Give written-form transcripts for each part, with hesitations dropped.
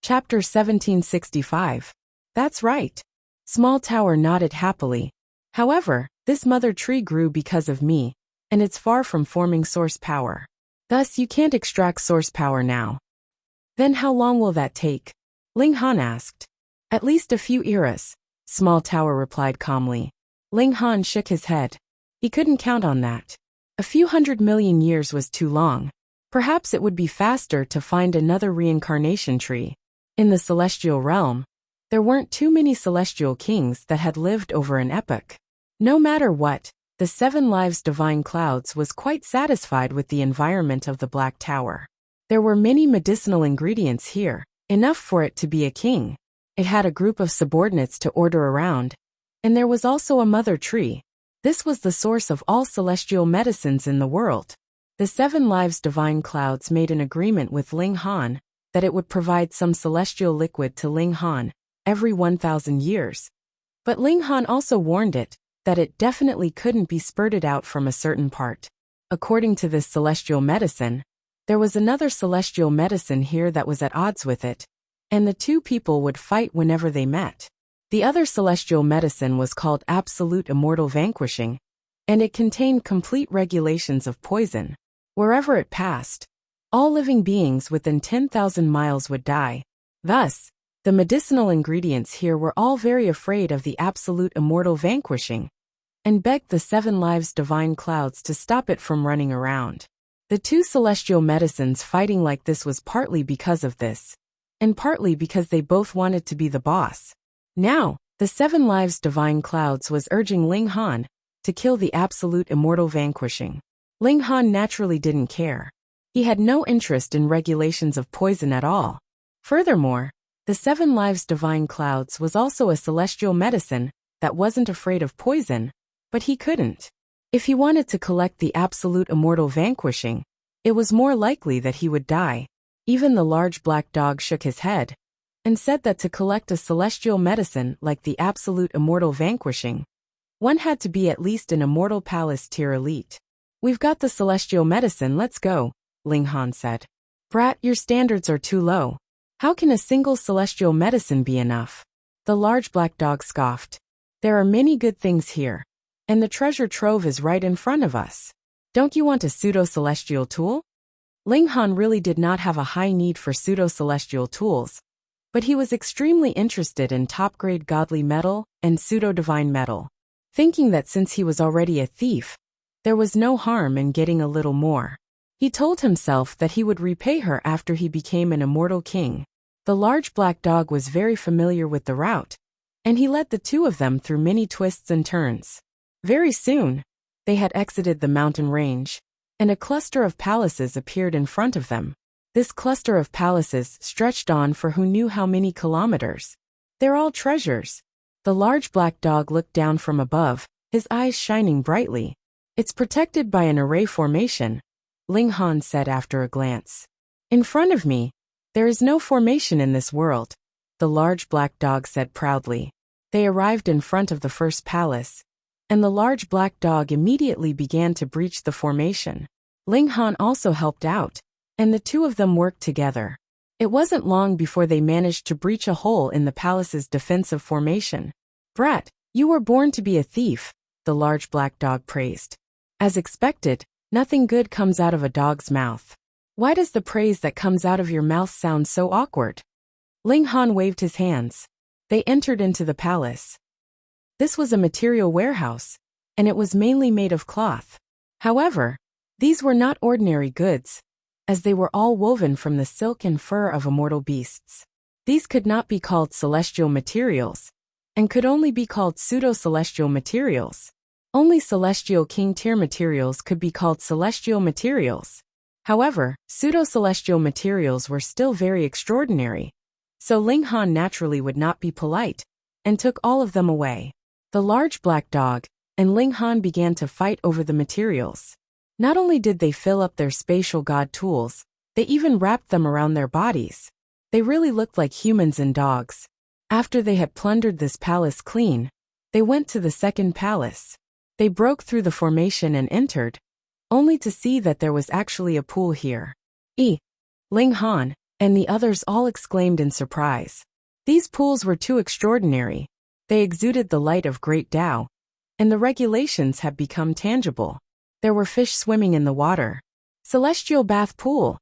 Chapter 1765. That's right. Small Tower nodded happily. However, this mother tree grew because of me, and it's far from forming source power. Thus you can't extract source power now. Then how long will that take? Ling Han asked. At least a few eras, Small Tower replied calmly. Ling Han shook his head. He couldn't count on that. A few 100 million years was too long. Perhaps it would be faster to find another reincarnation tree. In the celestial realm, there weren't too many celestial kings that had lived over an epoch. No matter what, the 7 Lives Divine Clouds was quite satisfied with the environment of the Black Tower. There were many medicinal ingredients here, enough for it to be a king. It had a group of subordinates to order around, and there was also a mother tree. This was the source of all celestial medicines in the world. The 7 Lives Divine Clouds made an agreement with Ling Han that it would provide some celestial liquid to Ling Han every 1,000 years. But Ling Han also warned it that it definitely couldn't be spurted out from a certain part. According to this celestial medicine, there was another celestial medicine here that was at odds with it, and the two people would fight whenever they met. The other celestial medicine was called Absolute Immortal Vanquishing, and it contained complete regulations of poison. Wherever it passed, all living beings within 10,000 miles would die. Thus, the medicinal ingredients here were all very afraid of the Absolute Immortal Vanquishing, and begged the 7 Lives Divine Clouds to stop it from running around. The two celestial medicines fighting like this was partly because of this, and partly because they both wanted to be the boss. Now, the 7 Lives Divine Clouds was urging Ling Han to kill the Absolute Immortal Vanquishing. Ling Han naturally didn't care. He had no interest in regulations of poison at all. Furthermore, the 7 Lives Divine Clouds was also a celestial medicine that wasn't afraid of poison, but he couldn't. If he wanted to collect the Absolute Immortal Vanquishing, it was more likely that he would die. Even the large black dog shook his head and said that to collect a celestial medicine like the Absolute Immortal Vanquishing, one had to be at least an Immortal Palace tier elite. We've got the celestial medicine, let's go, Ling Han said. Brat, your standards are too low. How can a single celestial medicine be enough? The large black dog scoffed. There are many good things here, and the treasure trove is right in front of us. Don't you want a pseudo-celestial tool? Ling Han really did not have a high need for pseudo-celestial tools, but he was extremely interested in top-grade godly metal and pseudo-divine metal, thinking that since he was already a thief, there was no harm in getting a little more. He told himself that he would repay her after he became an immortal king. The large black dog was very familiar with the route, and he led the two of them through many twists and turns. Very soon, they had exited the mountain range, and a cluster of palaces appeared in front of them. This cluster of palaces stretched on for who knew how many kilometers. They're all treasures. The large black dog looked down from above, his eyes shining brightly. It's protected by an array formation, Ling Han said after a glance. In front of me, there is no formation in this world, the large black dog said proudly. They arrived in front of the first palace, and the large black dog immediately began to breach the formation. Ling Han also helped out, and the two of them worked together. It wasn't long before they managed to breach a hole in the palace's defensive formation. Brat, you were born to be a thief, the large black dog praised. As expected, nothing good comes out of a dog's mouth. Why does the praise that comes out of your mouth sound so awkward? Ling Han waved his hands. They entered into the palace. This was a material warehouse, and it was mainly made of cloth. However, these were not ordinary goods, as they were all woven from the silk and fur of immortal beasts. These could not be called celestial materials, and could only be called pseudo-celestial materials. Only celestial king-tier materials could be called celestial materials. However, pseudo-celestial materials were still very extraordinary, so Ling Han naturally would not be polite, and took all of them away. The large black dog and Ling Han began to fight over the materials. Not only did they fill up their spatial god tools, they even wrapped them around their bodies. They really looked like humans and dogs. After they had plundered this palace clean, they went to the second palace. They broke through the formation and entered, only to see that there was actually a pool here. Ling Han, and the others all exclaimed in surprise. These pools were too extraordinary. They exuded the light of great Tao, and the regulations had become tangible. There were fish swimming in the water. Celestial bath pool.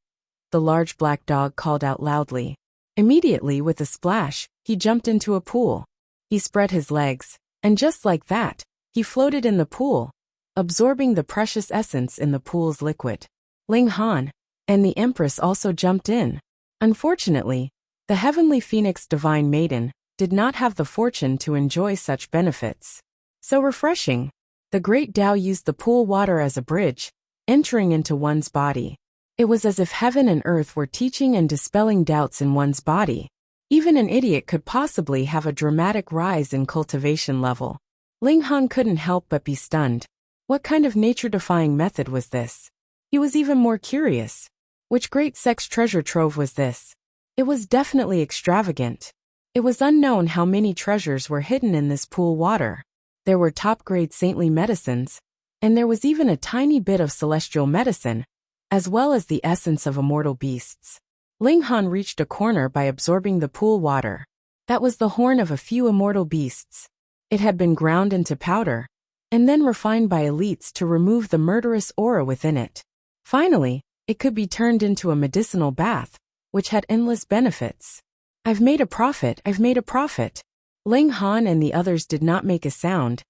The large black dog called out loudly. Immediately, with a splash, he jumped into a pool. He spread his legs, and just like that, he floated in the pool, absorbing the precious essence in the pool's liquid. Ling Han and the Empress also jumped in. Unfortunately, the heavenly phoenix divine maiden did not have the fortune to enjoy such benefits. So refreshing. The great Tao used the pool water as a bridge, entering into one's body. It was as if heaven and earth were teaching and dispelling doubts in one's body. Even an idiot could possibly have a dramatic rise in cultivation level. Ling Han couldn't help but be stunned. What kind of nature-defying method was this? He was even more curious. Which great sex treasure trove was this? It was definitely extravagant. It was unknown how many treasures were hidden in this pool water. There were top-grade saintly medicines, and there was even a tiny bit of celestial medicine, as well as the essence of immortal beasts. Ling Han reached a corner by absorbing the pool water. That was the horn of a few immortal beasts. It had been ground into powder, and then refined by elites to remove the murderous aura within it. Finally, it could be turned into a medicinal bath, which had endless benefits. I've made a profit, I've made a profit. Ling Han and the others did not make a sound,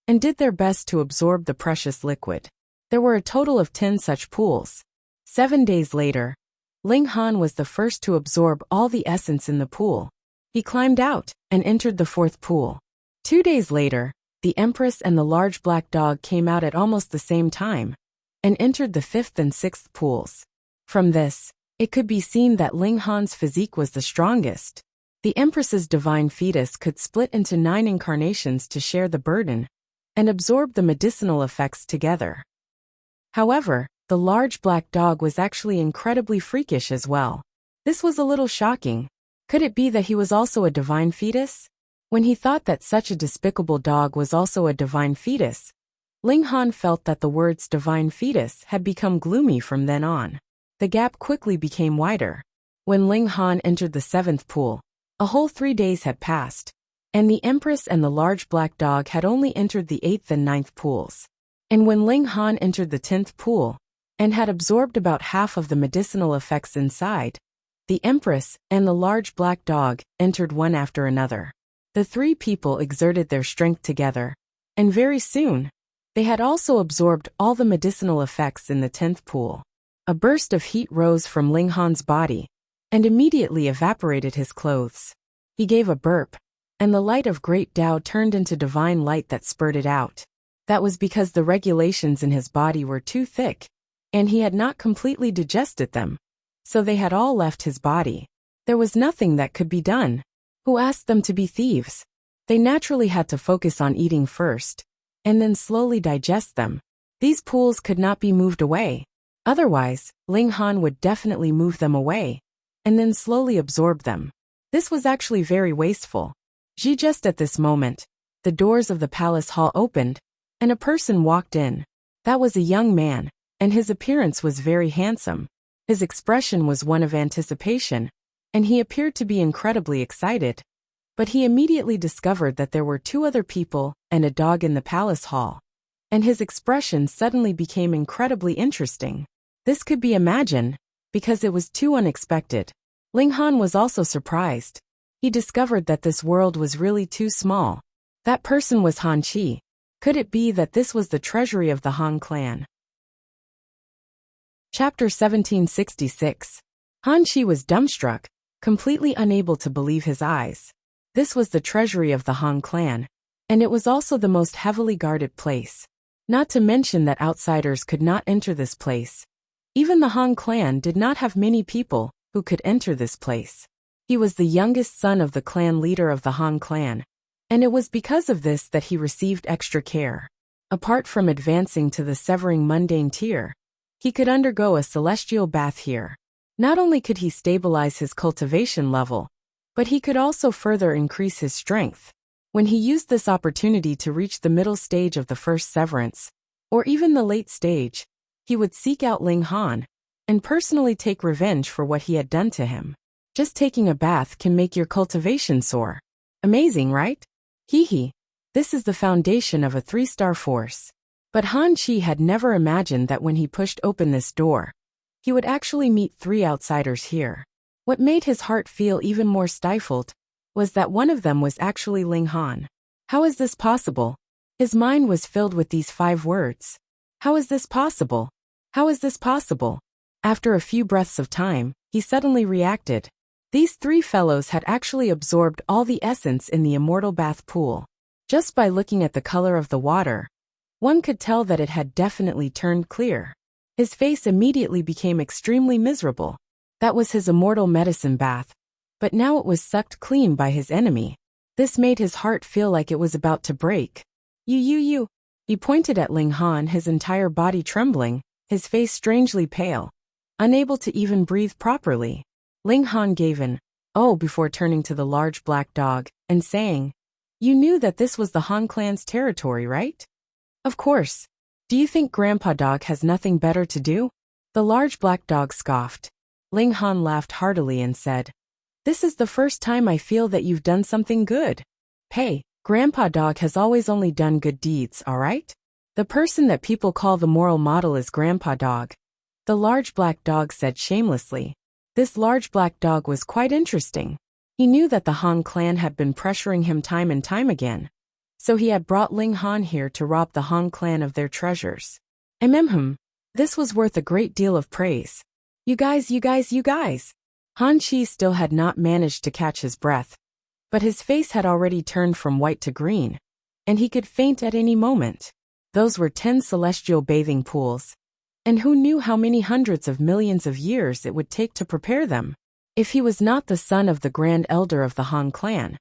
and did their best to absorb the precious liquid. There were a total of 10 such pools. 7 days later, Ling Han was the first to absorb all the essence in the pool. He climbed out and entered the 4th pool. 2 days later, the Empress and the large black dog came out at almost the same time, and entered the 5th and 6th pools. From this, it could be seen that Ling Han's physique was the strongest. The Empress's divine fetus could split into 9 incarnations to share the burden, and absorb the medicinal effects together. However, the large black dog was actually incredibly freakish as well. This was a little shocking. Could it be that he was also a divine fetus? When he thought that such a despicable dog was also a divine fetus, Ling Han felt that the words divine fetus had become gloomy from then on. The gap quickly became wider. When Ling Han entered the 7th pool, a whole 3 days had passed, and the Empress and the large black dog had only entered the 8th and 9th pools. And when Ling Han entered the 10th pool, and had absorbed about half of the medicinal effects inside, the Empress and the large black dog entered one after another. The 3 people exerted their strength together, and very soon, they had also absorbed all the medicinal effects in the 10th pool. A burst of heat rose from Ling Han's body, and immediately evaporated his clothes. He gave a burp, and the light of great Tao turned into divine light that spurted out. That was because the regulations in his body were too thick, and he had not completely digested them, so they had all left his body. There was nothing that could be done. Who asked them to be thieves? They naturally had to focus on eating first, and then slowly digest them. These pools could not be moved away. Otherwise, Ling Han would definitely move them away, and then slowly absorb them. This was actually very wasteful. Just at this moment, the doors of the palace hall opened, and a person walked in. That was a young man, and his appearance was very handsome. His expression was one of anticipation, and he appeared to be incredibly excited. But he immediately discovered that there were 2 other people and a dog in the palace hall, and his expression suddenly became incredibly interesting. This could be imagined, because it was too unexpected. Ling Han was also surprised. He discovered that this world was really too small. That person was Han Qi. Could it be that this was the treasury of the Han clan? Chapter 1766. Han Qi was dumbstruck, completely unable to believe his eyes. This was the treasury of the Han clan, and it was also the most heavily guarded place. Not to mention that outsiders could not enter this place. Even the Han clan did not have many people who could enter this place. He was the youngest son of the clan leader of the Han clan, and it was because of this that he received extra care. Apart from advancing to the severing mundane tier, he could undergo a celestial bath here. Not only could he stabilize his cultivation level, but he could also further increase his strength. When he used this opportunity to reach the middle stage of the first severance, or even the late stage, he would seek out Ling Han and personally take revenge for what he had done to him. Just taking a bath can make your cultivation soar. Amazing, right? Hee hee. This is the foundation of a 3-star force. But Han Chi had never imagined that when he pushed open this door, he would actually meet 3 outsiders here. What made his heart feel even more stifled was that one of them was actually Ling Han. How is this possible? His mind was filled with these 5 words. How is this possible? How is this possible? After a few breaths of time, he suddenly reacted. These 3 fellows had actually absorbed all the essence in the immortal bath pool. Just by looking at the color of the water, one could tell that it had definitely turned clear. His face immediately became extremely miserable. That was his immortal medicine bath. But now it was sucked clean by his enemy. This made his heart feel like it was about to break. You. He pointed at Ling Han, his entire body trembling, his face strangely pale, unable to even breathe properly. Ling Han gave an "oh" before turning to the large black dog and saying, "You knew that this was the Han clan's territory, right?" "Of course. Do you think Grandpa Dog has nothing better to do?" The large black dog scoffed. Ling Han laughed heartily and said, "This is the first time I feel that you've done something good. Hey, Grandpa Dog has always only done good deeds, alright? The person that people call the moral model is Grandpa Dog," the large black dog said shamelessly. This large black dog was quite interesting. He knew that the Han clan had been pressuring him time and time again, so he had brought Ling Han here to rob the Han clan of their treasures. This was worth a great deal of praise. You guys. Han Chi still had not managed to catch his breath, but his face had already turned from white to green, and he could faint at any moment. Those were 10 celestial bathing pools, and who knew how many hundreds of millions of years it would take to prepare them? If he was not the son of the Grand Elder of the Han clan,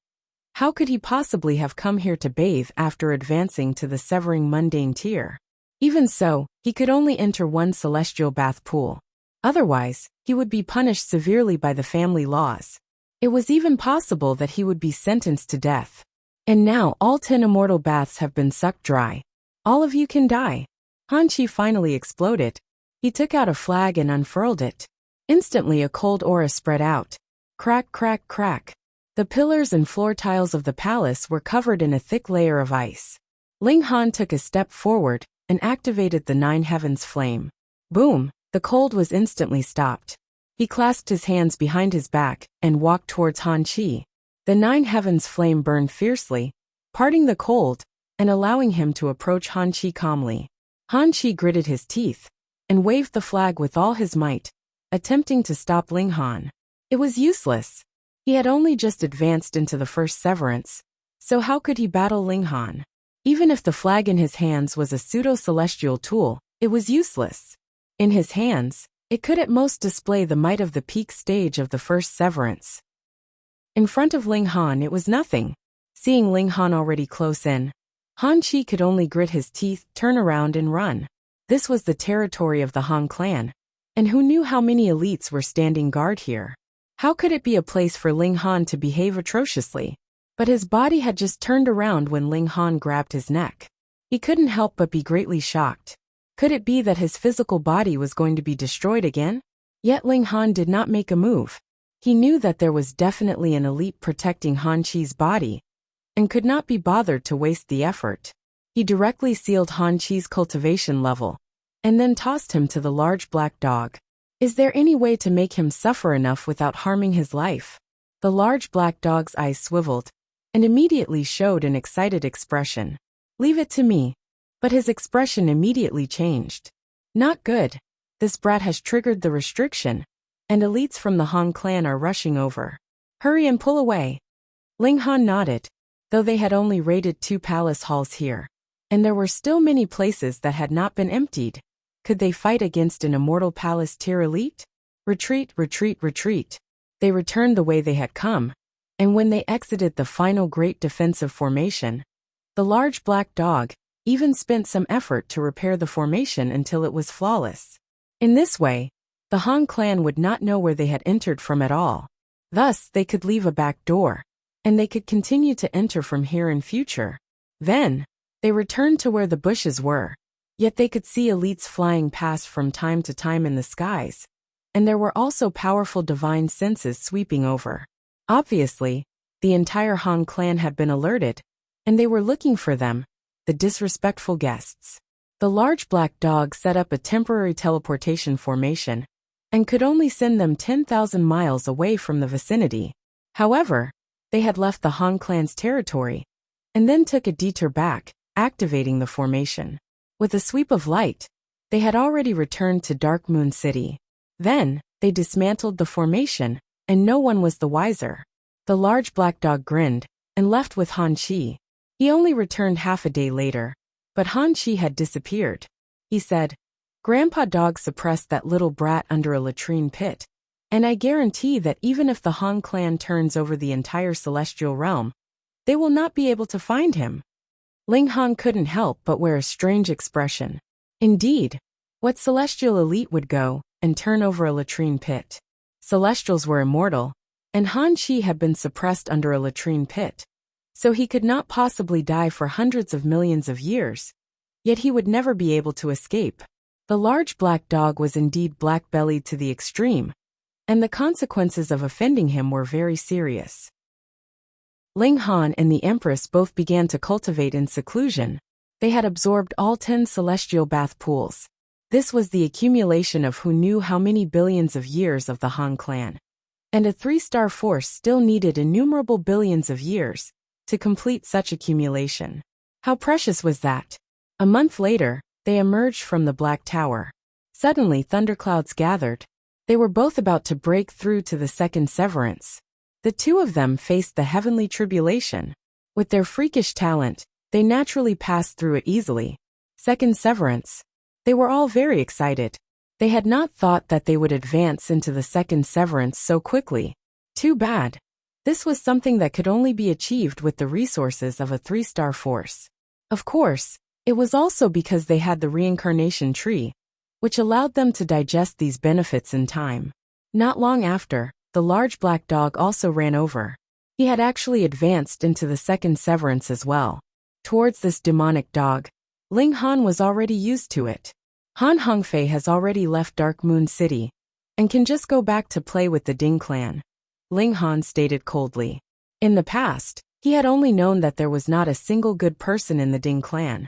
how could he possibly have come here to bathe after advancing to the severing mundane tier? Even so, he could only enter 1 celestial bath pool. Otherwise, he would be punished severely by the family laws. It was even possible that he would be sentenced to death. And now all 10 immortal baths have been sucked dry. All of you can die. Han Chi finally exploded. He took out a flag and unfurled it. Instantly a cold aura spread out. Crack, crack, crack. The pillars and floor tiles of the palace were covered in a thick layer of ice. Ling Han took a step forward and activated the 9 heavens flame. Boom! The cold was instantly stopped. He clasped his hands behind his back and walked towards Han Chi. The 9 heavens flame burned fiercely, parting the cold and allowing him to approach Han Chi calmly. Han Chi gritted his teeth and waved the flag with all his might, attempting to stop Ling Han. It was useless. He had only just advanced into the first severance, so how could he battle Ling Han? Even if the flag in his hands was a pseudo-celestial tool, it was useless. In his hands, it could at most display the might of the peak stage of the first severance. In front of Ling Han it was nothing. Seeing Ling Han already close in, Han Chi could only grit his teeth, turn around and run. This was the territory of the Han clan, and who knew how many elites were standing guard here? How could it be a place for Ling Han to behave atrociously? But his body had just turned around when Ling Han grabbed his neck. He couldn't help but be greatly shocked. Could it be that his physical body was going to be destroyed again? Yet Ling Han did not make a move. He knew that there was definitely an elite protecting Han Chi's body, and could not be bothered to waste the effort. He directly sealed Han Chi's cultivation level, and then tossed him to the large black dog. Is there any way to make him suffer enough without harming his life? The large black dog's eyes swiveled, and immediately showed an excited expression. Leave it to me. But his expression immediately changed. Not good. This brat has triggered the restriction, and elites from the Han clan are rushing over. Hurry and pull away. Ling Han nodded, though they had only raided 2 palace halls here, and there were still many places that had not been emptied. Could they fight against an immortal palace tier elite? Retreat, retreat, retreat. They returned the way they had come, and when they exited the final great defensive formation, the large black dog even spent some effort to repair the formation until it was flawless. In this way, the Han clan would not know where they had entered from at all. Thus, they could leave a back door, and they could continue to enter from here in future. Then, they returned to where the bushes were, yet they could see elites flying past from time to time in the skies. and there were also powerful divine senses sweeping over. Obviously, the entire Han clan had been alerted, and they were looking for them, the disrespectful guests. The large black dog set up a temporary teleportation formation and could only send them 10,000 miles away from the vicinity. However, they had left the Han clan's territory and then took a detour back, activating the formation. With a sweep of light, they had already returned to Dark Moon City. Then, they dismantled the formation, and no one was the wiser. The large black dog grinned and left with Han Chi. He only returned half a day later, but Han Chi had disappeared. He said, "Grandpa Dog suppressed that little brat under a latrine pit, and I guarantee that even if the Han clan turns over the entire celestial realm, they will not be able to find him." Ling Han couldn't help but wear a strange expression. Indeed, what celestial elite would go and turn over a latrine pit? Celestials were immortal, and Han Chi had been suppressed under a latrine pit, so he could not possibly die for hundreds of millions of years, yet he would never be able to escape. The large black dog was indeed black-bellied to the extreme, and the consequences of offending him were very serious. Ling Han and the Empress both began to cultivate in seclusion. They had absorbed all 10 celestial bath pools. This was the accumulation of who knew how many billions of years of the Han clan. And a 3-star force still needed innumerable billions of years to complete such accumulation. How precious was that? A month later, they emerged from the Black Tower. Suddenly thunderclouds gathered. They were both about to break through to the second severance. The two of them faced the heavenly tribulation. With their freakish talent, they naturally passed through it easily. Second severance. They were all very excited. They had not thought that they would advance into the second severance so quickly. Too bad. This was something that could only be achieved with the resources of a 3-star force. Of course, it was also because they had the reincarnation tree, which allowed them to digest these benefits in time. Not long after, the large black dog also ran over. He had actually advanced into the second severance as well. Towards this demonic dog, Ling Han was already used to it. Han Hongfei has already left Dark Moon City and can just go back to play with the Ding clan, Ling Han stated coldly. In the past, he had only known that there was not a single good person in the Ding clan.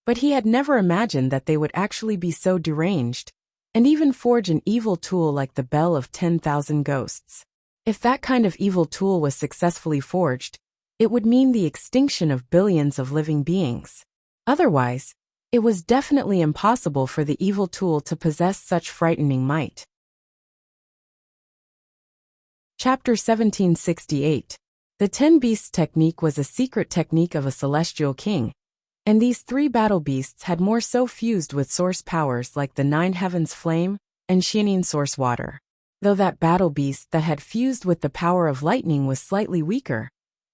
But he had never imagined that they would actually be so deranged and even forge an evil tool like the Bell of 10,000 Ghosts. If that kind of evil tool was successfully forged, it would mean the extinction of billions of living beings. Otherwise, it was definitely impossible for the evil tool to possess such frightening might. Chapter 1768. The 10 Beasts technique was a secret technique of a celestial king, and these 3 battle beasts had more so fused with source powers like the 9 Heavens Flame and Xianing Source Water. Though that battle beast that had fused with the power of lightning was slightly weaker,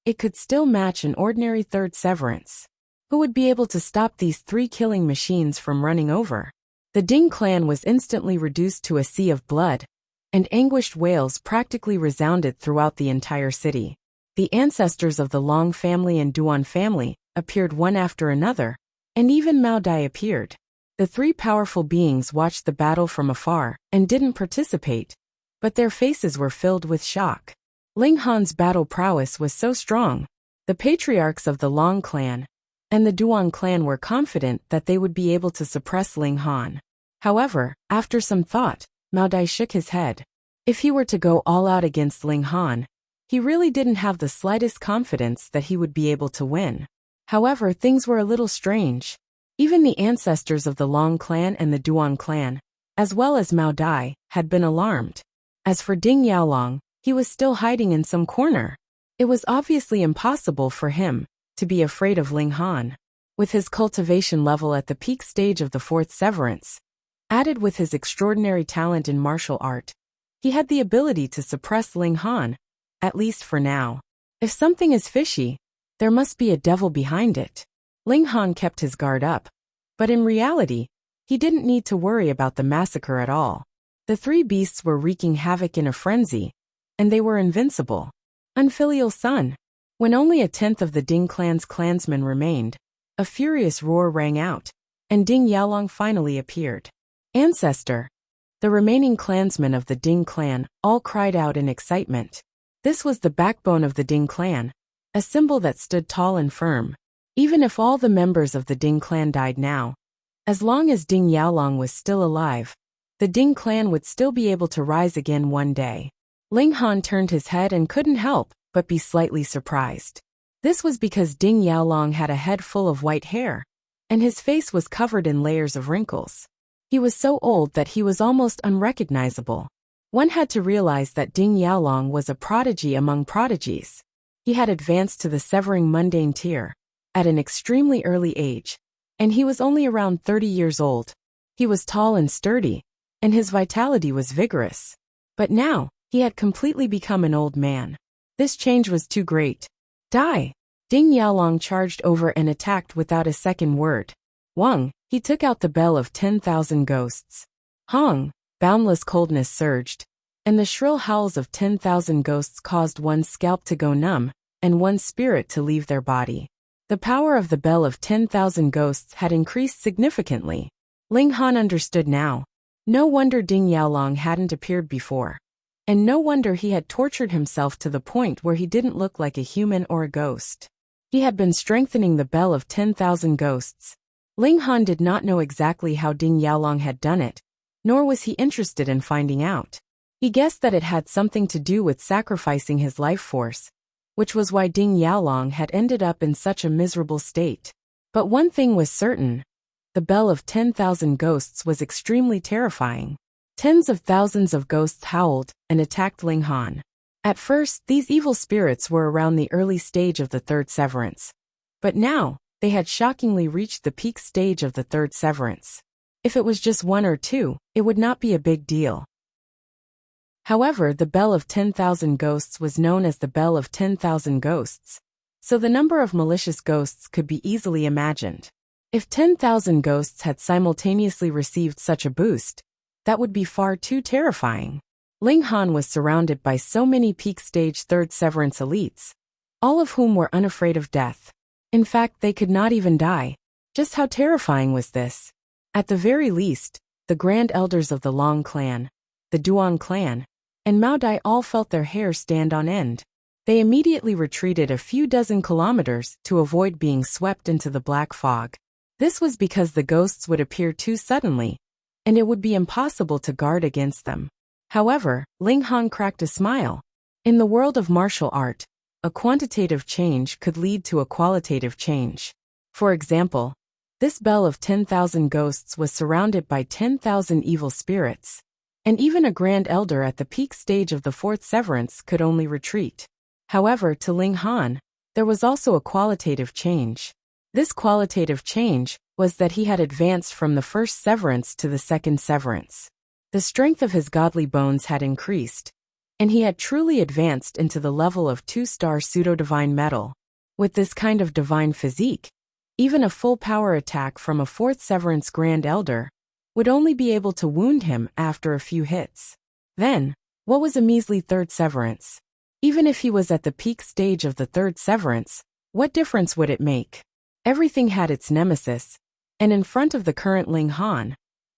it could still match an ordinary third severance. Who would be able to stop these 3 killing machines from running over? The Ding clan was instantly reduced to a sea of blood, and anguished wails practically resounded throughout the entire city. The ancestors of the Long family and Duan family appeared one after another, and even Mao Dai appeared. The 3 powerful beings watched the battle from afar and didn't participate, but their faces were filled with shock. Ling Han's battle prowess was so strong. The patriarchs of the Long clan and the Duan clan were confident that they would be able to suppress Ling Han. However, after some thought, Mao Dai shook his head. If he were to go all out against Ling Han, he really didn't have the slightest confidence that he would be able to win. However, things were a little strange. Even the ancestors of the Long clan and the Duan clan, as well as Mao Dai, had been alarmed. As for Ding Yaolong, he was still hiding in some corner. It was obviously impossible for him to be afraid of Ling Han. With his cultivation level at the peak stage of the 4th severance, added with his extraordinary talent in martial art, he had the ability to suppress Ling Han, at least for now. If something is fishy, there must be a devil behind it. Ling Han kept his guard up, but in reality, he didn't need to worry about the massacre at all. The 3 beasts were wreaking havoc in a frenzy, and they were invincible. Unfilial son. When only a 10th of the Ding clan's clansmen remained, a furious roar rang out, and Ding Yaolong finally appeared. Ancestor. The remaining clansmen of the Ding clan all cried out in excitement. This was the backbone of the Ding clan, a symbol that stood tall and firm. Even if all the members of the Ding clan died now, as long as Ding Yaolong was still alive, the Ding clan would still be able to rise again one day. Ling Han turned his head and couldn't help but be slightly surprised. This was because Ding Yaolong had a head full of white hair, and his face was covered in layers of wrinkles. He was so old that he was almost unrecognizable. One had to realize that Ding Yaolong was a prodigy among prodigies. He had advanced to the severing mundane tier at an extremely early age, and he was only around 30 years old. He was tall and sturdy, and his vitality was vigorous. But now, he had completely become an old man. This change was too great. Die! Ding Yaolong charged over and attacked without a second word. Wang, he took out the bell of 10,000 ghosts. Hong, boundless coldness surged, and the shrill howls of 10,000 ghosts caused one's scalp to go numb, and one's spirit to leave their body. The power of the bell of 10,000 ghosts had increased significantly. Ling Han understood now. No wonder Ding Yaolong hadn't appeared before. And no wonder he had tortured himself to the point where he didn't look like a human or a ghost. He had been strengthening the bell of 10,000 ghosts. Ling Han did not know exactly how Ding Yaolong had done it, nor was he interested in finding out. He guessed that it had something to do with sacrificing his life force, which was why Ding Yaolong had ended up in such a miserable state. But one thing was certain. The bell of 10,000 ghosts was extremely terrifying. Tens of thousands of ghosts howled and attacked Ling Han. At first, these evil spirits were around the early stage of the third severance. But now, they had shockingly reached the peak stage of the third severance. If it was just one or two, it would not be a big deal. However, the bell of 10,000 ghosts was known as the bell of 10,000 ghosts, so the number of malicious ghosts could be easily imagined. If 10,000 ghosts had simultaneously received such a boost, that would be far too terrifying. Ling Han was surrounded by so many peak stage third severance elites, all of whom were unafraid of death. In fact, they could not even die. Just how terrifying was this? At the very least, the Grand Elders of the Long clan, the Duan clan, and Mao Dai all felt their hair stand on end. They immediately retreated a few dozen kilometers to avoid being swept into the black fog. This was because the ghosts would appear too suddenly, and it would be impossible to guard against them. However, Ling Han cracked a smile. In the world of martial art, a quantitative change could lead to a qualitative change. For example, this bell of 10,000 ghosts was surrounded by 10,000 evil spirits, and even a Grand Elder at the peak stage of the fourth severance could only retreat. However, to Ling Han, there was also a qualitative change. This qualitative change was that he had advanced from the first severance to the second severance. The strength of his godly bones had increased, and he had truly advanced into the level of 2-star pseudo-divine metal. With this kind of divine physique, even a full-power attack from a fourth severance Grand Elder would only be able to wound him after a few hits. Then, what was a measly third severance? Even if he was at the peak stage of the third severance, what difference would it make? Everything had its nemesis, and in front of the current Ling Han,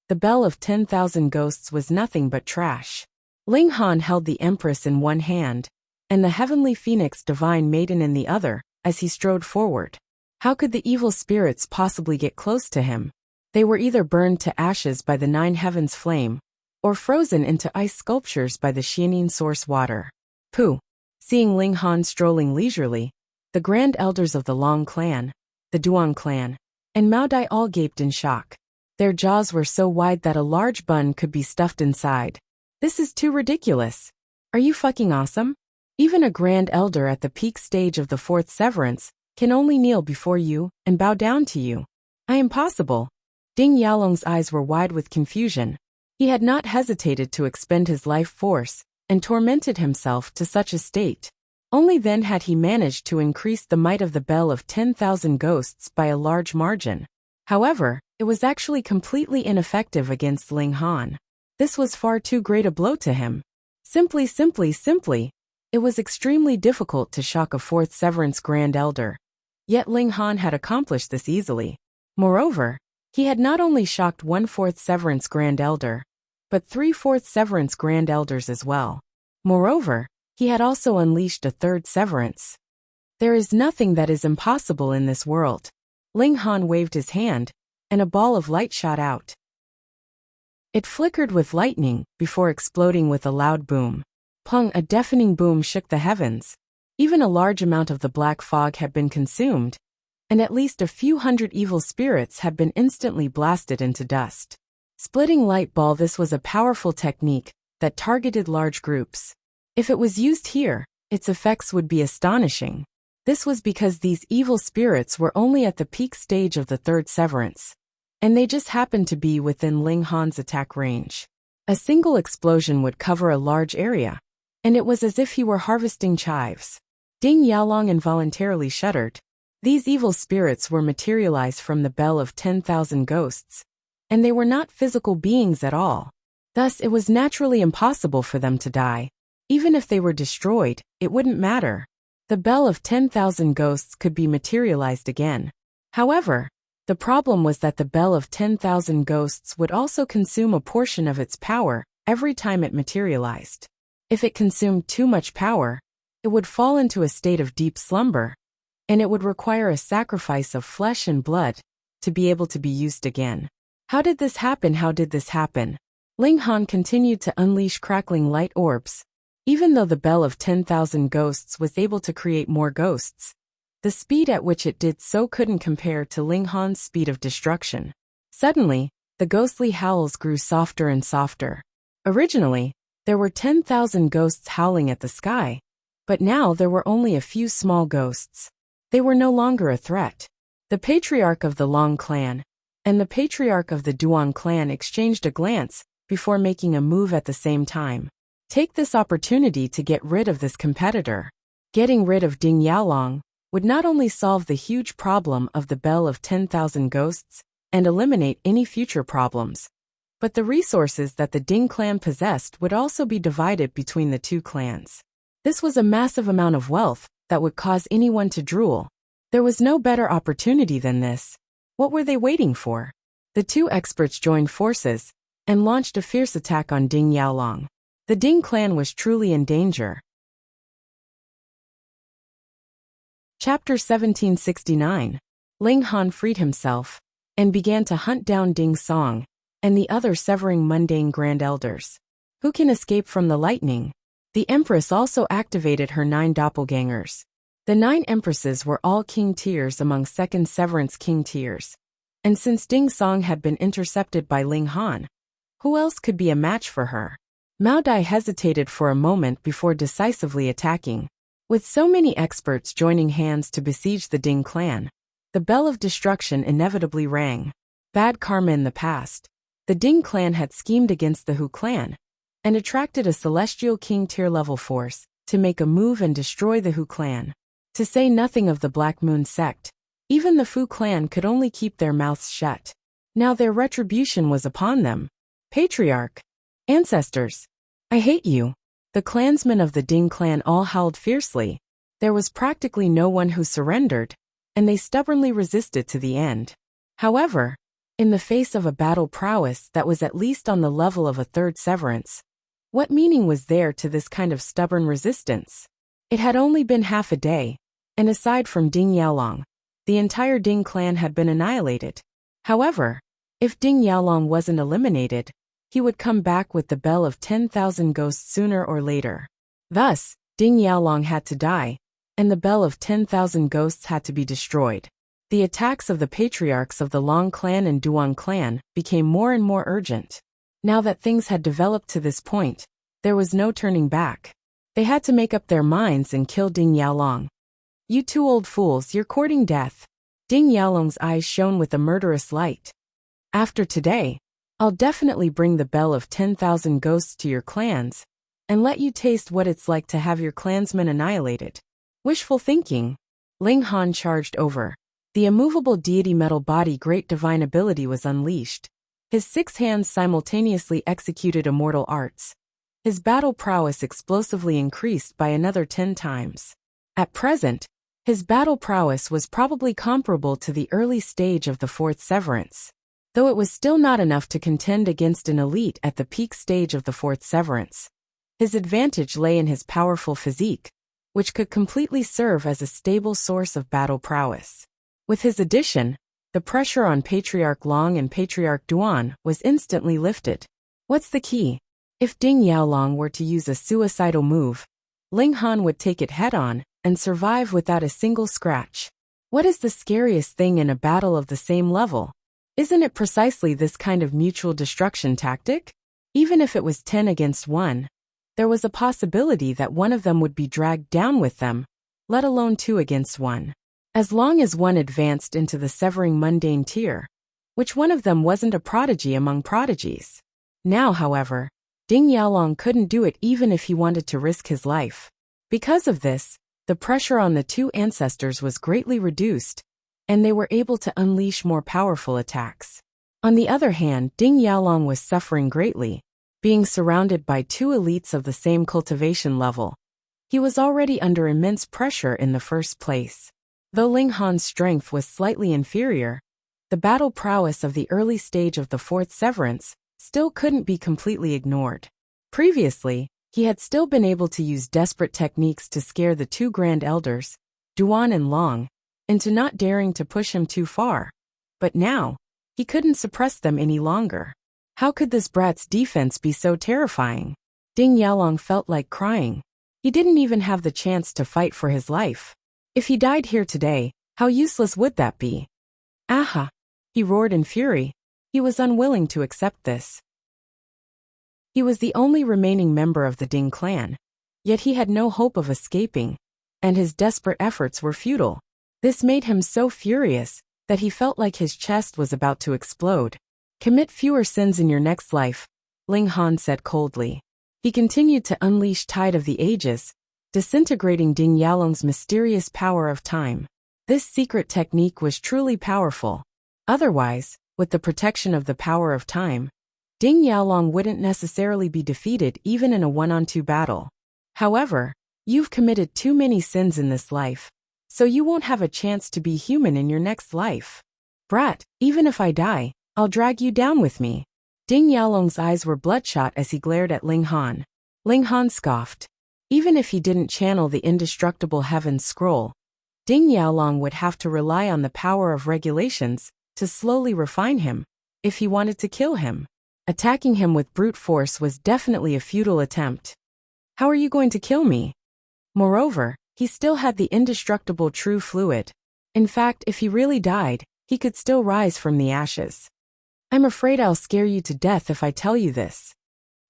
the bell of 10,000 ghosts was nothing but trash. Ling Han held the Empress in one hand, and the heavenly phoenix divine maiden in the other, as he strode forward. How could the evil spirits possibly get close to him? They were either burned to ashes by the 9 heavens flame, or frozen into ice sculptures by the Xianing source water. Pooh! Seeing Ling Han strolling leisurely, the Grand Elders of the Long clan, the Duan clan, and Mao Dai all gaped in shock. Their jaws were so wide that a large bun could be stuffed inside. This is too ridiculous. Are you fucking awesome? Even a Grand Elder at the peak stage of the fourth severance can only kneel before you and bow down to you. I am possible. Ding Yaolong's eyes were wide with confusion. He had not hesitated to expend his life force and tormented himself to such a state. Only then had he managed to increase the might of the bell of 10,000 ghosts by a large margin. However, it was actually completely ineffective against Ling Han. This was far too great a blow to him. Simply, it was extremely difficult to shock a fourth severance Grand Elder. Yet Ling Han had accomplished this easily. Moreover, he had not only shocked one fourth severance Grand Elder, but 3/4 severance Grand Elders as well. Moreover, he had also unleashed a third severance. There is nothing that is impossible in this world. Ling Han waved his hand, and a ball of light shot out. It flickered with lightning before exploding with a loud boom. Pung! A deafening boom shook the heavens. Even a large amount of the black fog had been consumed, and at least a few hundred evil spirits had been instantly blasted into dust. Splitting light ball. This was a powerful technique that targeted large groups. If it was used here, its effects would be astonishing. This was because these evil spirits were only at the peak stage of the third severance, and they just happened to be within Ling Han's attack range. A single explosion would cover a large area, and it was as if he were harvesting chives. Ding Yaolong involuntarily shuddered. These evil spirits were materialized from the bell of 10,000 ghosts, and they were not physical beings at all. Thus, it was naturally impossible for them to die. Even if they were destroyed, it wouldn't matter. The bell of 10,000 ghosts could be materialized again. However, the problem was that the bell of 10,000 ghosts would also consume a portion of its power every time it materialized. If it consumed too much power, it would fall into a state of deep slumber, and it would require a sacrifice of flesh and blood to be able to be used again. How did this happen? How did this happen? Ling Han continued to unleash crackling light orbs. Even though the bell of 10,000 ghosts was able to create more ghosts, the speed at which it did so couldn't compare to Ling Han's speed of destruction. Suddenly, the ghostly howls grew softer and softer. Originally, there were 10,000 ghosts howling at the sky, but now there were only a few small ghosts. They were no longer a threat. The patriarch of the Long clan and the patriarch of the Duan clan exchanged a glance before making a move at the same time. Take this opportunity to get rid of this competitor. Getting rid of Ding Yaolong would not only solve the huge problem of the bell of 10,000 ghosts and eliminate any future problems, but the resources that the Ding clan possessed would also be divided between the two clans. This was a massive amount of wealth that would cause anyone to drool. There was no better opportunity than this. What were they waiting for? The two experts joined forces and launched a fierce attack on Ding Yaolong. The Ding clan was truly in danger. Chapter 1769. Ling Han freed himself and began to hunt down Ding Song and the other severing mundane Grand Elders. Who can escape from the lightning? The Empress also activated her 9 doppelgangers. The 9 Empresses were all King tiers among second severance King tiers, and since Ding Song had been intercepted by Ling Han, who else could be a match for her? Mao Dai hesitated for a moment before decisively attacking. With so many experts joining hands to besiege the Ding clan, the bell of destruction inevitably rang. Bad karma in the past. The Ding clan had schemed against the Hu clan and attracted a celestial king tier level force to make a move and destroy the Hu clan. To say nothing of the Black Moon sect, even the Fu clan could only keep their mouths shut. Now their retribution was upon them. Patriarch. Ancestors. I hate you. The clansmen of the Ding clan all howled fiercely. There was practically no one who surrendered, and they stubbornly resisted to the end. However, in the face of a battle prowess that was at least on the level of a third severance, what meaning was there to this kind of stubborn resistance? It had only been half a day, and aside from Ding Yaolong, the entire Ding clan had been annihilated. However, if Ding Yaolong wasn't eliminated, he would come back with the bell of 10,000 ghosts sooner or later. Thus, Ding Yaolong had to die, and the bell of 10,000 ghosts had to be destroyed. The attacks of the patriarchs of the Long clan and Duan clan became more and more urgent. Now that things had developed to this point, there was no turning back. They had to make up their minds and kill Ding Yaolong. You two old fools, you're courting death. Ding Yaolong's eyes shone with a murderous light. After today, I'll definitely bring the bell of 10,000 ghosts to your clans, and let you taste what it's like to have your clansmen annihilated. Wishful thinking. Ling Han charged over. The immovable deity metal body great divine ability was unleashed. His 6 hands simultaneously executed immortal arts. His battle prowess explosively increased by another 10 times. At present, his battle prowess was probably comparable to the early stage of the 4th severance. though it was still not enough to contend against an elite at the peak stage of the fourth severance. His advantage lay in his powerful physique, which could completely serve as a stable source of battle prowess. With his addition, the pressure on Patriarch Long and Patriarch Duan was instantly lifted. What's the key? If Ding Yaolong were to use a suicidal move, Ling Han would take it head-on and survive without a single scratch. What is the scariest thing in a battle of the same level? Isn't it precisely this kind of mutual destruction tactic? Even if it was 10 against 1, there was a possibility that one of them would be dragged down with them, let alone 2 against 1. As long as one advanced into the severing mundane tier, which one of them wasn't a prodigy among prodigies? Now, however, Ding Yaolong couldn't do it even if he wanted to risk his life. Because of this, the pressure on the two ancestors was greatly reduced, and they were able to unleash more powerful attacks. On the other hand, Ding Yaolong was suffering greatly, being surrounded by two elites of the same cultivation level. He was already under immense pressure in the first place. Though Ling Han's strength was slightly inferior, the battle prowess of the early stage of the fourth severance still couldn't be completely ignored. Previously, he had still been able to use desperate techniques to scare the two Grand Elders, Duan and Long, into not daring to push him too far. But now, he couldn't suppress them any longer. How could this brat's defense be so terrifying? Ding Yaolong felt like crying. He didn't even have the chance to fight for his life. If he died here today, how useless would that be? Aha! He roared in fury. He was unwilling to accept this. He was the only remaining member of the Ding clan, yet he had no hope of escaping, and his desperate efforts were futile. This made him so furious that he felt like his chest was about to explode. Commit fewer sins in your next life, Ling Han said coldly. He continued to unleash Tide of the Ages, disintegrating Ding Yaolong's mysterious power of time. This secret technique was truly powerful. Otherwise, with the protection of the power of time, Ding Yaolong wouldn't necessarily be defeated even in a 1-on-2 battle. However, you've committed too many sins in this life, so you won't have a chance to be human in your next life. Brat, even if I die, I'll drag you down with me. Ding Yaolong's eyes were bloodshot as he glared at Ling Han. Ling Han scoffed. Even if he didn't channel the indestructible Heaven's Scroll, Ding Yaolong would have to rely on the power of regulations to slowly refine him, if he wanted to kill him. Attacking him with brute force was definitely a futile attempt. How are you going to kill me? Moreover, he still had the indestructible true fluid. In fact, if he really died, he could still rise from the ashes. I'm afraid I'll scare you to death if I tell you this.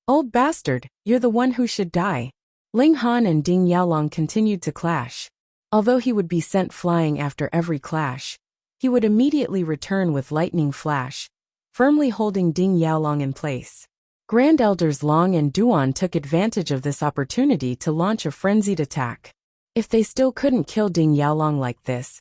Old bastard, you're the one who should die. Ling Han and Ding Yaolong continued to clash. Although he would be sent flying after every clash, he would immediately return with lightning flash, firmly holding Ding Yaolong in place. Grand Elders Long and Duan took advantage of this opportunity to launch a frenzied attack. If they still couldn't kill Ding Yaolong like this,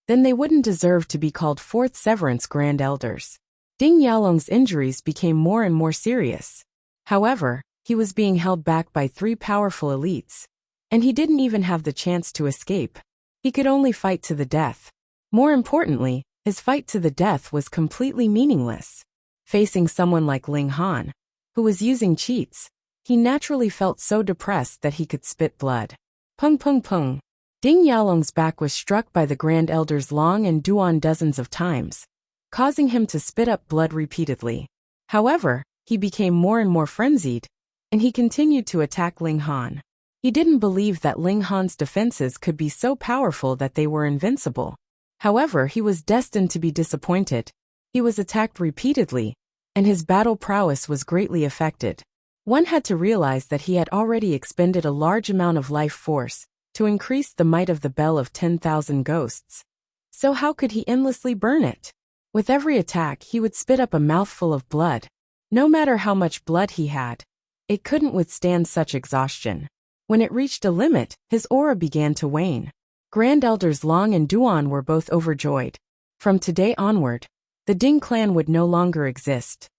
then they wouldn't deserve to be called Fourth Severance Grand Elders. Ding Yaolong's injuries became more and more serious. However, he was being held back by 3 powerful elites, and he didn't even have the chance to escape. He could only fight to the death. More importantly, his fight to the death was completely meaningless. Facing someone like Ling Han, who was using cheats, he naturally felt so depressed that he could spit blood. Pung pung pung. Ding Yaolong's back was struck by the Grand Elders Long and Duan dozens of times, causing him to spit up blood repeatedly. However, he became more and more frenzied, and he continued to attack Ling Han. He didn't believe that Ling Han's defenses could be so powerful that they were invincible. However, he was destined to be disappointed. He was attacked repeatedly, and his battle prowess was greatly affected. One had to realize that he had already expended a large amount of life force to increase the might of the Bell of 10,000 Ghosts. So how could he endlessly burn it? With every attack, he would spit up a mouthful of blood. No matter how much blood he had, it couldn't withstand such exhaustion. When it reached a limit, his aura began to wane. Grand Elders Long and Duan were both overjoyed. From today onward, the Ding clan would no longer exist.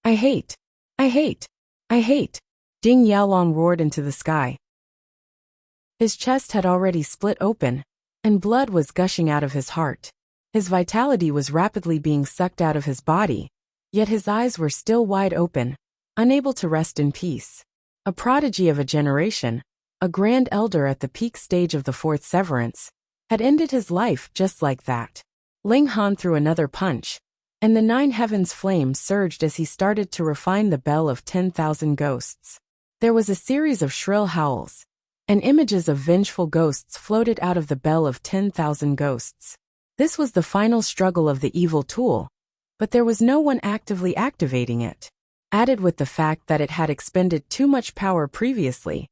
I hate. Ding Yaolong roared into the sky. His chest had already split open, and blood was gushing out of his heart. His vitality was rapidly being sucked out of his body, Yet his eyes were still wide open, unable to rest in peace. A prodigy of a generation, a grand elder at the peak stage of the fourth severance, had ended his life just like that. Ling Han threw another punch, and the 9 heavens flame surged as he started to refine the bell of 10,000 ghosts. There was a series of shrill howls, and images of vengeful ghosts floated out of the bell of 10,000 ghosts. This was the final struggle of the evil tool, but there was no one actively activating it. Added with the fact that it had expended too much power previously,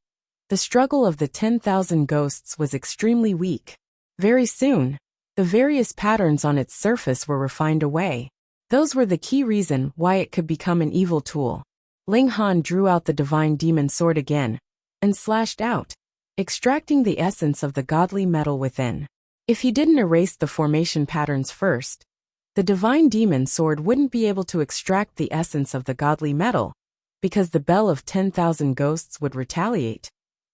the struggle of the 10,000 ghosts was extremely weak. Very soon, the various patterns on its surface were refined away. Those were the key reason why it could become an evil tool. Ling Han drew out the divine demon sword again, and slashed out, extracting the essence of the godly metal within. If he didn't erase the formation patterns first, the divine demon sword wouldn't be able to extract the essence of the godly metal, because the bell of 10,000 ghosts would retaliate.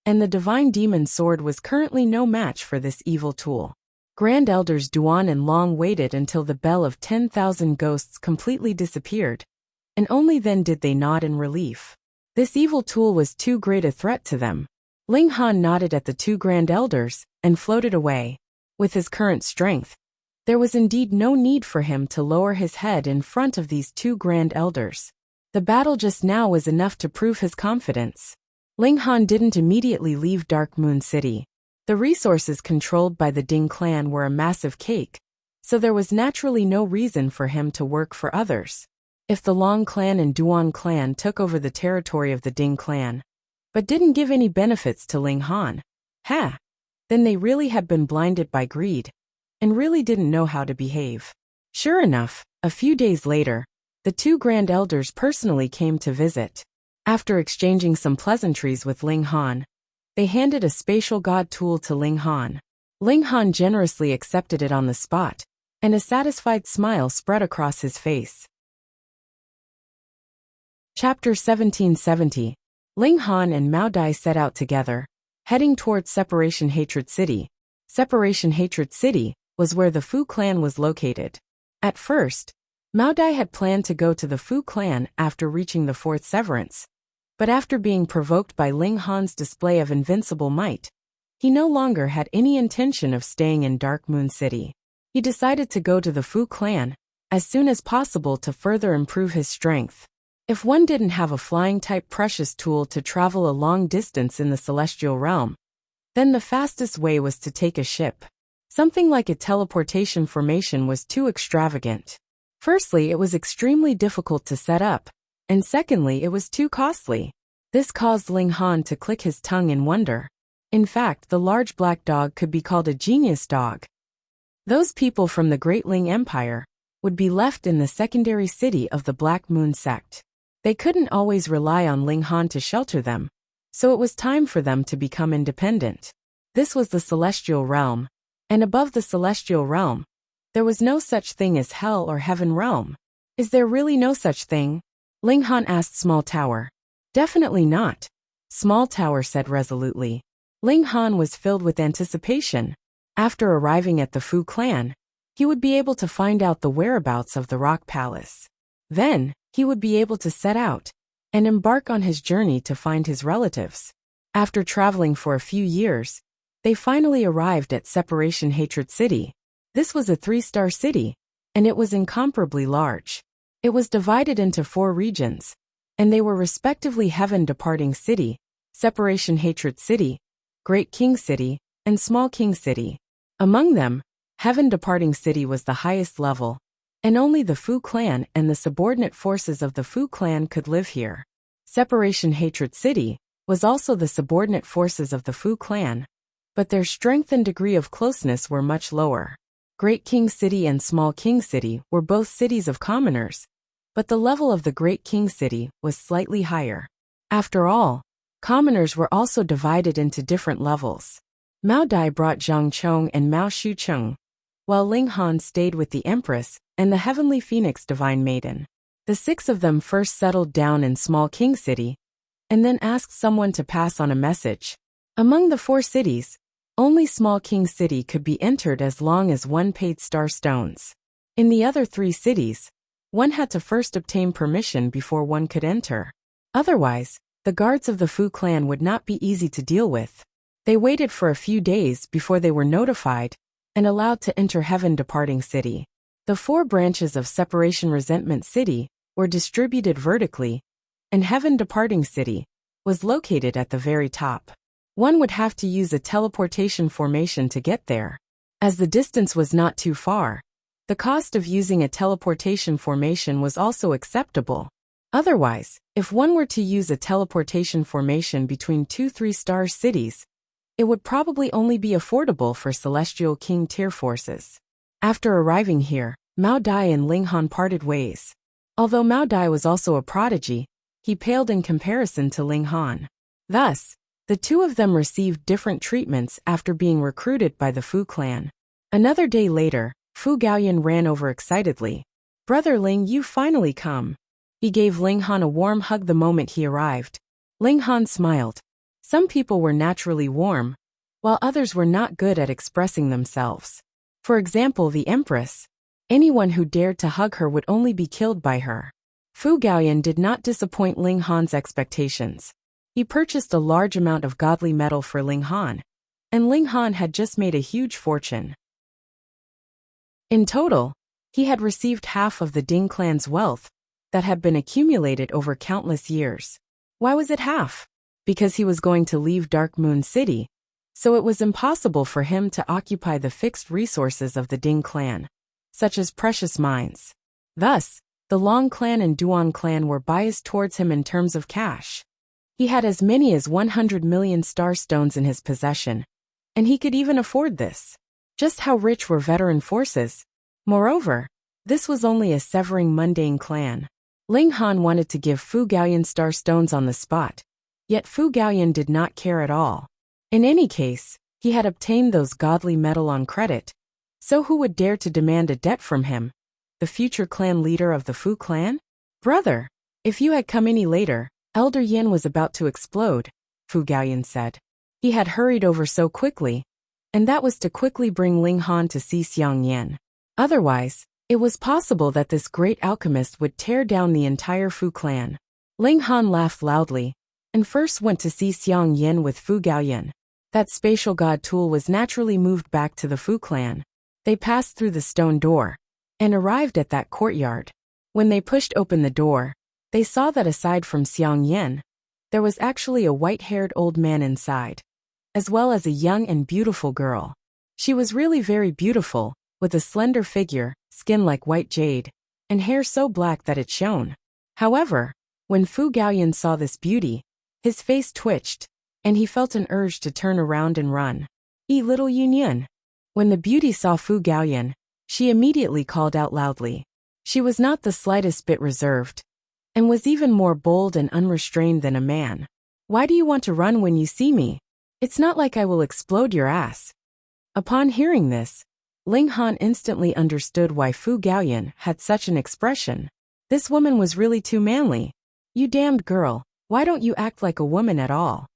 And the divine demon sword was currently no match for this evil tool. Grand Elders Duan and Long waited until the bell of 10,000 ghosts completely disappeared, and only then did they nod in relief. This evil tool was too great a threat to them. Ling Han nodded at the 2 Grand Elders and floated away. With his current strength, there was indeed no need for him to lower his head in front of these 2 Grand Elders. The battle just now was enough to prove his confidence. Ling Han didn't immediately leave Dark Moon City. The resources controlled by the Ding clan were a massive cake, so there was naturally no reason for him to work for others. If the Long clan and Duan clan took over the territory of the Ding clan, but didn't give any benefits to Ling Han, then they really had been blinded by greed, and really didn't know how to behave. Sure enough, a few days later, the 2 Grand Elders personally came to visit. After exchanging some pleasantries with Ling Han, they handed a spatial god tool to Ling Han. Ling Han generously accepted it on the spot, and a satisfied smile spread across his face. Chapter 1770. Ling Han and Mao Dai set out together, heading towards Separation Hatred City. Separation Hatred City was where the Fu clan was located. At first, Mao Dai had planned to go to the Fu clan after reaching the fourth severance, but after being provoked by Ling Han's display of invincible might, he no longer had any intention of staying in Dark Moon City. He decided to go to the Fu clan as soon as possible to further improve his strength. If one didn't have a flying-type precious tool to travel a long distance in the celestial realm, then the fastest way was to take a ship. Something like a teleportation formation was too extravagant. Firstly, it was extremely difficult to set up, and secondly, it was too costly. This caused Ling Han to click his tongue in wonder. In fact, the large black dog could be called a genius dog. Those people from the Great Ling Empire would be left in the secondary city of the Black Moon sect. They couldn't always rely on Ling Han to shelter them, so it was time for them to become independent. This was the celestial realm, and above the celestial realm, there was no such thing as hell or heaven realm. Is there really no such thing? Ling Han asked Small Tower. Definitely not, Small Tower said resolutely. Ling Han was filled with anticipation. After arriving at the Fu clan, he would be able to find out the whereabouts of the Rock Palace. Then, he would be able to set out and embark on his journey to find his relatives. After traveling for a few years, they finally arrived at Separation Hatred City. This was a 3-star city, and it was incomparably large. It was divided into 4 regions, and they were respectively Heaven Departing City, Separation Hatred City, Great King City, and Small King City. Among them, Heaven Departing City was the highest level, and only the Fu clan and the subordinate forces of the Fu clan could live here. Separation Hatred City was also the subordinate forces of the Fu clan, but their strength and degree of closeness were much lower. Great King City and Small King City were both cities of commoners, but the level of the Great King City was slightly higher. After all, commoners were also divided into different levels. Mao Dai brought Zhang Chong and Mao Shucheng, while Ling Han stayed with the Empress and the Heavenly Phoenix Divine Maiden. The 6 of them first settled down in Small King City, and then asked someone to pass on a message. Among the 4 cities, only Small King City could be entered as long as one paid star stones. In the other 3 cities, one had to first obtain permission before one could enter. Otherwise, the guards of the Fu clan would not be easy to deal with. They waited for a few days before they were notified and allowed to enter Heaven Departing City. The 4 branches of Separation Resentment City were distributed vertically, and Heaven Departing City was located at the very top. One would have to use a teleportation formation to get there. As the distance was not too far, the cost of using a teleportation formation was also acceptable. Otherwise, if one were to use a teleportation formation between 2 3-star cities, it would probably only be affordable for Celestial King tier forces. After arriving here, Mao Dai and Ling Han parted ways. Although Mao Dai was also a prodigy, he paled in comparison to Ling Han. Thus, the two of them received different treatments after being recruited by the Fu clan. Another day later, Fu Gaoyan ran over excitedly. "Brother Ling, you finally come." He gave Ling Han a warm hug the moment he arrived. Ling Han smiled. Some people were naturally warm, while others were not good at expressing themselves. For example, the Empress. Anyone who dared to hug her would only be killed by her. Fu Gaoyan did not disappoint Ling Han's expectations. He purchased a large amount of godly metal for Ling Han, and Ling Han had just made a huge fortune. In total, he had received half of the Ding clan's wealth that had been accumulated over countless years. Why was it half? Because he was going to leave Dark Moon City, so it was impossible for him to occupy the fixed resources of the Ding clan, such as precious mines. Thus, the Long clan and Duan clan were biased towards him in terms of cash. He had as many as 100 million star stones in his possession, and he could even afford this. Just how rich were veteran forces? Moreover, this was only a severing mundane clan. Ling Han wanted to give Fu Gaoyan star stones on the spot, yet Fu Gaoyan did not care at all. In any case, he had obtained those godly metal on credit, so who would dare to demand a debt from him? The future clan leader of the Fu clan? "Brother, if you had come any later, Elder Yin was about to explode," Fu Gaoyan said. He had hurried over so quickly, and that was to quickly bring Ling Han to see Xiang Yan. Otherwise, it was possible that this great alchemist would tear down the entire Fu clan. Ling Han laughed loudly, and first went to see Xiang Yan with Fu Gaoyan. That spatial god tool was naturally moved back to the Fu clan. They passed through the stone door, and arrived at that courtyard. When they pushed open the door, they saw that aside from Xiang Yan, there was actually a white-haired old man inside, as well as a young and beautiful girl. She was really very beautiful, with a slender figure, skin like white jade, and hair so black that it shone. However, when Fu Gaoyan saw this beauty, his face twitched, and he felt an urge to turn around and run. Little Yun." When the beauty saw Fu Gaoyan, she immediately called out loudly. She was not the slightest bit reserved, and was even more bold and unrestrained than a man. "Why do you want to run when you see me? It's not like I will explode your ass." Upon hearing this, Ling Han instantly understood why Fu Gaoyan had such an expression. This woman was really too manly. "You damned girl, why don't you act like a woman at all?"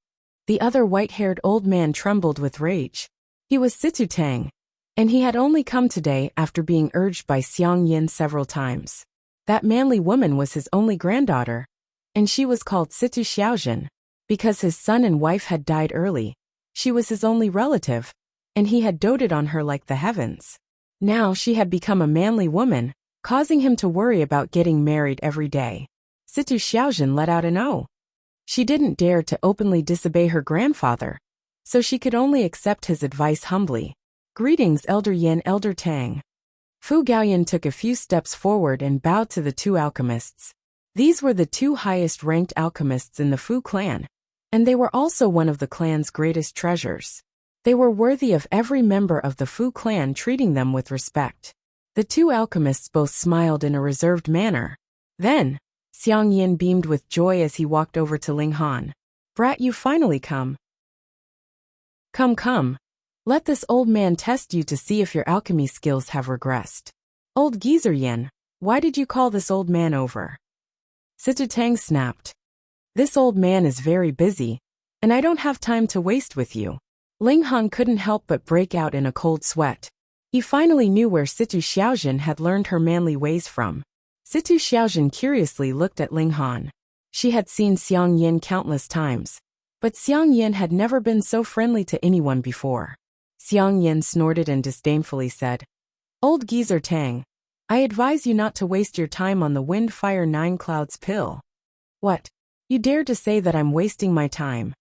The other white-haired old man trembled with rage. He was Situ Tang, and he had only come today after being urged by Xiang Yin several times. That manly woman was his only granddaughter, and she was called Situ Xiaojin. Because his son and wife had died early, she was his only relative, and he had doted on her like the heavens. Now she had become a manly woman, causing him to worry about getting married every day. Situ Xiaojin let out an "oh." She didn't dare to openly disobey her grandfather, so she could only accept his advice humbly. "Greetings, Elder Yin, Elder Tang." Fu Gaoyan took a few steps forward and bowed to the two alchemists. These were the two highest-ranked alchemists in the Fu clan, and they were also one of the clan's greatest treasures. They were worthy of every member of the Fu clan treating them with respect. The two alchemists both smiled in a reserved manner. Then, Xiang Yin beamed with joy as he walked over to Ling Han. "Brat, you finally come. Come. Let this old man test you to see if your alchemy skills have regressed." "Old geezer Yin, why did you call this old man over?" Situ Tang snapped. "This old man is very busy, and I don't have time to waste with you." Ling Han couldn't help but break out in a cold sweat. He finally knew where Situ Xiaojin had learned her manly ways from. Situ Xiaojin curiously looked at Ling Han. She had seen Xiang Yin countless times, but Xiang Yin had never been so friendly to anyone before. Xiang Yin snorted and disdainfully said, "Old geezer Tang, I advise you not to waste your time on the wind fire nine clouds pill." "What? You dare to say that I'm wasting my time?"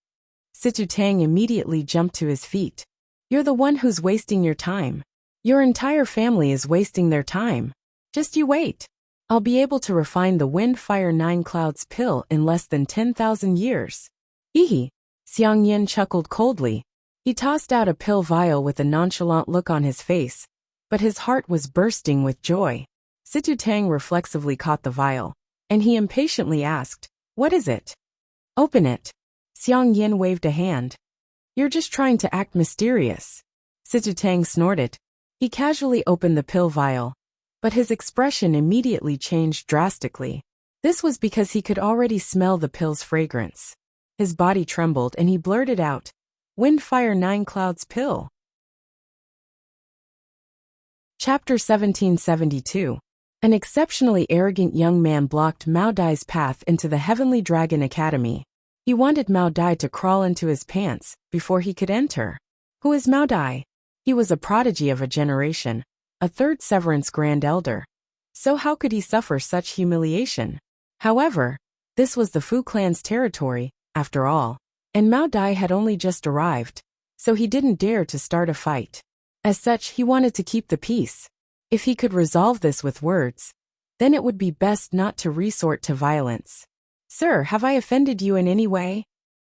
Situ Tang immediately jumped to his feet. "You're the one who's wasting your time. Your entire family is wasting their time. Just you wait. I'll be able to refine the wind fire nine clouds pill in less than 10,000 years. Hee. Xiang Yin chuckled coldly. He tossed out a pill vial with a nonchalant look on his face, but his heart was bursting with joy. Situ Tang reflexively caught the vial, and he impatiently asked, "What is it?" "Open it." Xiang Yin waved a hand. "You're just trying to act mysterious." Situ Tang snorted. He casually opened the pill vial, but his expression immediately changed drastically. This was because he could already smell the pill's fragrance. His body trembled and he blurted out, "Wind Fire Nine Clouds Pill." Chapter 1772. An exceptionally arrogant young man blocked Mao Dai's path into the Heavenly Dragon Academy. He wanted Mao Dai to crawl into his pants before he could enter. Who is Mao Dai? He was a prodigy of a generation, a third Severance Grand Elder. So how could he suffer such humiliation? However, this was the Fu clan's territory, after all, and Mao Dai had only just arrived, so he didn't dare to start a fight. As such, he wanted to keep the peace. If he could resolve this with words, then it would be best not to resort to violence. "Sir, have I offended you in any way?"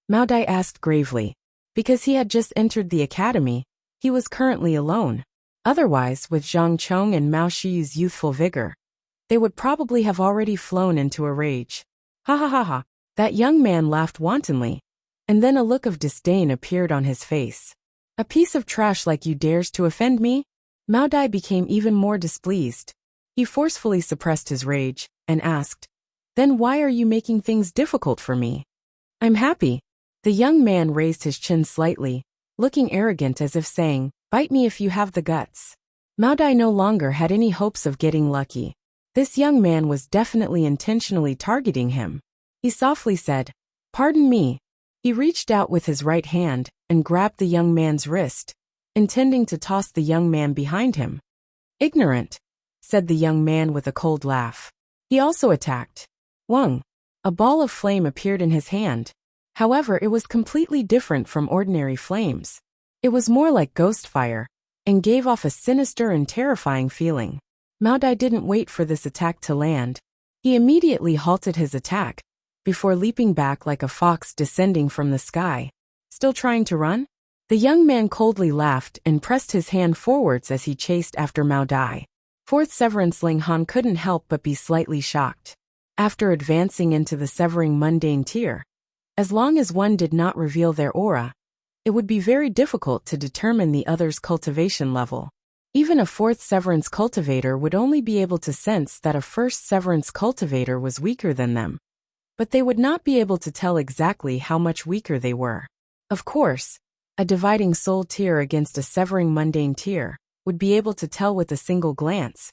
Mao Dai asked gravely. Because he had just entered the academy, he was currently alone. Otherwise, with Zhang Chong and Mao Shiyu's youthful vigor, they would probably have already flown into a rage. Ha ha ha ha. That young man laughed wantonly, and then a look of disdain appeared on his face. "A piece of trash like you dares to offend me?" Mao Dai became even more displeased. He forcefully suppressed his rage, and asked, "Then why are you making things difficult for me?" "I'm happy." The young man raised his chin slightly, looking arrogant as if saying, "Bite me if you have the guts." Mao Dai no longer had any hopes of getting lucky. This young man was definitely intentionally targeting him. He softly said, "Pardon me." He reached out with his right hand and grabbed the young man's wrist, intending to toss the young man behind him. "Ignorant," said the young man with a cold laugh. He also attacked. Wang. A ball of flame appeared in his hand. However, it was completely different from ordinary flames. It was more like ghost fire, and gave off a sinister and terrifying feeling. Mao Dai didn't wait for this attack to land. He immediately halted his attack, before leaping back like a fox descending from the sky. "Still trying to run?" The young man coldly laughed and pressed his hand forwards as he chased after Mao Dai. Fourth Severance Ling Han couldn't help but be slightly shocked. After advancing into the Severing Mundane tier, as long as one did not reveal their aura, it would be very difficult to determine the other's cultivation level. Even a fourth Severance cultivator would only be able to sense that a first Severance cultivator was weaker than them. But they would not be able to tell exactly how much weaker they were. Of course, a Dividing Soul tier against a Severing Mundane tier would be able to tell with a single glance.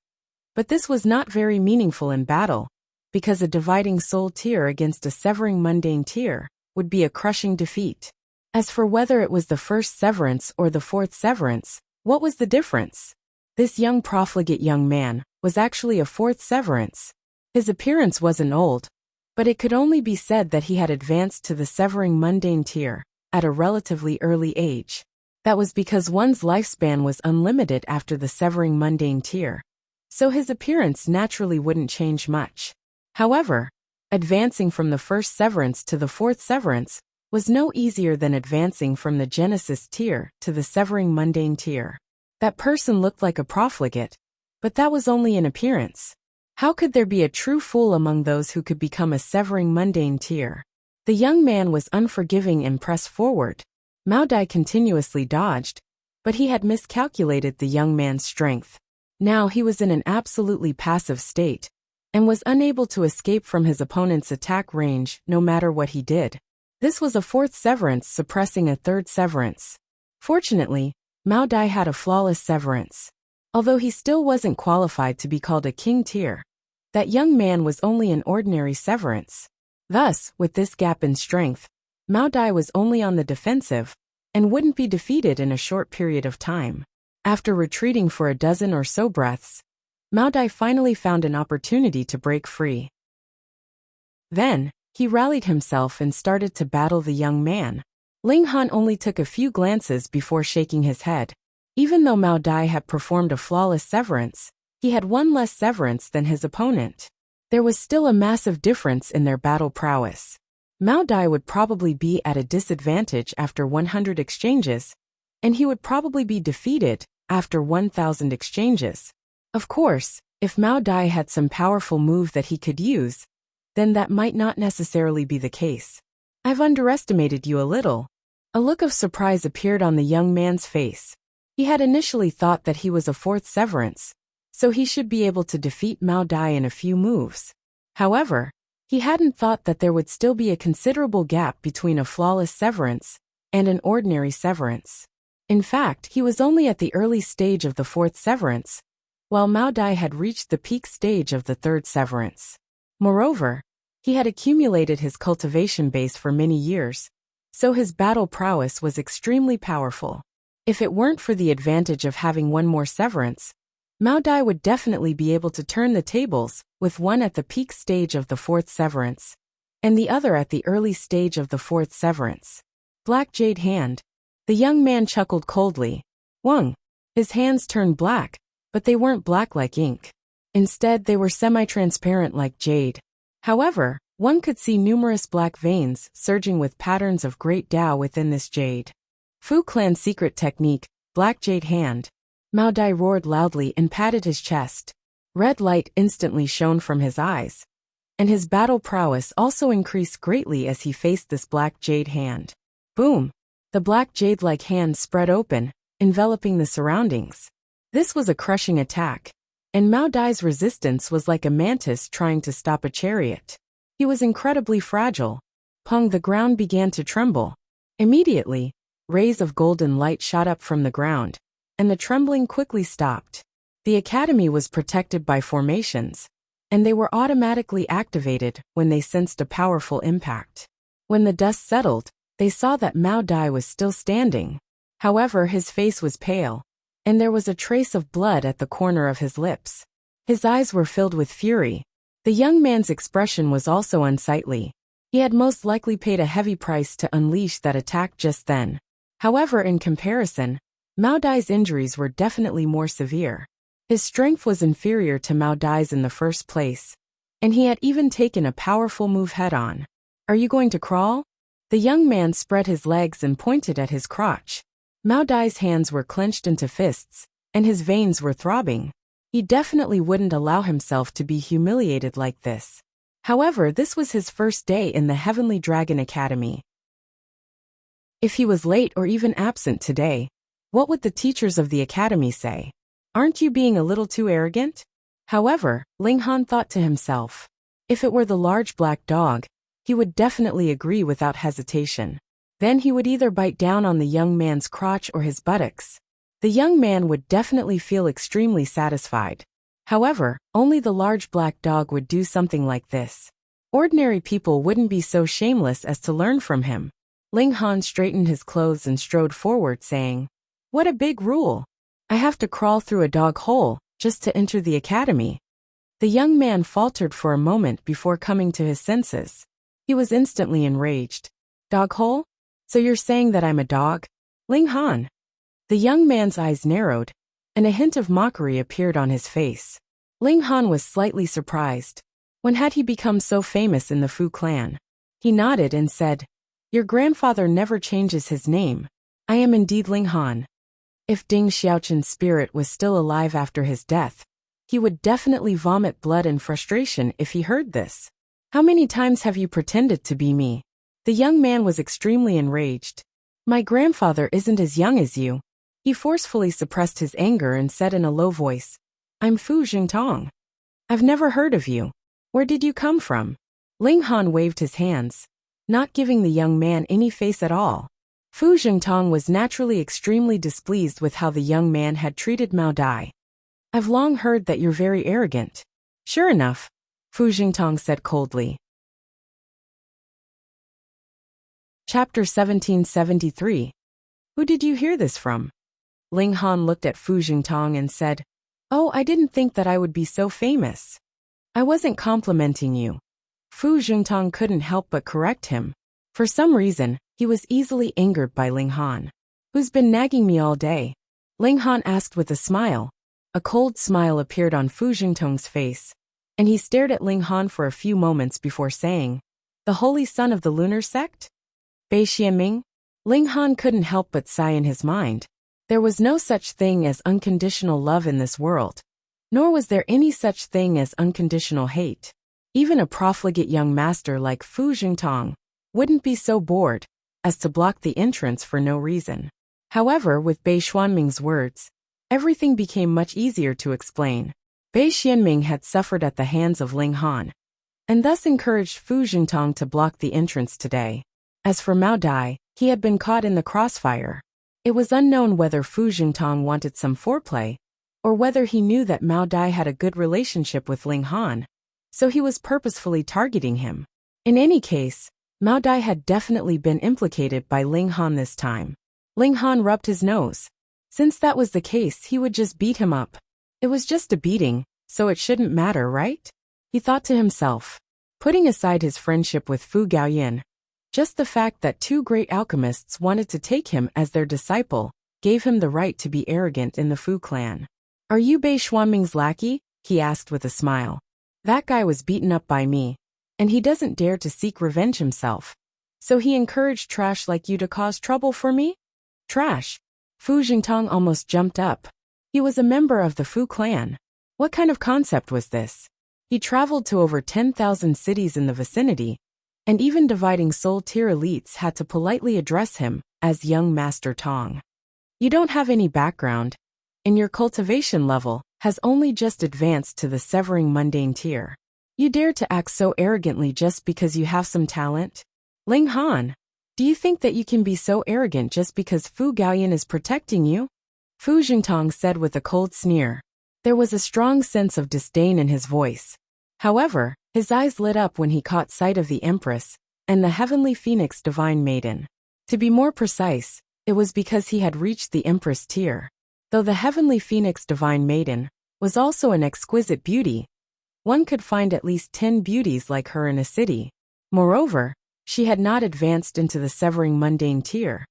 But this was not very meaningful in battle, because a Dividing Soul tier against a Severing Mundane tier would be a crushing defeat. As for whether it was the first Severance or the fourth Severance, what was the difference? This young profligate young man was actually a fourth Severance. His appearance wasn't old, but it could only be said that he had advanced to the Severing Mundane tier at a relatively early age. That was because one's lifespan was unlimited after the Severing Mundane tier, so his appearance naturally wouldn't change much. However, advancing from the first Severance to the fourth Severance was no easier than advancing from the Genesis tier to the Severing Mundane tier. That person looked like a profligate, but that was only in appearance. How could there be a true fool among those who could become a Severing Mundane tier? The young man was unforgiving and pressed forward. Mao Dai continuously dodged, but he had miscalculated the young man's strength. Now he was in an absolutely passive state, and was unable to escape from his opponent's attack range no matter what he did. This was a fourth Severance suppressing a third Severance. Fortunately, Mao Dai had a flawless Severance. Although he still wasn't qualified to be called a king tier, That young man was only an ordinary severance. Thus, with this gap in strength, Mao Dai was only on the defensive and wouldn't be defeated in a short period of time. After retreating for a dozen or so breaths, Mao Dai finally found an opportunity to break free. Then, he rallied himself and started to battle the young man. Ling Han only took a few glances before shaking his head. Even though Mao Dai had performed a flawless severance, he had one less severance than his opponent. There was still a massive difference in their battle prowess. Mao Dai would probably be at a disadvantage after 100 exchanges, and he would probably be defeated after 1,000 exchanges. Of course, if Mao Dai had some powerful move that he could use, then that might not necessarily be the case. I've underestimated you a little. A look of surprise appeared on the young man's face. He had initially thought that he was a fourth severance, so he should be able to defeat Mao Dai in a few moves. However, he hadn't thought that there would still be a considerable gap between a flawless severance and an ordinary severance. In fact, he was only at the early stage of the fourth severance, while Mao Dai had reached the peak stage of the third severance. Moreover, he had accumulated his cultivation base for many years, so his battle prowess was extremely powerful. If it weren't for the advantage of having one more severance, Mao Dai would definitely be able to turn the tables, with one at the peak stage of the fourth severance, and the other at the early stage of the fourth severance. Black Jade Hand. The young man chuckled coldly. Wang. His hands turned black, but they weren't black like ink. Instead, they were semi-transparent like jade. However, one could see numerous black veins surging with patterns of great Tao within this jade. Fu Clan's secret technique, Black Jade Hand. Mao Dai roared loudly and patted his chest. Red light instantly shone from his eyes, and his battle prowess also increased greatly as he faced this black jade hand. Boom! The black jade-like hand spread open, enveloping the surroundings. This was a crushing attack, and Mao Dai's resistance was like a mantis trying to stop a chariot. He was incredibly fragile. Pung, the ground began to tremble. Immediately, rays of golden light shot up from the ground, and the trembling quickly stopped. The academy was protected by formations, and they were automatically activated when they sensed a powerful impact. When the dust settled, they saw that Mao Dai was still standing. However, his face was pale, and there was a trace of blood at the corner of his lips. His eyes were filled with fury. The young man's expression was also unsightly. He had most likely paid a heavy price to unleash that attack just then. However, in comparison, Mao Dai's injuries were definitely more severe. His strength was inferior to Mao Dai's in the first place, and he had even taken a powerful move head-on. Are you going to crawl? The young man spread his legs and pointed at his crotch. Mao Dai's hands were clenched into fists, and his veins were throbbing. He definitely wouldn't allow himself to be humiliated like this. However, this was his first day in the Heavenly Dragon Academy. If he was late or even absent today, what would the teachers of the academy say? Aren't you being a little too arrogant? However, Ling Han thought to himself, if it were the large black dog, he would definitely agree without hesitation. Then he would either bite down on the young man's crotch or his buttocks. The young man would definitely feel extremely satisfied. However, only the large black dog would do something like this. Ordinary people wouldn't be so shameless as to learn from him. Ling Han straightened his clothes and strode forward, saying, "What a big rule! I have to crawl through a dog hole just to enter the academy." The young man faltered for a moment before coming to his senses. He was instantly enraged. Dog hole? So you're saying that I'm a dog? Ling Han. The young man's eyes narrowed, and a hint of mockery appeared on his face. Ling Han was slightly surprised. When had he become so famous in the Fu clan? He nodded and said, "Your grandfather never changes his name. I am indeed Ling Han." If Ding Xiaoqin's spirit was still alive after his death, he would definitely vomit blood in frustration if he heard this. How many times have you pretended to be me? The young man was extremely enraged. My grandfather isn't as young as you. He forcefully suppressed his anger and said in a low voice, I'm Fu Jingtong. I've never heard of you. Where did you come from? Ling Han waved his hands, not giving the young man any face at all. Fu Jingtong was naturally extremely displeased with how the young man had treated Mao Dai. I've long heard that you're very arrogant. Sure enough, Fu Jingtong said coldly. Chapter 1773. Who did you hear this from? Ling Han looked at Fu Jingtong and said, Oh, I didn't think that I would be so famous. I wasn't complimenting you. Fu Jingtong couldn't help but correct him. For some reason, he was easily angered by Ling Han. Who's been nagging me all day? Ling Han asked with a smile. A cold smile appeared on Fu Jingtong's face, and he stared at Ling Han for a few moments before saying, The holy son of the lunar sect? Bei Xianming? Ling Han couldn't help but sigh in his mind. There was no such thing as unconditional love in this world, nor was there any such thing as unconditional hate. Even a profligate young master like Fu Jingtong wouldn't be so bored as to block the entrance for no reason. However, with Bei Xianming's words, everything became much easier to explain. Bei Xianming had suffered at the hands of Ling Han, and thus encouraged Fu Jingtong to block the entrance today. As for Mao Dai, he had been caught in the crossfire. It was unknown whether Fu Jingtong wanted some foreplay, or whether he knew that Mao Dai had a good relationship with Ling Han, so he was purposefully targeting him. In any case, Mao Dai had definitely been implicated by Ling Han this time. Ling Han rubbed his nose. Since that was the case, he would just beat him up. It was just a beating, so it shouldn't matter, right? He thought to himself. Putting aside his friendship with Fu Gaoyan, just the fact that two great alchemists wanted to take him as their disciple gave him the right to be arrogant in the Fu clan. Are you Bei Xianming's lackey? He asked with a smile. That guy was beaten up by me, and he doesn't dare to seek revenge himself. So he encouraged trash like you to cause trouble for me? Trash? Fu Jingtong almost jumped up. He was a member of the Fu clan. What kind of concept was this? He traveled to over 10,000 cities in the vicinity, and even dividing soul-tier elites had to politely address him as young Master Tong. You don't have any background, and your cultivation level has only just advanced to the severing mundane tier. You dare to act so arrogantly just because you have some talent? Ling Han, do you think that you can be so arrogant just because Fu Gaoyan is protecting you? Fu Jingtong said with a cold sneer. There was a strong sense of disdain in his voice. However, his eyes lit up when he caught sight of the Empress and the Heavenly Phoenix Divine Maiden. To be more precise, it was because he had reached the Empress tier. Though the Heavenly Phoenix Divine Maiden was also an exquisite beauty, one could find at least 10 beauties like her in a city. Moreover, she had not advanced into the severing mundane tier,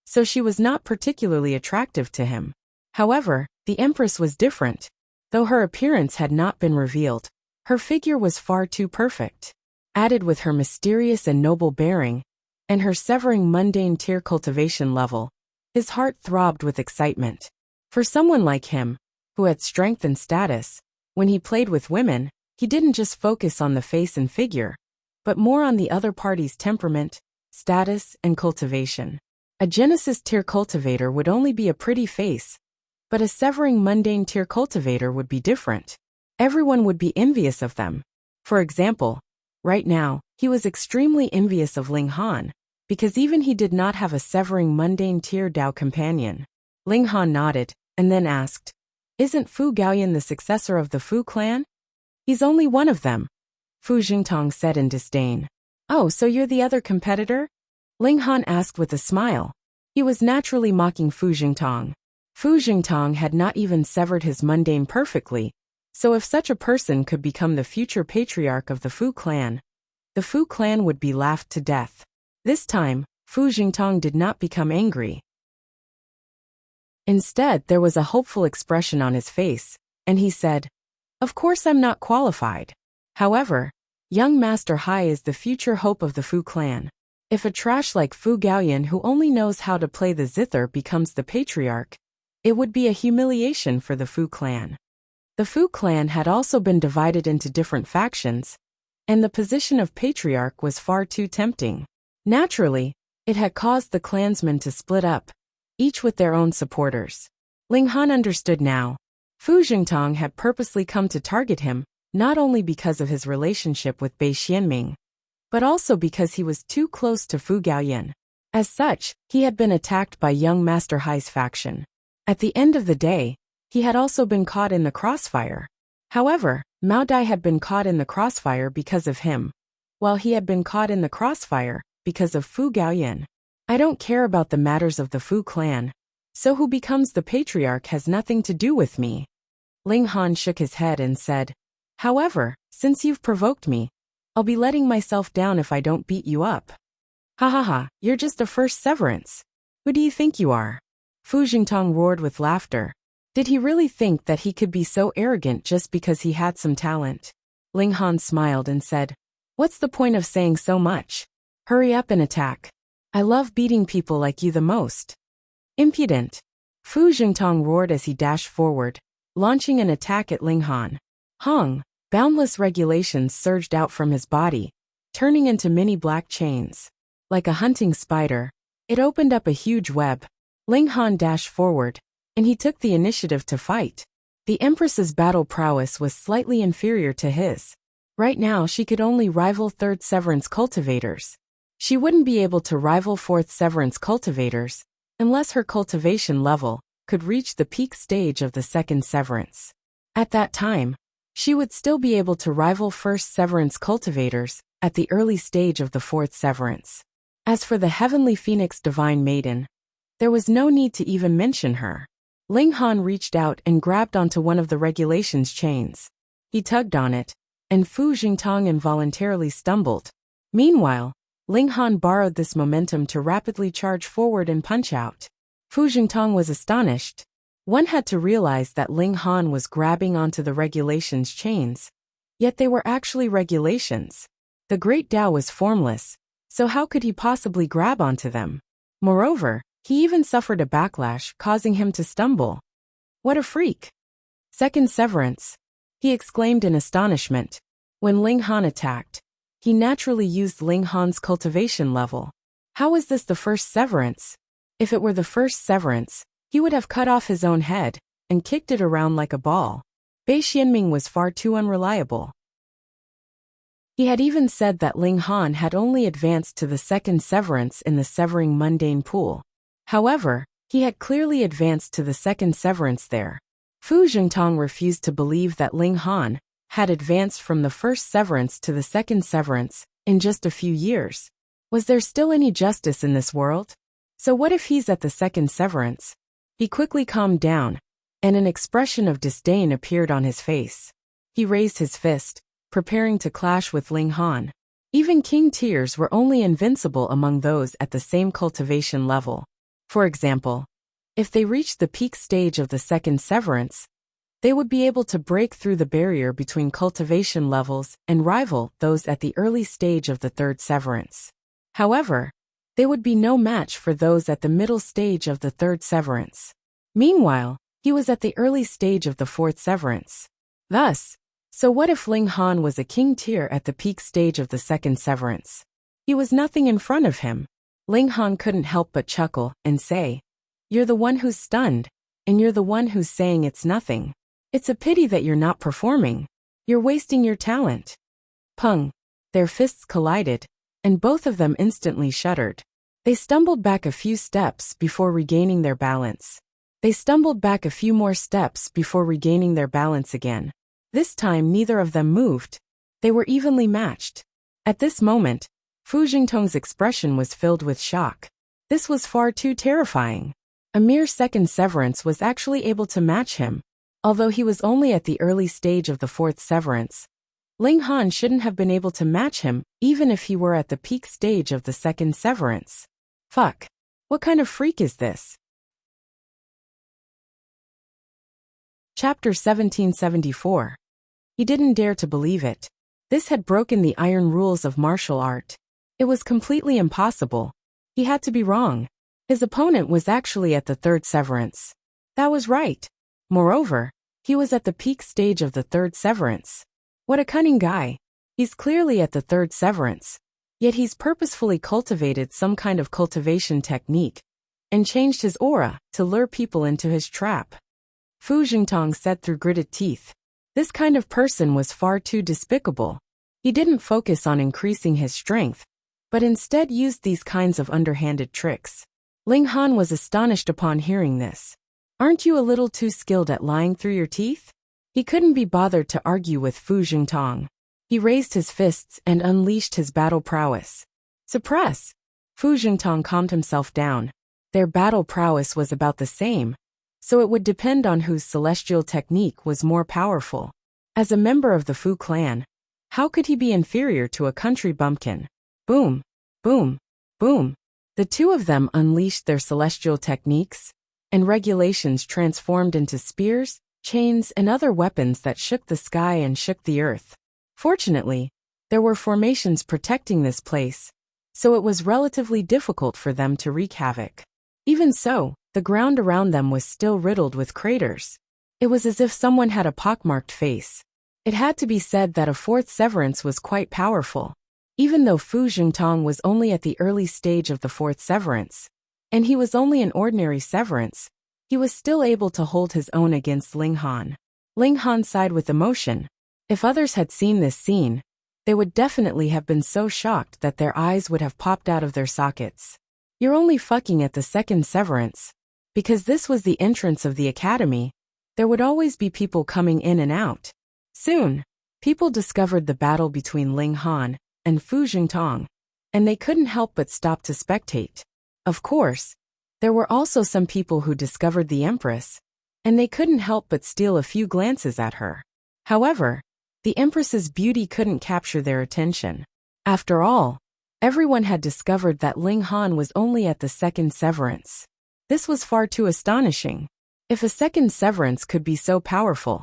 so she was not particularly attractive to him. However, the Empress was different. Though her appearance had not been revealed, her figure was far too perfect. Added with her mysterious and noble bearing, and her severing mundane tier cultivation level, his heart throbbed with excitement. For someone like him, who had strength and status, when he played with women, he didn't just focus on the face and figure, but more on the other party's temperament, status, and cultivation. A Genesis tier cultivator would only be a pretty face, but a severing mundane tier cultivator would be different. Everyone would be envious of them. For example, right now, he was extremely envious of Ling Han, because even he did not have a severing mundane tier Dao companion. Ling Han nodded, and then asked, Isn't Fu Gaoyan the successor of the Fu clan? He's only one of them, Fu Jingtong said in disdain. Oh, so you're the other competitor? Ling Han asked with a smile. He was naturally mocking Fu Jingtong. Fu Jingtong had not even severed his mundane perfectly, so if such a person could become the future patriarch of the Fu clan would be laughed to death. This time, Fu Jingtong did not become angry. Instead, there was a hopeful expression on his face, and he said, Of course I'm not qualified. However, young Master Hai is the future hope of the Fu clan. If a trash like Fu Gaoyan who only knows how to play the zither becomes the patriarch, it would be a humiliation for the Fu clan. The Fu clan had also been divided into different factions, and the position of patriarch was far too tempting. Naturally, it had caused the clansmen to split up, each with their own supporters. Ling Han understood now. Fu Jingtong had purposely come to target him, not only because of his relationship with Bei Xianming, but also because he was too close to Fu Gaoyan. As such, he had been attacked by young Master Hai's faction. At the end of the day, he had also been caught in the crossfire. However, Mao Dai had been caught in the crossfire because of him, while he had been caught in the crossfire because of Fu Gaoyan. I don't care about the matters of the Fu clan, so who becomes the patriarch has nothing to do with me. Ling Han shook his head and said, however, since you've provoked me, I'll be letting myself down if I don't beat you up. Ha ha ha, you're just a first severance. Who do you think you are? Fu Jingtong roared with laughter. Did he really think that he could be so arrogant just because he had some talent? Ling Han smiled and said, what's the point of saying so much? Hurry up and attack. I love beating people like you the most. Impudent. Fu Jingtong roared as he dashed forward, launching an attack at Ling Han. Hong, boundless regulations surged out from his body, turning into mini black chains. Like a hunting spider, it opened up a huge web. Ling Han dashed forward, and he took the initiative to fight. The Empress's battle prowess was slightly inferior to his. Right now she could only rival 3rd Severance cultivators. She wouldn't be able to rival 4th Severance cultivators, unless her cultivation level could reach the peak stage of the 2nd Severance. At that time, she would still be able to rival 1st Severance cultivators at the early stage of the 4th Severance. As for the Heavenly Phoenix Divine Maiden, there was no need to even mention her. Ling Han reached out and grabbed onto one of the regulations chains. He tugged on it, and Fu Jingtong involuntarily stumbled. Meanwhile, Ling Han borrowed this momentum to rapidly charge forward and punch out. Fu Jingtong was astonished. One had to realize that Ling Han was grabbing onto the regulations chains, yet they were actually regulations. The Great Tao was formless, so how could he possibly grab onto them? Moreover, he even suffered a backlash, causing him to stumble. What a freak! 2nd Severance, he exclaimed in astonishment. When Ling Han attacked, he naturally used Ling Han's cultivation level. How was this the 1st Severance? If it were the 1st Severance, he would have cut off his own head and kicked it around like a ball. Bei Xianming was far too unreliable. He had even said that Ling Han had only advanced to the 2nd Severance in the Severing Mundane Pool. However, he had clearly advanced to the 2nd Severance there. Fu Jingtong refused to believe that Ling Han had advanced from the 1st Severance to the 2nd Severance in just a few years. Was there still any justice in this world? So what if he's at the 2nd Severance? He quickly calmed down, and an expression of disdain appeared on his face. He raised his fist, preparing to clash with Ling Han. Even king tiers were only invincible among those at the same cultivation level. For example, if they reached the peak stage of the 2nd Severance, they would be able to break through the barrier between cultivation levels and rival those at the early stage of the 3rd Severance. However, they would be no match for those at the middle stage of the 3rd Severance. Meanwhile, he was at the early stage of the 4th Severance. Thus, so what if Ling Han was a king tier at the peak stage of the 2nd Severance? He was nothing in front of him. Ling Han couldn't help but chuckle and say, "You're the one who's stunned, and you're the one who's saying it's nothing. It's a pity that you're not performing. You're wasting your talent." Pung! Their fists collided, and both of them instantly shuddered. They stumbled back a few steps before regaining their balance. They stumbled back a few more steps before regaining their balance again. This time neither of them moved. They were evenly matched. At this moment, Fu Jingtong's expression was filled with shock. This was far too terrifying. A mere 2nd Severance was actually able to match him. Although he was only at the early stage of the 4th Severance, Ling Han shouldn't have been able to match him even if he were at the peak stage of the 2nd Severance. Fuck. What kind of freak is this? Chapter 1774. He didn't dare to believe it. This had broken the iron rules of martial art. It was completely impossible. He had to be wrong. His opponent was actually at the 3rd Severance. That was right. Moreover, he was at the peak stage of the 3rd Severance. What a cunning guy. He's clearly at the 3rd Severance, yet he's purposefully cultivated some kind of cultivation technique and changed his aura to lure people into his trap. Fu Jingtong said through gritted teeth. This kind of person was far too despicable. He didn't focus on increasing his strength, but instead used these kinds of underhanded tricks. Ling Han was astonished upon hearing this. Aren't you a little too skilled at lying through your teeth? He couldn't be bothered to argue with Fu Jingtong. He raised his fists and unleashed his battle prowess. Suppress! Fu Jingtong calmed himself down. Their battle prowess was about the same, so it would depend on whose celestial technique was more powerful. As a member of the Fu clan, how could he be inferior to a country bumpkin? Boom! Boom! Boom! The two of them unleashed their celestial techniques, and regulations transformed into spears, chains, and other weapons that shook the sky and shook the earth. Fortunately, there were formations protecting this place, so it was relatively difficult for them to wreak havoc. Even so, the ground around them was still riddled with craters. It was as if someone had a pockmarked face. It had to be said that a fourth severance was quite powerful. Even though Fu Jingtong was only at the early stage of the fourth severance, and he was only an ordinary severance, he was still able to hold his own against Ling Han. Ling Han sighed with emotion. If others had seen this scene, they would definitely have been so shocked that their eyes would have popped out of their sockets. You're only fucking at the second severance. Because this was the entrance of the academy, there would always be people coming in and out. Soon, people discovered the battle between Ling Han and Fu Jingtong, and they couldn't help but stop to spectate. Of course, there were also some people who discovered the Empress, and they couldn't help but steal a few glances at her. However, the Empress's beauty couldn't capture their attention. After all, everyone had discovered that Ling Han was only at the second severance. This was far too astonishing. If a second severance could be so powerful,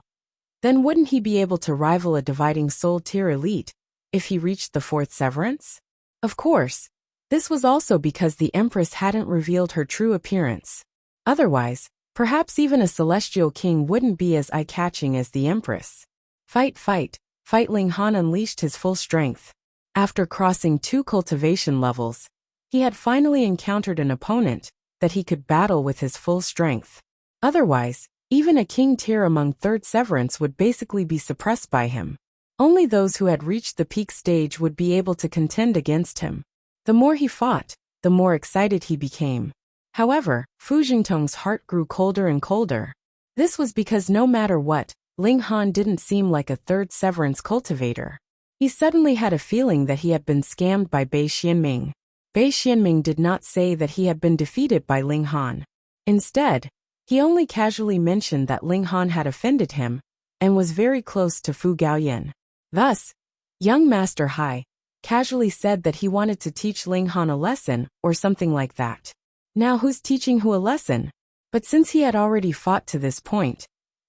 then wouldn't he be able to rival a dividing soul tier elite if he reached the fourth severance? Of course, this was also because the Empress hadn't revealed her true appearance. Otherwise, perhaps even a celestial king wouldn't be as eye-catching as the Empress. Fight, fight, fight! Ling Han unleashed his full strength. After crossing 2 cultivation levels, he had finally encountered an opponent that he could battle with his full strength. Otherwise, even a king tier among third severance would basically be suppressed by him. Only those who had reached the peak stage would be able to contend against him. The more he fought, the more excited he became. However, Fu Jingtong's heart grew colder and colder. This was because no matter what, Ling Han didn't seem like a third severance cultivator. He suddenly had a feeling that he had been scammed by Bei Xianming. Bei Xianming did not say that he had been defeated by Ling Han. Instead, he only casually mentioned that Ling Han had offended him and was very close to Fu Gaoyan. Thus, young Master Hai casually said that he wanted to teach Ling Han a lesson or something like that. Now who's teaching who a lesson? But since he had already fought to this point,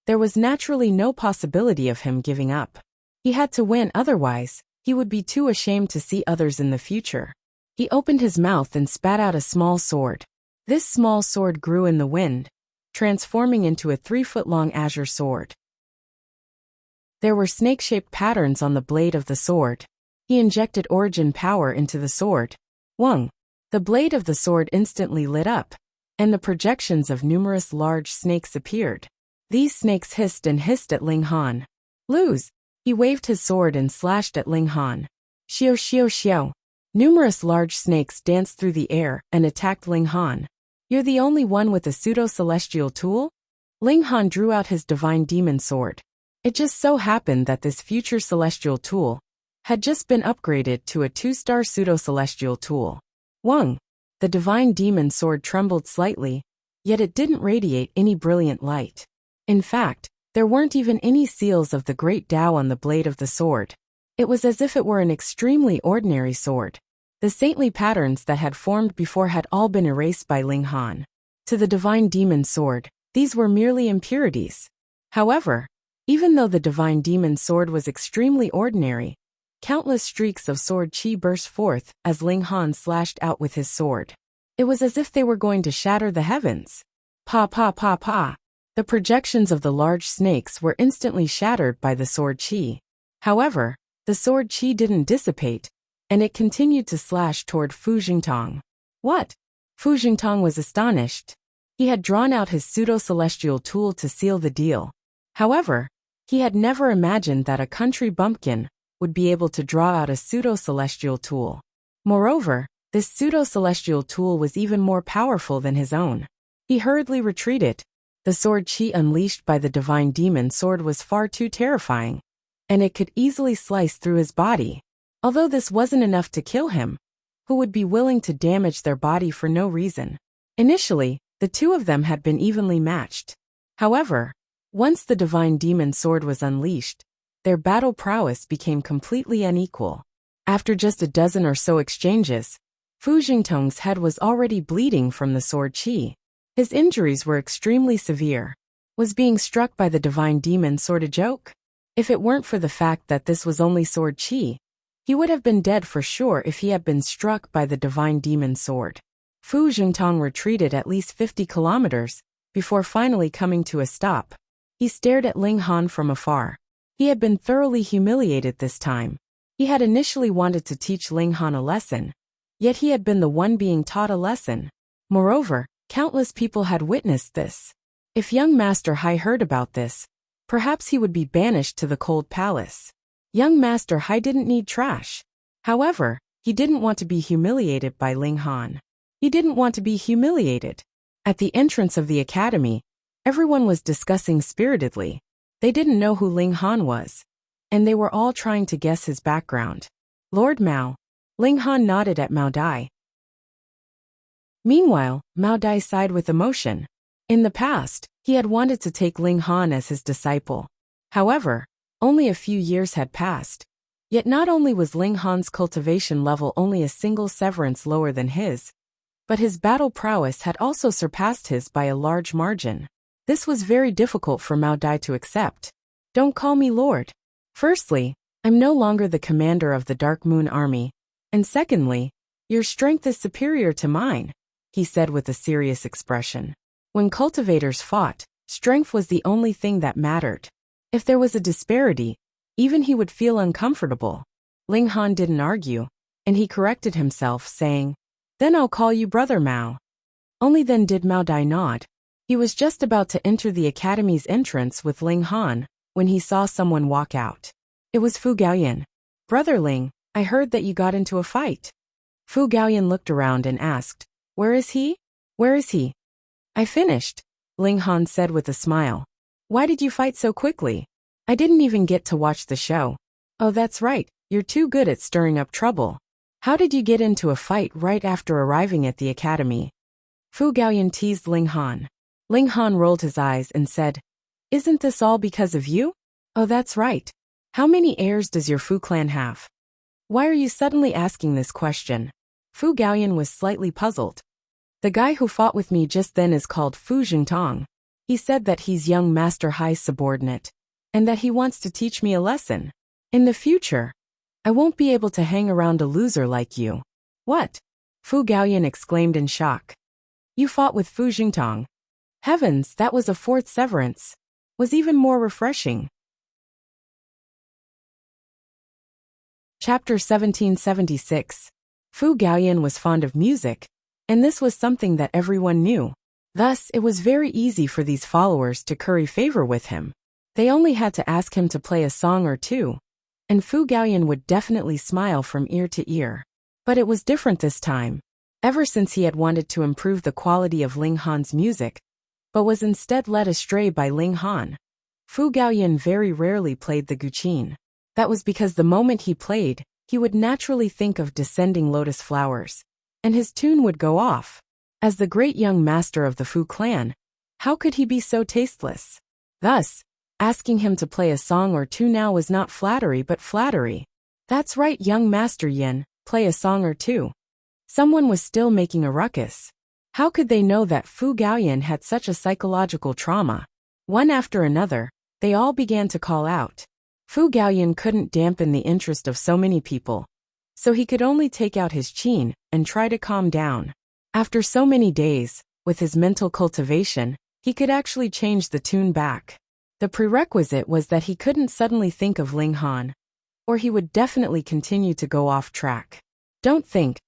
there was naturally no possibility of him giving up. He had to win, otherwise, he would be too ashamed to see others in the future. He opened his mouth and spat out a small sword. This small sword grew in the wind, transforming into a 3-foot-long azure sword. There were snake-shaped patterns on the blade of the sword. He injected origin power into the sword. Wung! The blade of the sword instantly lit up, and the projections of numerous large snakes appeared. These snakes hissed and hissed at Ling Han. Lose! He waved his sword and slashed at Ling Han. Xiao xiao xiao! Numerous large snakes danced through the air and attacked Ling Han. You're the only one with a pseudo-celestial tool? Ling Han drew out his divine demon sword. It just so happened that this future celestial tool had just been upgraded to a 2-star pseudo-celestial tool. Wung! The divine demon sword trembled slightly, yet it didn't radiate any brilliant light. In fact, there weren't even any seals of the great Tao on the blade of the sword. It was as if it were an extremely ordinary sword. The saintly patterns that had formed before had all been erased by Ling Han. To the divine demon sword, these were merely impurities. However, even though the divine demon sword was extremely ordinary, countless streaks of sword chi burst forth as Ling Han slashed out with his sword. It was as if they were going to shatter the heavens. Pa pa pa pa! The projections of the large snakes were instantly shattered by the sword chi. However, the sword chi didn't dissipate, and it continued to slash toward Fu Jingtong. What? Fu Jingtong was astonished. He had drawn out his pseudo-celestial tool to seal the deal. However, he had never imagined that a country bumpkin would be able to draw out a pseudo-celestial tool. Moreover, this pseudo-celestial tool was even more powerful than his own. He hurriedly retreated. The sword qi unleashed by the divine demon sword was far too terrifying, and it could easily slice through his body. Although this wasn't enough to kill him, who would be willing to damage their body for no reason? Initially, the two of them had been evenly matched. However, once the divine demon sword was unleashed, their battle prowess became completely unequal. After just a dozen or so exchanges, Fu Jingtong's head was already bleeding from the sword qi. His injuries were extremely severe. Was being struck by the divine demon sword a joke? If it weren't for the fact that this was only sword qi, he would have been dead for sure if he had been struck by the divine demon sword. Fu Jingtong retreated at least 50 kilometers before finally coming to a stop. He stared at Ling Han from afar. He had been thoroughly humiliated this time. He had initially wanted to teach Ling Han a lesson, yet he had been the one being taught a lesson. Moreover, countless people had witnessed this. If young Master Hai heard about this, perhaps he would be banished to the cold palace. Young Master Hai didn't need trash. However, he didn't want to be humiliated by Ling Han. He didn't want to be humiliated. At the entrance of the academy, everyone was discussing spiritedly. They didn't know who Ling Han was, and they were all trying to guess his background. Lord Mao. Ling Han nodded at Mao Dai. Meanwhile, Mao Dai sighed with emotion. In the past, he had wanted to take Ling Han as his disciple. However, only a few years had passed. Yet not only was Ling Han's cultivation level only a single severance lower than his, but his battle prowess had also surpassed his by a large margin. This was very difficult for Mao Dai to accept. Don't call me Lord. Firstly, I'm no longer the commander of the Dark Moon Army, and secondly, your strength is superior to mine, he said with a serious expression. When cultivators fought, strength was the only thing that mattered. If there was a disparity, even he would feel uncomfortable. Ling Han didn't argue, and he corrected himself, saying, "Then I'll call you Brother Mao." Only then did Mao Dai nod. He was just about to enter the academy's entrance with Ling Han when he saw someone walk out. It was Fu Gaoyan. "Brother Ling, I heard that you got into a fight." Fu Gaoyan looked around and asked, "Where is he? Where is he?" "I finished," Ling Han said with a smile. "Why did you fight so quickly? I didn't even get to watch the show." "Oh, that's right, you're too good at stirring up trouble. How did you get into a fight right after arriving at the academy?" Fu Gaoyan teased Ling Han. Ling Han rolled his eyes and said, "Isn't this all because of you?" "Oh, that's right. How many heirs does your Fu clan have?" "Why are you suddenly asking this question?" Fu Gaoyan was slightly puzzled. "The guy who fought with me just then is called Fu Jingtong. He said that he's young Master Hai's subordinate, and that he wants to teach me a lesson. In the future, I won't be able to hang around a loser like you." "What?" Fu Gaoyan exclaimed in shock. "You fought with Fu Jingtong. Heavens, that was a fourth severance. Was even more refreshing." Chapter 1776. Fu Gaoyan was fond of music, and this was something that everyone knew. Thus, it was very easy for these followers to curry favor with him. They only had to ask him to play a song or two, and Fu Gaoyan would definitely smile from ear to ear. But it was different this time. Ever since he had wanted to improve the quality of Ling Han's music, but was instead led astray by Ling Han, Fu Gaoyan very rarely played the guqin. That was because the moment he played, he would naturally think of descending lotus flowers, and his tune would go off. As the great young master of the Fu clan, how could he be so tasteless? Thus, asking him to play a song or two now was not flattery but flattery. "That's right, young Master Yin, play a song or two." Someone was still making a ruckus. How could they know that Fu Gaoyan had such a psychological trauma? One after another, they all began to call out. Fu Gaoyan couldn't dampen the interest of so many people, so he could only take out his qin and try to calm down. After so many days, with his mental cultivation, he could actually change the tune back. The prerequisite was that he couldn't suddenly think of Ling Han, or he would definitely continue to go off track. Don't think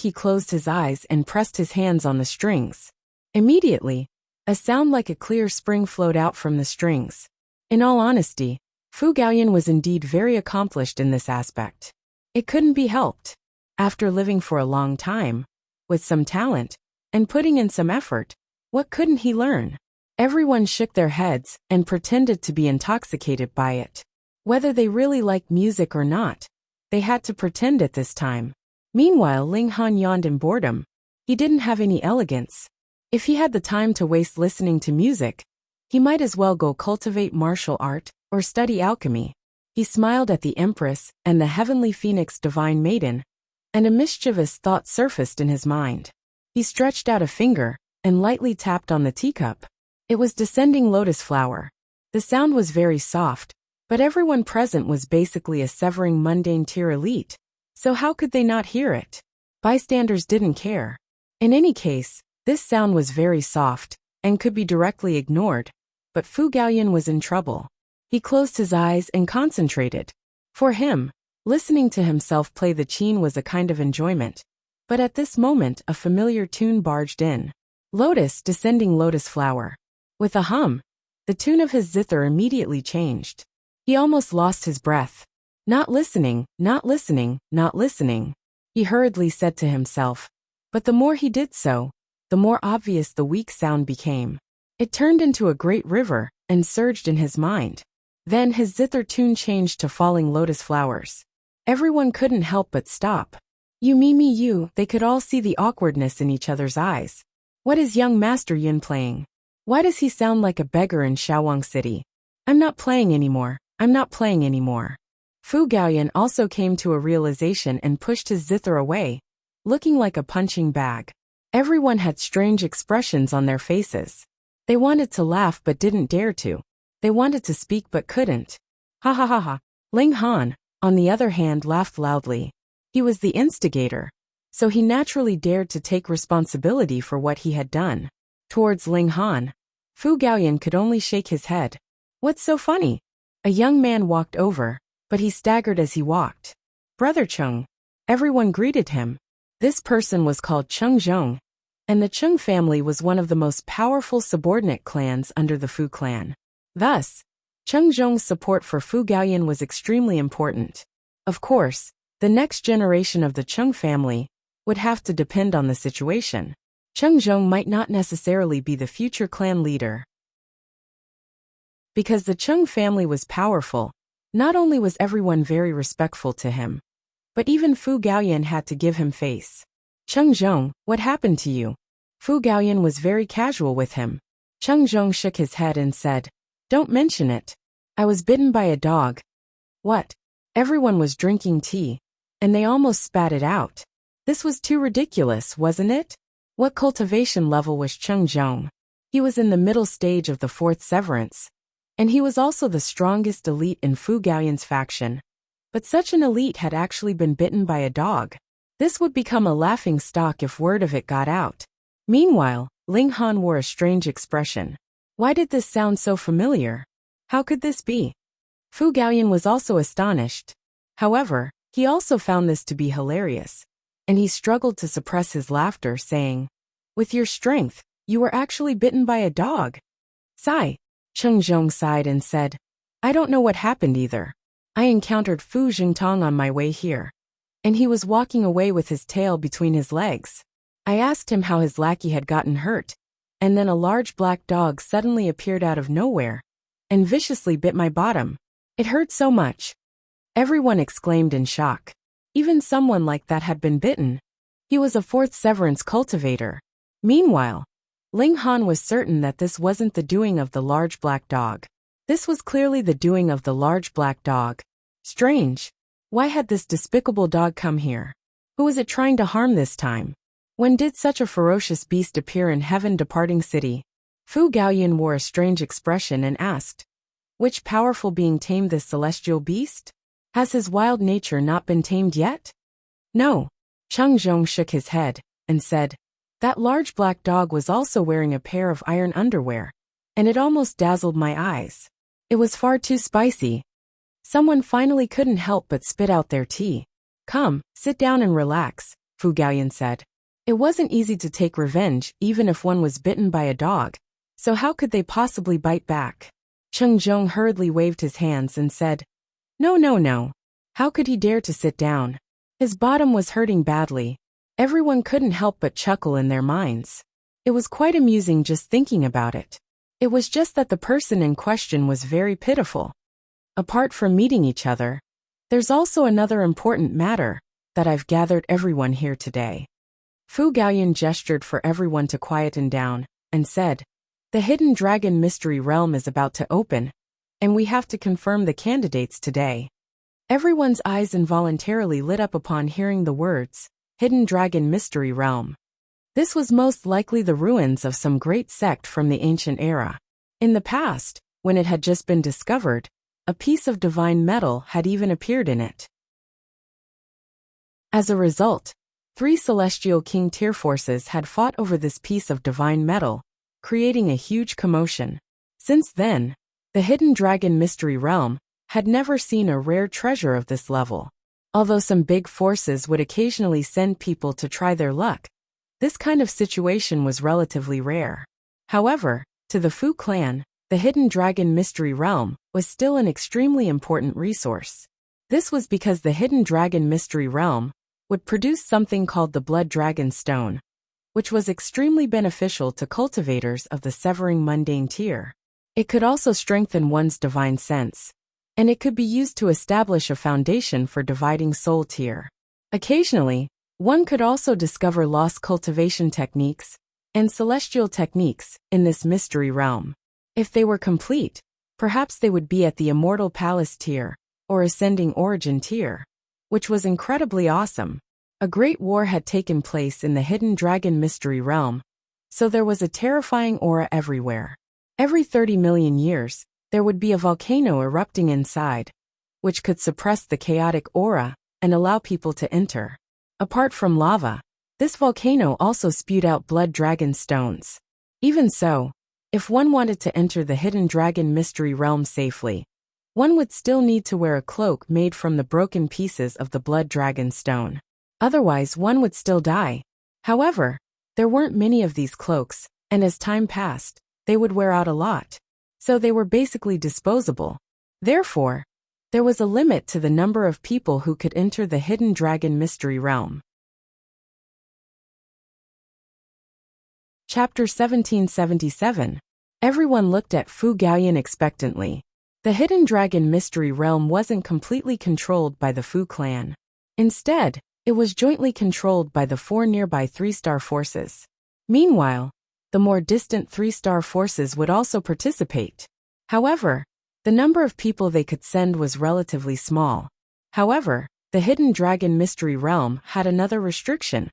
he closed his eyes and pressed his hands on the strings. Immediately, a sound like a clear spring flowed out from the strings. In all honesty, Fu Gaoyan was indeed very accomplished in this aspect. It couldn't be helped. After living for a long time, with some talent, and putting in some effort, what couldn't he learn? Everyone shook their heads and pretended to be intoxicated by it. Whether they really liked music or not, they had to pretend at this time. Meanwhile, Ling Han yawned in boredom. He didn't have any elegance. If he had the time to waste listening to music, he might as well go cultivate martial art or study alchemy. He smiled at the Empress and the heavenly Phoenix Divine Maiden, and a mischievous thought surfaced in his mind. He stretched out a finger and lightly tapped on the teacup. It was descending lotus flower. The sound was very soft, but everyone present was basically a severing mundane tier elite, so how could they not hear it? Bystanders didn't care. In any case, this sound was very soft and could be directly ignored, but Fu Gaoyan was in trouble. He closed his eyes and concentrated. For him, listening to himself play the qin was a kind of enjoyment. But at this moment a familiar tune barged in. Lotus descending lotus flower. With a hum, the tune of his zither immediately changed. He almost lost his breath. Not listening, not listening, not listening, he hurriedly said to himself. But the more he did so, the more obvious the weak sound became. It turned into a great river and surged in his mind. Then his zither tune changed to falling lotus flowers. Everyone couldn't help but stop. You me you, they could all see the awkwardness in each other's eyes. What is young Master Yun playing? Why does he sound like a beggar in Shaowang City? I'm not playing anymore, I'm not playing anymore. Fu Gaoyan also came to a realization and pushed his zither away, looking like a punching bag. Everyone had strange expressions on their faces. They wanted to laugh but didn't dare to. They wanted to speak but couldn't. Ha ha ha ha. Ling Han, on the other hand, laughed loudly. He was the instigator, so he naturally dared to take responsibility for what he had done. Towards Ling Han, Fu Gaoyan could only shake his head. What's so funny? A young man walked over, but he staggered as he walked. Brother Chung. Everyone greeted him. This person was called Chung Zhong, and the Chung family was one of the most powerful subordinate clans under the Fu clan. Thus, Chung Zhong's support for Fu Gaoyan was extremely important. Of course, the next generation of the Chung family would have to depend on the situation. Chung Zhong might not necessarily be the future clan leader. Because the Chung family was powerful, not only was everyone very respectful to him, but even Fu Gaoyan had to give him face. Chung Zhong, what happened to you? Fu Gaoyan was very casual with him. Chung Zhong shook his head and said, Don't mention it. I was bitten by a dog. What? Everyone was drinking tea, and they almost spat it out. This was too ridiculous, wasn't it? What cultivation level was Chung Zhong? He was in the middle stage of the fourth severance, and he was also the strongest elite in Fu Gaoyan's faction. But such an elite had actually been bitten by a dog. This would become a laughing stock if word of it got out. Meanwhile, Ling Han wore a strange expression. Why did this sound so familiar? How could this be? Fu Gaoyan was also astonished. However, he also found this to be hilarious, and he struggled to suppress his laughter, saying, With your strength, you were actually bitten by a dog. Sigh. Chung Zhong sighed and said, I don't know what happened either. I encountered Fu Jingtong on my way here, and he was walking away with his tail between his legs. I asked him how his lackey had gotten hurt, and then a large black dog suddenly appeared out of nowhere and viciously bit my bottom. It hurt so much. Everyone exclaimed in shock. Even someone like that had been bitten. He was a fourth severance cultivator. Meanwhile, Ling Han was certain that this wasn't the doing of the large black dog. This was clearly the doing of the large black dog. Strange. Why had this despicable dog come here? Who was it trying to harm this time? When did such a ferocious beast appear in heaven-departing city? Fu Gaoyan wore a strange expression and asked, Which powerful being tamed this celestial beast? Has his wild nature not been tamed yet? No. Chung Zhong shook his head and said, That large black dog was also wearing a pair of iron underwear, and it almost dazzled my eyes. It was far too spicy. Someone finally couldn't help but spit out their tea. Come, sit down and relax, Fu Gaoyan said. It wasn't easy to take revenge even if one was bitten by a dog, so how could they possibly bite back? Chung Zhong hurriedly waved his hands and said, No. How could he dare to sit down? His bottom was hurting badly. Everyone couldn't help but chuckle in their minds. It was quite amusing just thinking about it. It was just that the person in question was very pitiful. Apart from meeting each other, there's also another important matter that I've gathered everyone here today. Fu Gaoyan gestured for everyone to quieten down and said, "The Hidden Dragon Mystery Realm is about to open, and we have to confirm the candidates today." Everyone's eyes involuntarily lit up upon hearing the words, Hidden Dragon Mystery Realm. This was most likely the ruins of some great sect from the ancient era. In the past, when it had just been discovered, a piece of divine metal had even appeared in it. As a result, 3 celestial king tier forces had fought over this piece of divine metal, creating a huge commotion. Since then, the Hidden Dragon Mystery Realm had never seen a rare treasure of this level. Although some big forces would occasionally send people to try their luck, this kind of situation was relatively rare. However, to the Fu clan, the Hidden Dragon Mystery Realm was still an extremely important resource. This was because the Hidden Dragon Mystery Realm would produce something called the Blood Dragon Stone, which was extremely beneficial to cultivators of the Severing Mundane tier. It could also strengthen one's divine sense, and it could be used to establish a foundation for Dividing Soul tier. Occasionally, one could also discover lost cultivation techniques and celestial techniques in this mystery realm. If they were complete, perhaps they would be at the Immortal Palace tier or Ascending Origin tier, which was incredibly awesome. A great war had taken place in the Hidden Dragon Mystery Realm, so there was a terrifying aura everywhere. Every 30 million years, there would be a volcano erupting inside, which could suppress the chaotic aura and allow people to enter. Apart from lava, this volcano also spewed out blood dragon stones. Even so, if one wanted to enter the Hidden Dragon Mystery Realm safely, one would still need to wear a cloak made from the broken pieces of the blood dragon stone. Otherwise, one would still die. However, there weren't many of these cloaks, and as time passed, they would wear out a lot. So they were basically disposable. Therefore, there was a limit to the number of people who could enter the Hidden Dragon Mystery Realm. Chapter 1777. Everyone looked at Fu Gaoyan expectantly. The Hidden Dragon Mystery Realm wasn't completely controlled by the Fu clan. Instead, it was jointly controlled by the 4 nearby 3-star forces. Meanwhile, the more distant 3-star forces would also participate. However, the number of people they could send was relatively small. However, the Hidden Dragon Mystery Realm had another restriction.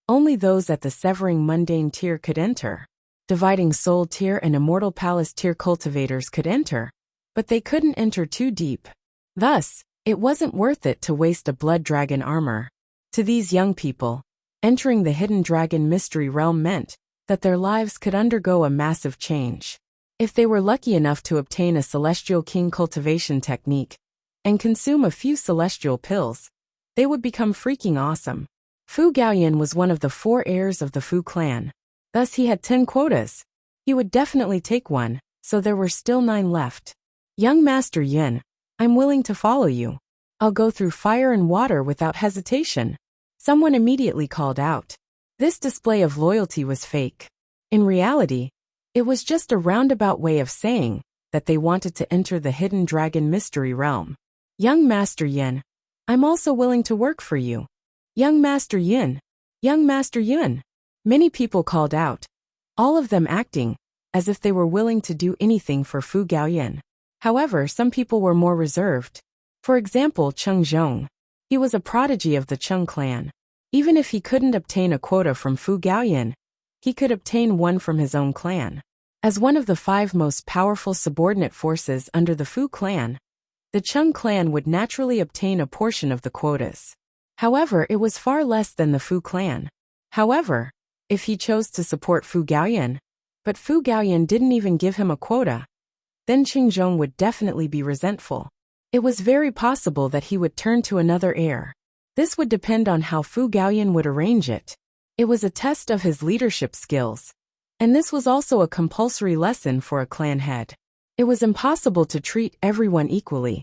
Only those at the Severing Mundane tier could enter. Dividing Soul tier and Immortal Palace tier cultivators could enter, but they couldn't enter too deep. Thus, it wasn't worth it to waste a blood dragon armor. To these young people, entering the Hidden Dragon Mystery Realm meant that their lives could undergo a massive change. If they were lucky enough to obtain a Celestial King cultivation technique and consume a few celestial pills, they would become freaking awesome. Fu Gaoyan was one of the 4 heirs of the Fu clan. Thus he had 10 quotas. He would definitely take one, so there were still 9 left. Young Master Yin, I'm willing to follow you. I'll go through fire and water without hesitation. Someone immediately called out. This display of loyalty was fake. In reality, it was just a roundabout way of saying that they wanted to enter the Hidden Dragon Mystery Realm. Young Master Yin, I'm also willing to work for you. Young Master Yin, Young Master Yin. Many people called out, all of them acting as if they were willing to do anything for Fu Gaoyan. However, some people were more reserved. For example, Cheng Zhong. He was a prodigy of the Cheng clan. Even if he couldn't obtain a quota from Fu Gaoyan, he could obtain one from his own clan. As one of the 5 most powerful subordinate forces under the Fu clan, the Cheng clan would naturally obtain a portion of the quotas. However, it was far less than the Fu clan. However, if he chose to support Fu Gaoyan, but Fu Gaoyan didn't even give him a quota, then Cheng Zhong would definitely be resentful. It was very possible that he would turn to another heir. This would depend on how Fu Gaoyan would arrange it. It was a test of his leadership skills, and this was also a compulsory lesson for a clan head. It was impossible to treat everyone equally,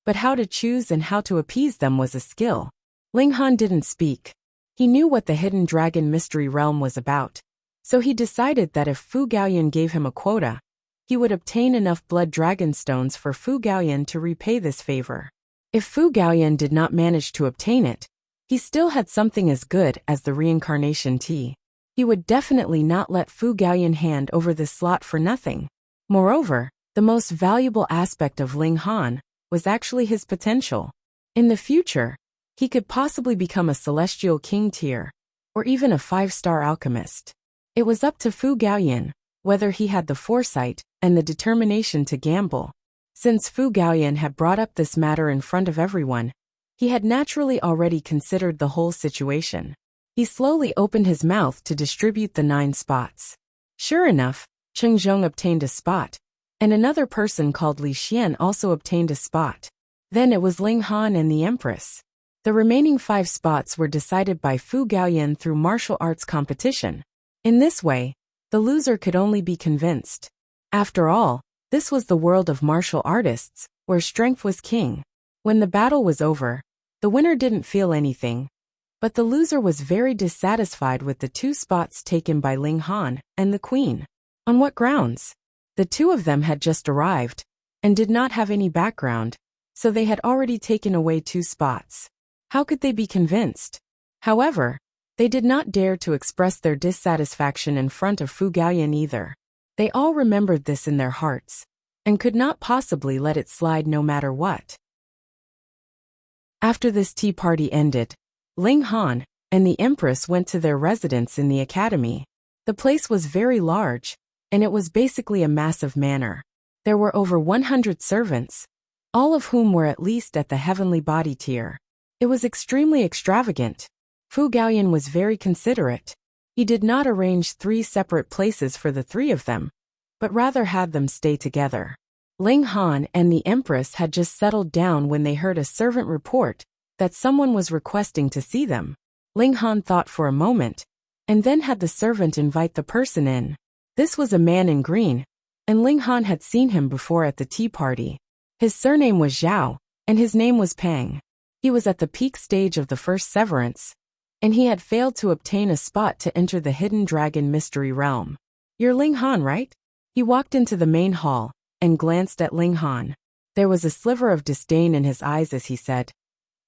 but how to choose and how to appease them was a skill. Ling Han didn't speak. He knew what the Hidden Dragon Mystery Realm was about, so he decided that if Fu Gaoyan gave him a quota, he would obtain enough blood dragon stones for Fu Gaoyan to repay this favor. If Fu Gaoyan did not manage to obtain it, he still had something as good as the reincarnation tea. He would definitely not let Fu Gaoyan hand over this slot for nothing. Moreover, the most valuable aspect of Ling Han was actually his potential. In the future, he could possibly become a celestial king tier, or even a 5-star alchemist. It was up to Fu Gaoyan whether he had the foresight and the determination to gamble. Since Fu Gaoyan had brought up this matter in front of everyone, he had naturally already considered the whole situation. He slowly opened his mouth to distribute the 9 spots. Sure enough, Cheng Zhong obtained a spot, and another person called Li Xian also obtained a spot. Then it was Ling Han and the Empress. The remaining 5 spots were decided by Fu Gaoyan through martial arts competition. In this way, the loser could only be convinced. After all, this was the world of martial artists, where strength was king. When the battle was over, the winner didn't feel anything, but the loser was very dissatisfied with the 2 spots taken by Ling Han and the Queen. On what grounds? The 2 of them had just arrived, and did not have any background, so they had already taken away 2 spots. How could they be convinced? However, they did not dare to express their dissatisfaction in front of Fu Gaoyan either. They all remembered this in their hearts, and could not possibly let it slide no matter what. After this tea party ended, Ling Han and the Empress went to their residence in the academy. The place was very large, and it was basically a massive manor. There were over 100 servants, all of whom were at least at the heavenly body tier. It was extremely extravagant. Fu Gaoyan was very considerate. He did not arrange 3 separate places for the 3 of them, but rather had them stay together. Ling Han and the Empress had just settled down when they heard a servant report that someone was requesting to see them. Ling Han thought for a moment, and then had the servant invite the person in. This was a man in green, and Ling Han had seen him before at the tea party. His surname was Zhao, and his name was Pang. He was at the peak stage of the first severance, and he had failed to obtain a spot to enter the Hidden Dragon Mystery Realm. You're Ling Han, right? He walked into the main hall, and glanced at Ling Han. There was a sliver of disdain in his eyes as he said,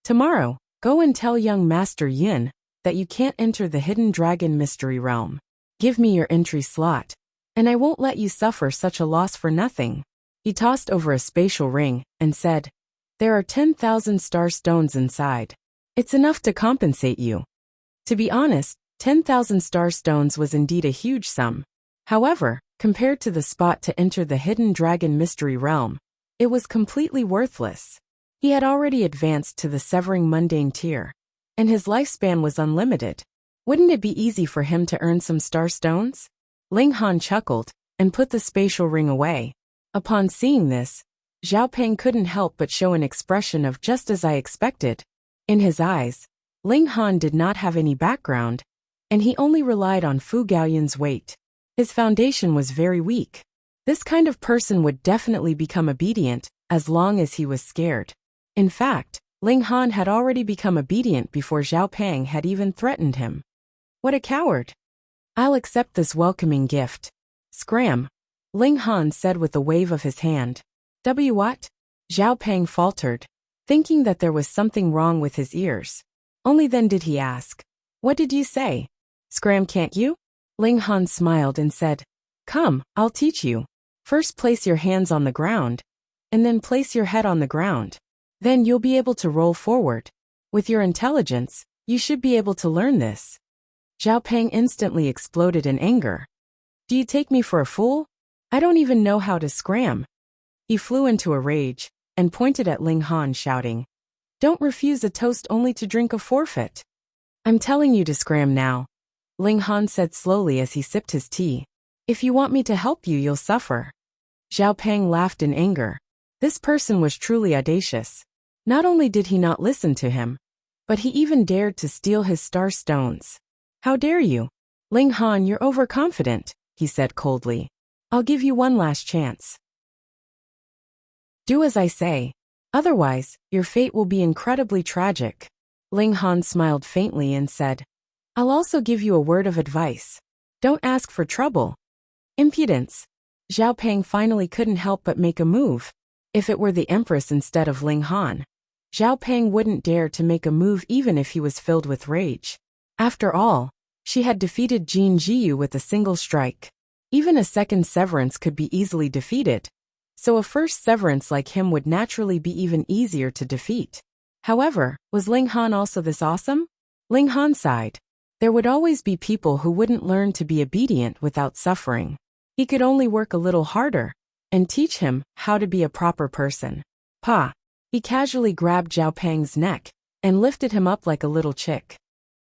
"Tomorrow, go and tell young Master Yin that you can't enter the Hidden Dragon Mystery Realm. Give me your entry slot, and I won't let you suffer such a loss for nothing." He tossed over a spatial ring, and said, "There are 10,000 star stones inside. It's enough to compensate you." To be honest, 10,000 star stones was indeed a huge sum. However, compared to the spot to enter the Hidden Dragon Mystery Realm, it was completely worthless. He had already advanced to the Severing Mundane tier, and his lifespan was unlimited. Wouldn't it be easy for him to earn some star stones? Ling Han chuckled, and put the spatial ring away. Upon seeing this, Zhao Peng couldn't help but show an expression of just as I expected. In his eyes, Ling Han did not have any background, and he only relied on Fu Gaoyan's weight. His foundation was very weak. This kind of person would definitely become obedient, as long as he was scared. In fact, Ling Han had already become obedient before Zhao Peng had even threatened him. What a coward! I'll accept this welcoming gift. Scram! Ling Han said with a wave of his hand. What? Zhao Peng faltered, thinking that there was something wrong with his ears. Only then did he ask, "What did you say? Scram, can't you?" Ling Han smiled and said, "Come, I'll teach you. First place your hands on the ground, and then place your head on the ground. Then you'll be able to roll forward. With your intelligence, you should be able to learn this." Zhao Peng instantly exploded in anger. "Do you take me for a fool? I don't even know how to scram." He flew into a rage, and pointed at Ling Han shouting, "Don't refuse a toast only to drink a forfeit. I'm telling you to scram now," Ling Han said slowly as he sipped his tea. "If you want me to help you, you'll suffer." Zhao Peng laughed in anger. This person was truly audacious. Not only did he not listen to him, but he even dared to steal his star stones. "How dare you? Ling Han, you're overconfident," he said coldly. "I'll give you one last chance. Do as I say. Otherwise, your fate will be incredibly tragic." Ling Han smiled faintly and said, "I'll also give you a word of advice. Don't ask for trouble." "Impudence. Zhao Peng finally couldn't help but make a move. If it were the Empress instead of Ling Han, Zhao Peng wouldn't dare to make a move even if he was filled with rage. After all, she had defeated Jin Jiyu with a single strike. Even a second severance could be easily defeated, so a first severance like him would naturally be even easier to defeat. However, was Ling Han also this awesome? Ling Han sighed. There would always be people who wouldn't learn to be obedient without suffering. He could only work a little harder and teach him how to be a proper person. Pa! He casually grabbed Zhao Peng's neck and lifted him up like a little chick.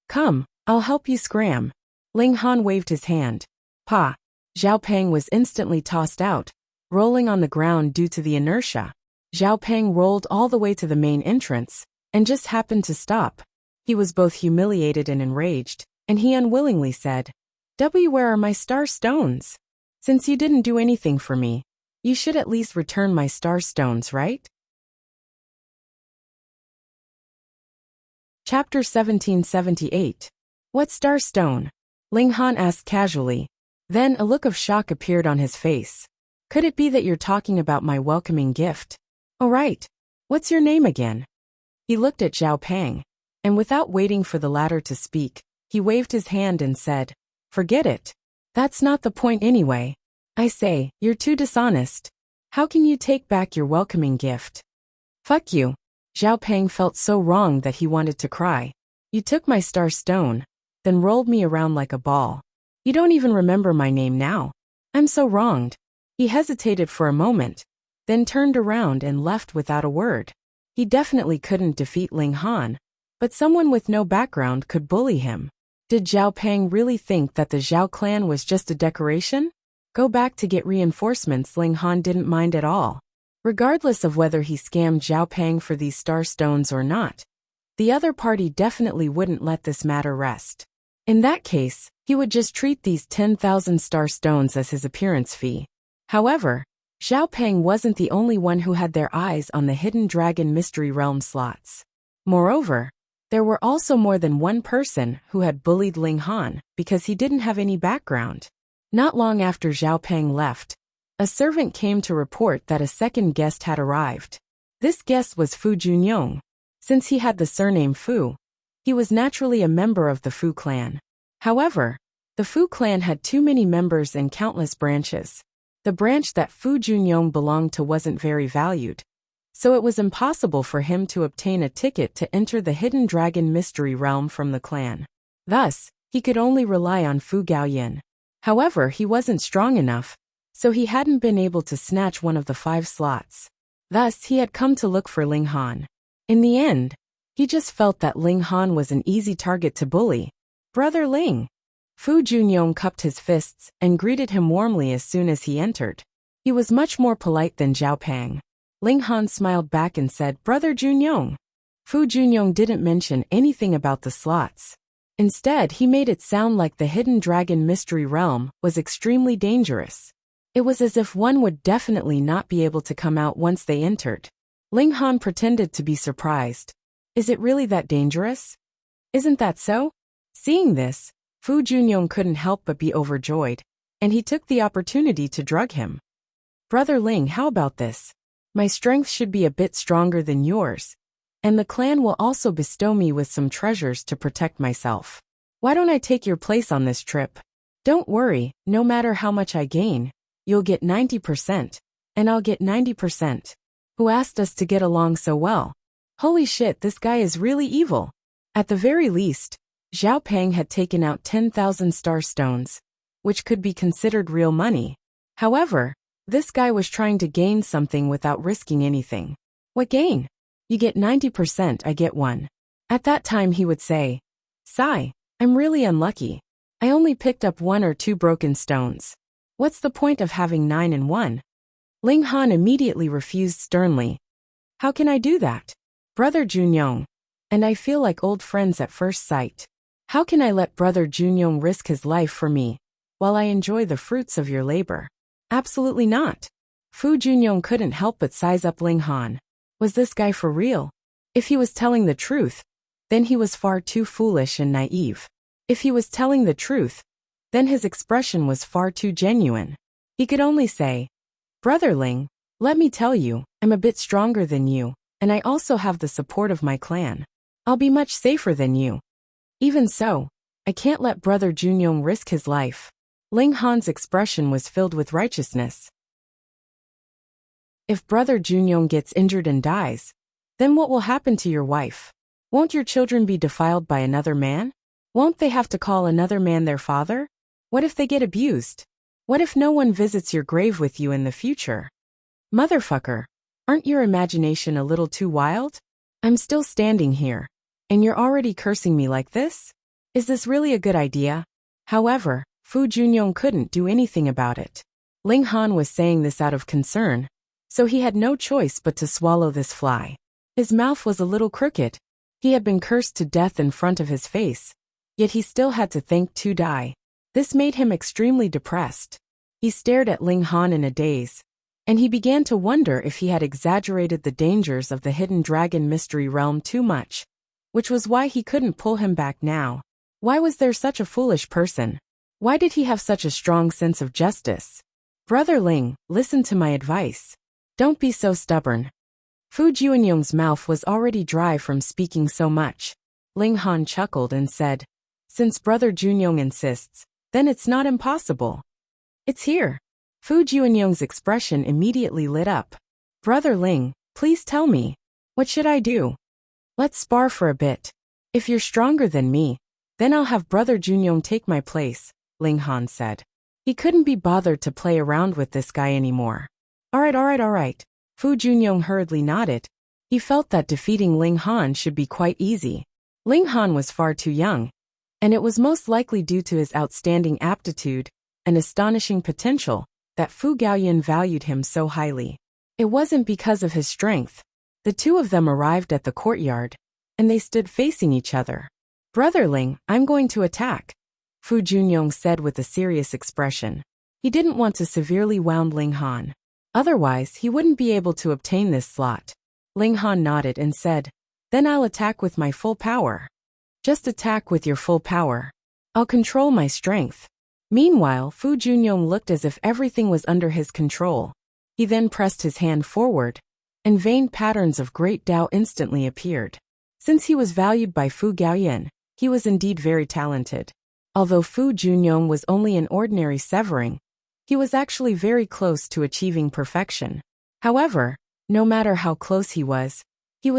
Come, I'll help you scram. Ling Han waved his hand. Pa! Zhao Peng was instantly tossed out, rolling on the ground due to the inertia. Zhao Peng rolled all the way to the main entrance and just happened to stop. He was both humiliated and enraged, and he unwillingly said, Where are my star stones? Since you didn't do anything for me, you should at least return my star stones, right? Chapter 1778. What star stone? Ling Han asked casually. Then a look of shock appeared on his face. Could it be that you're talking about my welcoming gift? Oh right. What's your name again? He looked at Zhao Peng, and without waiting for the latter to speak, he waved his hand and said, Forget it. That's not the point anyway. I say, you're too dishonest. How can you take back your welcoming gift? Fuck you. Zhao Peng felt so wrong that he wanted to cry. You took my star stone, then rolled me around like a ball. You don't even remember my name now. I'm so wronged. He hesitated for a moment, then turned around and left without a word. He definitely couldn't defeat Ling Han, but someone with no background could bully him. Did Zhao Peng really think that the Zhao clan was just a decoration? Go back to get reinforcements. Ling Han didn't mind at all. Regardless of whether he scammed Zhao Peng for these star stones or not, the other party definitely wouldn't let this matter rest. In that case, he would just treat these 10,000 star stones as his appearance fee. However, Zhao Peng wasn't the only one who had their eyes on the Hidden Dragon Mystery Realm slots. Moreover, there were also more than one person who had bullied Ling Han because he didn't have any background. Not long after Zhao Peng left, a servant came to report that a second guest had arrived. This guest was Fu Junyong. Since he had the surname Fu, he was naturally a member of the Fu clan. However, the Fu clan had too many members and countless branches. The branch that Fu Junyong belonged to wasn't very valued, so it was impossible for him to obtain a ticket to enter the Hidden Dragon Mystery Realm from the clan. Thus, he could only rely on Fu Gaoyin. However, he wasn't strong enough, so he hadn't been able to snatch one of the 5 slots. Thus, he had come to look for Ling Han. In the end, he just felt that Ling Han was an easy target to bully. Brother Ling. Fu Junyong cupped his fists and greeted him warmly as soon as he entered. He was much more polite than Zhao Peng. Ling Han smiled back and said, Brother Junyong. Fu Junyong didn't mention anything about the slots. Instead, he made it sound like the Hidden Dragon Mystery Realm was extremely dangerous. It was as if one would definitely not be able to come out once they entered. Ling Han pretended to be surprised. Is it really that dangerous? Isn't that so? Seeing this, Fu Junyong couldn't help but be overjoyed, and he took the opportunity to drug him. Brother Ling, how about this? My strength should be a bit stronger than yours, and the clan will also bestow me with some treasures to protect myself. Why don't I take your place on this trip? Don't worry, no matter how much I gain, you'll get 90%, and I'll get 90%. Who asked us to get along so well? Holy shit, this guy is really evil. At the very least, Zhao Peng had taken out 10,000 star stones, which could be considered real money. However, this guy was trying to gain something without risking anything. What gain? You get 90%, I get 1. At that time he would say, Sigh, I'm really unlucky. I only picked up 1 or 2 broken stones. What's the point of having 9 and 1? Ling Han immediately refused sternly. How can I do that? Brother Junyong. And I feel like old friends at first sight. How can I let Brother Junyong risk his life for me, while I enjoy the fruits of your labor? Absolutely not. Fu Junyong couldn't help but size up Ling Han. Was this guy for real? If he was telling the truth, then he was far too foolish and naive. If he was telling the truth, then his expression was far too genuine. He could only say, "Brother Ling, let me tell you, I'm a bit stronger than you, and I also have the support of my clan. I'll be much safer than you. Even so, I can't let Brother Junyong risk his life." Ling Han's expression was filled with righteousness. "If Brother Junyong gets injured and dies, then what will happen to your wife? Won't your children be defiled by another man? Won't they have to call another man their father? What if they get abused? What if no one visits your grave with you in the future? Motherfucker, aren't your imagination a little too wild? I'm still standing here, and you're already cursing me like this? Is this really a good idea?" However, Fu Junyong couldn't do anything about it. Ling Han was saying this out of concern, so he had no choice but to swallow this fly. His mouth was a little crooked. He had been cursed to death in front of his face, yet he still had to thank to die. This made him extremely depressed. He stared at Ling Han in a daze, and he began to wonder if he had exaggerated the dangers of the hidden dragon mystery realm too much, which was why he couldn't pull him back now. Why was there such a foolish person? Why did he have such a strong sense of justice? "Brother Ling, listen to my advice. Don't be so stubborn." Fu Junyong's mouth was already dry from speaking so much. Ling Han chuckled and said, "Since Brother Junyong insists, then it's not impossible. It's here." Fu Junyong's expression immediately lit up. "Brother Ling, please tell me. What should I do? Let's spar for a bit. If you're stronger than me, then I'll have Brother Junyong take my place," Ling Han said. He couldn't be bothered to play around with this guy anymore. All right. Fu Junyong hurriedly nodded. He felt that defeating Ling Han should be quite easy. Ling Han was far too young, and it was most likely due to his outstanding aptitude and astonishing potential that Fu Gaoyan valued him so highly. It wasn't because of his strength. The two of them arrived at the courtyard, and they stood facing each other. "Brother Ling, I'm going to attack," Fu Junyong said with a serious expression. He didn't want to severely wound Ling Han. Otherwise, he wouldn't be able to obtain this slot. Ling Han nodded and said, "Then I'll attack with my full power." "Just attack with your full power. I'll control my strength." Meanwhile, Fu Junyong looked as if everything was under his control. He then pressed his hand forward, and vein patterns of great Tao instantly appeared. Since he was valued by Fu Gaoyan, he was indeed very talented. Although Fu Junyong was only an ordinary severing, he was actually very close to achieving perfection. However, no matter how close he was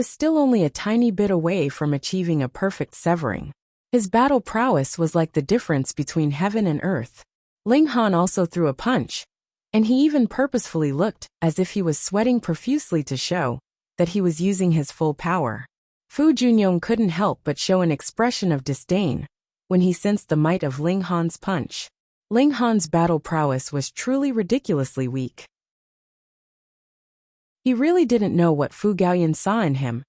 still only a tiny bit away from achieving a perfect severing. His battle prowess was like the difference between heaven and earth. Ling Han also threw a punch, and he even purposefully looked as if he was sweating profusely to show that he was using his full power. Fu Junyong couldn't help but show an expression of disdain when he sensed the might of Ling Han's punch. Ling Han's battle prowess was truly ridiculously weak. He really didn't know what Fu Gaoyan saw in him,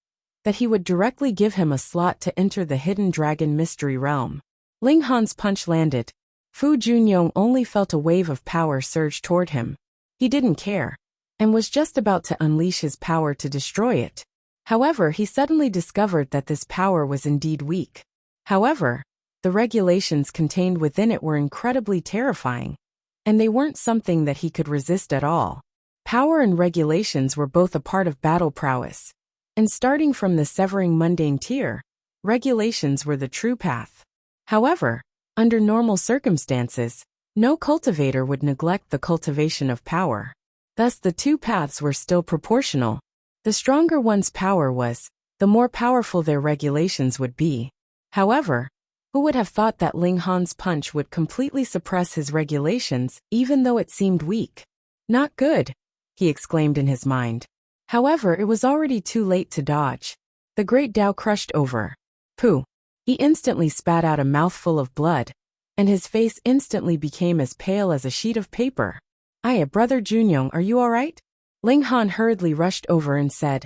that he would directly give him a slot to enter the hidden dragon mystery realm. Ling Han's punch landed. Fu Junyong only felt a wave of power surge toward him. He didn't care, and was just about to unleash his power to destroy it. However, he suddenly discovered that this power was indeed weak. However, the regulations contained within it were incredibly terrifying, and they weren't something that he could resist at all. Power and regulations were both a part of battle prowess, and starting from the severing mundane tier, regulations were the true path. However, under normal circumstances, no cultivator would neglect the cultivation of power. Thus the two paths were still proportional. The stronger one's power was, the more powerful their regulations would be. However, who would have thought that Ling Han's punch would completely suppress his regulations, even though it seemed weak? "Not good," he exclaimed in his mind. However, it was already too late to dodge. The great Tao crushed over. Pooh! He instantly spat out a mouthful of blood, and his face instantly became as pale as a sheet of paper. "Aya, Brother Junyong, are you all right?" Ling Han hurriedly rushed over and said,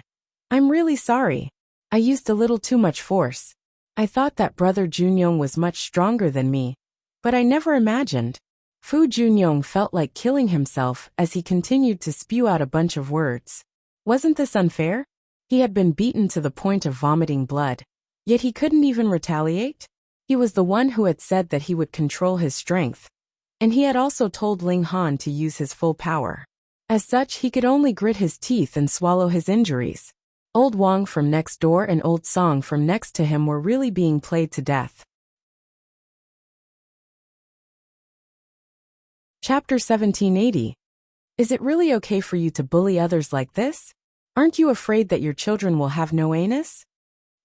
"I'm really sorry. I used a little too much force. I thought that Brother Junyong was much stronger than me, but I never imagined." Fu Junyong felt like killing himself as he continued to spew out a bunch of words. Wasn't this unfair? He had been beaten to the point of vomiting blood, yet he couldn't even retaliate. He was the one who had said that he would control his strength, and he had also told Ling Han to use his full power. As such, he could only grit his teeth and swallow his injuries. Old Wang from next door and Old Song from next to him were really being played to death. Chapter 1780. Is it really okay for you to bully others like this? Aren't you afraid that your children will have no anus?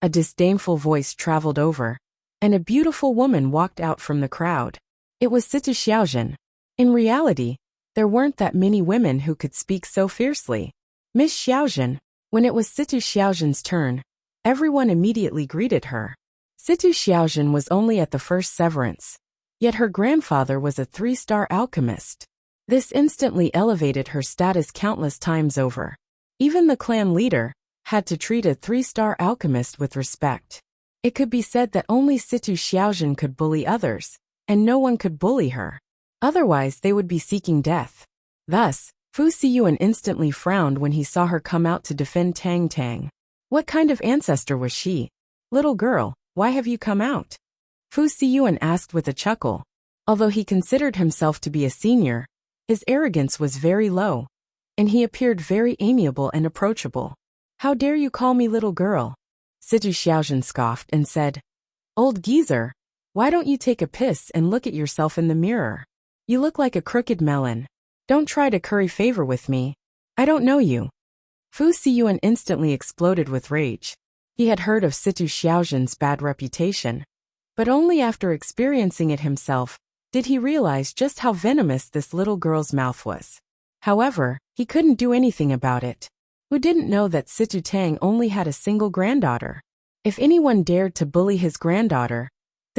A disdainful voice traveled over, and a beautiful woman walked out from the crowd. It was Situ Xiaojun. In reality, there weren't that many women who could speak so fiercely. Miss Xiaojun. When it was Situ Xiaojun's turn, everyone immediately greeted her. Situ Xiaojun was only at the first severance, yet her grandfather was a 3-star alchemist. This instantly elevated her status countless times over. Even the clan leader had to treat a 3-star alchemist with respect. It could be said that only Situ Xiaojun could bully others, and no one could bully her. Otherwise, they would be seeking death. Thus, Fu Siyuan instantly frowned when he saw her come out to defend Tang Tang. What kind of ancestor was she? Little girl, why have you come out? Fu Siyuan asked with a chuckle. Although he considered himself to be a senior, his arrogance was very low, and he appeared very amiable and approachable. How dare you call me little girl? Situ Xiaojun scoffed and said, Old geezer, why don't you take a piss and look at yourself in the mirror? You look like a crooked melon. Don't try to curry favor with me. I don't know you. Fu Siyuan instantly exploded with rage. He had heard of Situ Xiaojun's bad reputation, but only after experiencing it himself did he realize just how venomous this little girl's mouth was. However, he couldn't do anything about it. Who didn't know that Situ Tang only had a single granddaughter? If anyone dared to bully his granddaughter,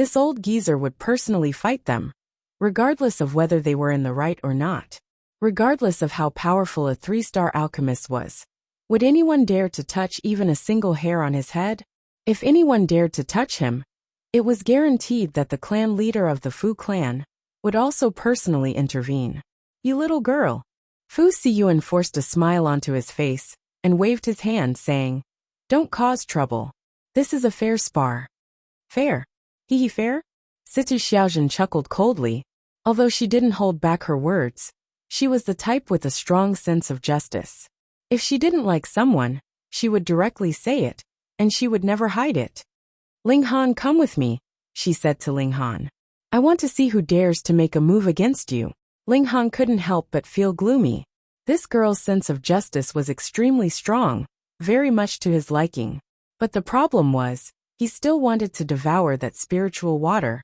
this old geezer would personally fight them, regardless of whether they were in the right or not. Regardless of how powerful a 3-star alchemist was, would anyone dare to touch even a single hair on his head? If anyone dared to touch him, it was guaranteed that the clan leader of the Fu clan would also personally intervene. You little girl. Fu Siyuan forced a smile onto his face and waved his hand, saying, Don't cause trouble. This is a fair spar. Fair? Hee fair? Situ Xiaojun chuckled coldly. Although she didn't hold back her words, she was the type with a strong sense of justice. If she didn't like someone, she would directly say it, and she would never hide it. Ling Han, come with me, she said to Ling Han. I want to see who dares to make a move against you. Ling Han couldn't help but feel gloomy. This girl's sense of justice was extremely strong, very much to his liking. But the problem was, he still wanted to devour that spiritual water,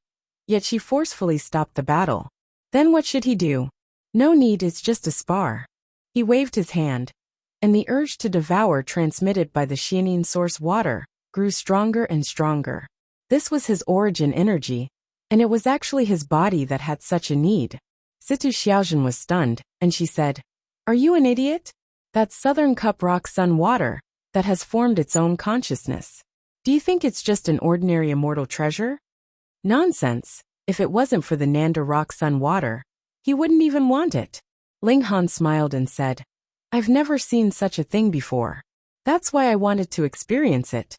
yet she forcefully stopped the battle. Then what should he do? No need, it's just a spar. He waved his hand, and the urge to devour transmitted by the Xianin source water grew stronger and stronger. This was his origin energy, and it was actually his body that had such a need. Situ Xiaojun was stunned, and she said, Are you an idiot? That's Southern Cup Rock Sun water that has formed its own consciousness. Do you think it's just an ordinary immortal treasure? Nonsense. If it wasn't for the Nanda Rock Sun water, he wouldn't even want it. Ling Han smiled and said, I've never seen such a thing before. That's why I wanted to experience it.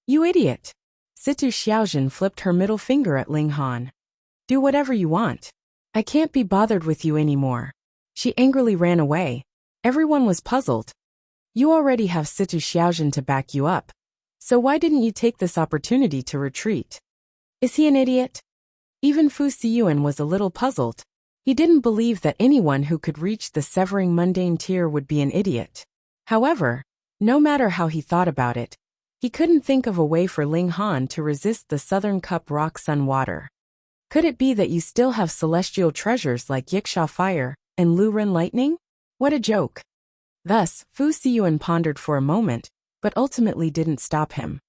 You idiot. Situ Xiaojun flipped her middle finger at Ling Han. Do whatever you want. I can't be bothered with you anymore. She angrily ran away. Everyone was puzzled. You already have Situ Xiaojun to back you up, so why didn't you take this opportunity to retreat? Is he an idiot? Even Fu Siyuan was a little puzzled. He didn't believe that anyone who could reach the severing mundane tier would be an idiot. However, no matter how he thought about it, he couldn't think of a way for Ling Han to resist the Southern Cup Rock Sun water. Could it be that you still have celestial treasures like Yiksha Fire and Luren Lightning? What a joke. Thus, Fu Siyuan pondered for a moment, but ultimately didn't stop him.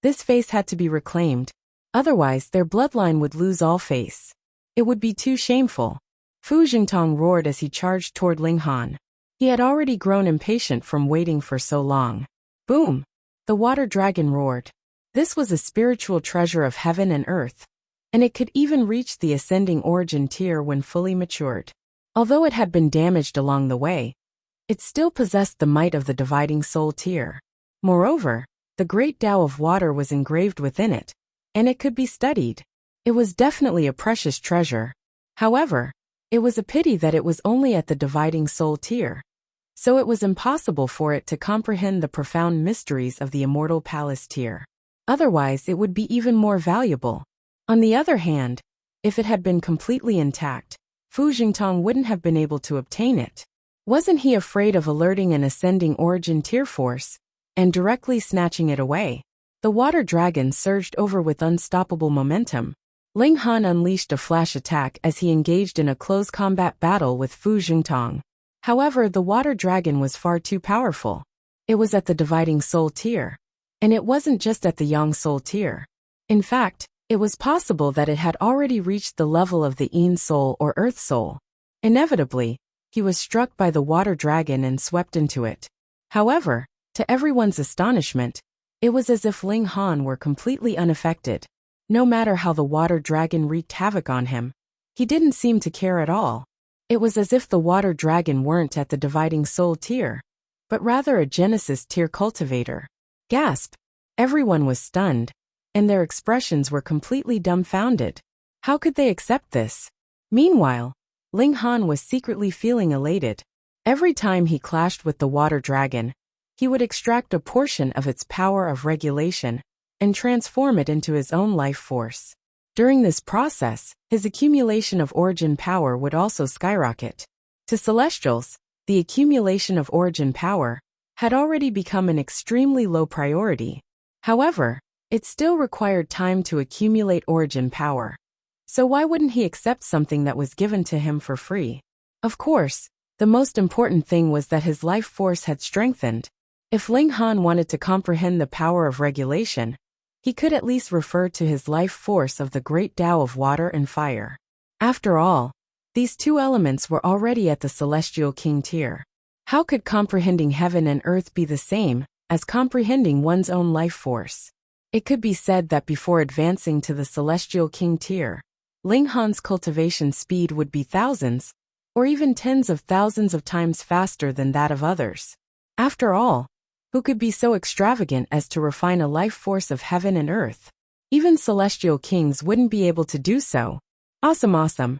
This face had to be reclaimed, otherwise their bloodline would lose all face. It would be too shameful. Fu Jingtong roared as he charged toward Ling Han. He had already grown impatient from waiting for so long. Boom! The water dragon roared. This was a spiritual treasure of heaven and earth, and it could even reach the ascending origin tier when fully matured. Although it had been damaged along the way, it still possessed the might of the dividing soul tier. Moreover, the great Tao of water was engraved within it, and it could be studied. It was definitely a precious treasure. However, it was a pity that it was only at the dividing soul tier. So it was impossible for it to comprehend the profound mysteries of the immortal palace tier. Otherwise, it would be even more valuable. On the other hand, if it had been completely intact, Fu Jingtong wouldn't have been able to obtain it. Wasn't he afraid of alerting an ascending origin tier force and directly snatching it away? The water dragon surged over with unstoppable momentum. Ling Han unleashed a flash attack as he engaged in a close combat battle with Fu Jingtong. However, the water dragon was far too powerful. It was at the dividing soul tier. And it wasn't just at the yang soul tier. In fact, it was possible that it had already reached the level of the yin soul or earth soul. Inevitably, he was struck by the water dragon and swept into it. However, to everyone's astonishment, it was as if Ling Han were completely unaffected. No matter how the water dragon wreaked havoc on him, he didn't seem to care at all. It was as if the water dragon weren't at the dividing soul tier, but rather a Genesis tier cultivator. Gasp! Everyone was stunned, and their expressions were completely dumbfounded. How could they accept this? Meanwhile, Ling Han was secretly feeling elated. Every time he clashed with the water dragon, he would extract a portion of its power of regulation and transform it into his own life force. During this process, his accumulation of origin power would also skyrocket. To Celestials, the accumulation of origin power had already become an extremely low priority. However, it still required time to accumulate origin power. So why wouldn't he accept something that was given to him for free? Of course, the most important thing was that his life force had strengthened. If Ling Han wanted to comprehend the power of regulation, he could at least refer to his life force of the great Tao of water and fire. After all, these two elements were already at the celestial king tier. How could comprehending heaven and earth be the same as comprehending one's own life force? It could be said that before advancing to the celestial king tier, Ling Han's cultivation speed would be thousands, or even tens of thousands of times faster than that of others. After all, who could be so extravagant as to refine a life force of heaven and earth? Even celestial kings wouldn't be able to do so. Awesome.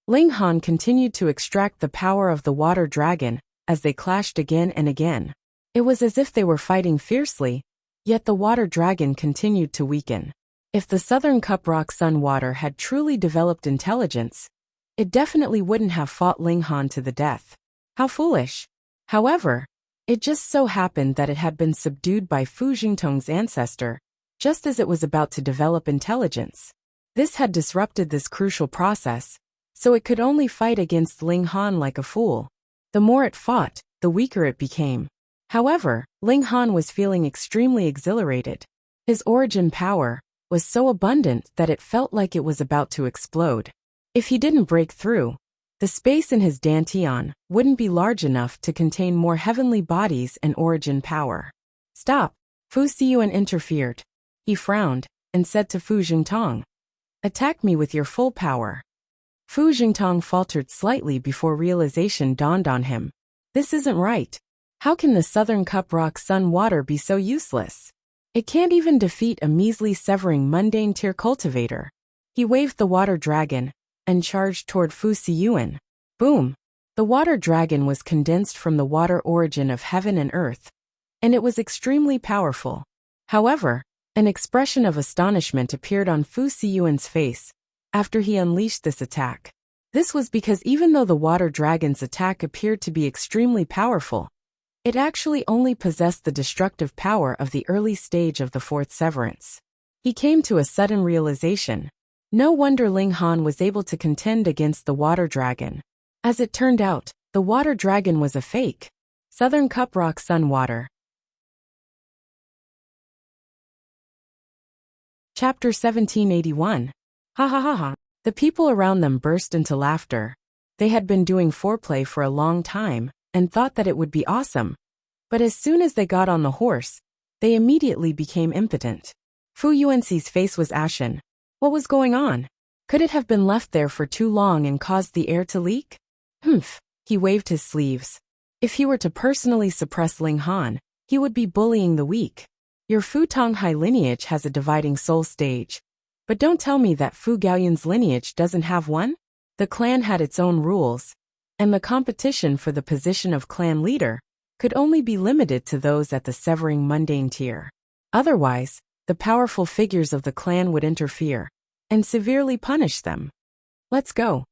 Ling Han continued to extract the power of the water dragon as they clashed again and again. It was as if they were fighting fiercely, yet the water dragon continued to weaken. If the Southern Cup Rock Sun Water had truly developed intelligence, it definitely wouldn't have fought Ling Han to the death. How foolish. However, it just so happened that it had been subdued by Fu Jingtong's ancestor, just as it was about to develop intelligence. This had disrupted this crucial process, so it could only fight against Ling Han like a fool. The more it fought, the weaker it became. However, Ling Han was feeling extremely exhilarated. His origin power was so abundant that it felt like it was about to explode. If he didn't break through, the space in his dantian wouldn't be large enough to contain more heavenly bodies and origin power. Stop! Fu Siyuan interfered. He frowned and said to Fu Jingtong, "Attack me with your full power." Fu Jingtong faltered slightly before realization dawned on him. This isn't right. How can the Southern Cup Rock Sun Water be so useless? It can't even defeat a measly severing mundane tier cultivator. He waved the water dragon and charged toward Fu Siyuan. Boom! The water dragon was condensed from the water origin of heaven and earth, and it was extremely powerful. However, an expression of astonishment appeared on Fu Siyuan's face after he unleashed this attack. This was because even though the water dragon's attack appeared to be extremely powerful, it actually only possessed the destructive power of the early stage of the fourth severance. He came to a sudden realization. No wonder Ling Han was able to contend against the water dragon. As it turned out, the water dragon was a fake. Southern Cup Rock Sun Water. Chapter 1781. Ha ha ha ha. The people around them burst into laughter. They had been doing foreplay for a long time and thought that it would be awesome. But as soon as they got on the horse, they immediately became impotent. Fu Yuanxi's face was ashen. What was going on? Could it have been left there for too long and caused the air to leak? Humph. He waved his sleeves. If he were to personally suppress Ling Han, he would be bullying the weak. Your Fu Tonghai lineage has a dividing soul stage, But don't tell me that Fu Gaoyan's lineage doesn't have one? The clan had its own rules, and the competition for the position of clan leader could only be limited to those at the severing mundane tier. Otherwise, the powerful figures of the clan would interfere and severely punish them. Let's go.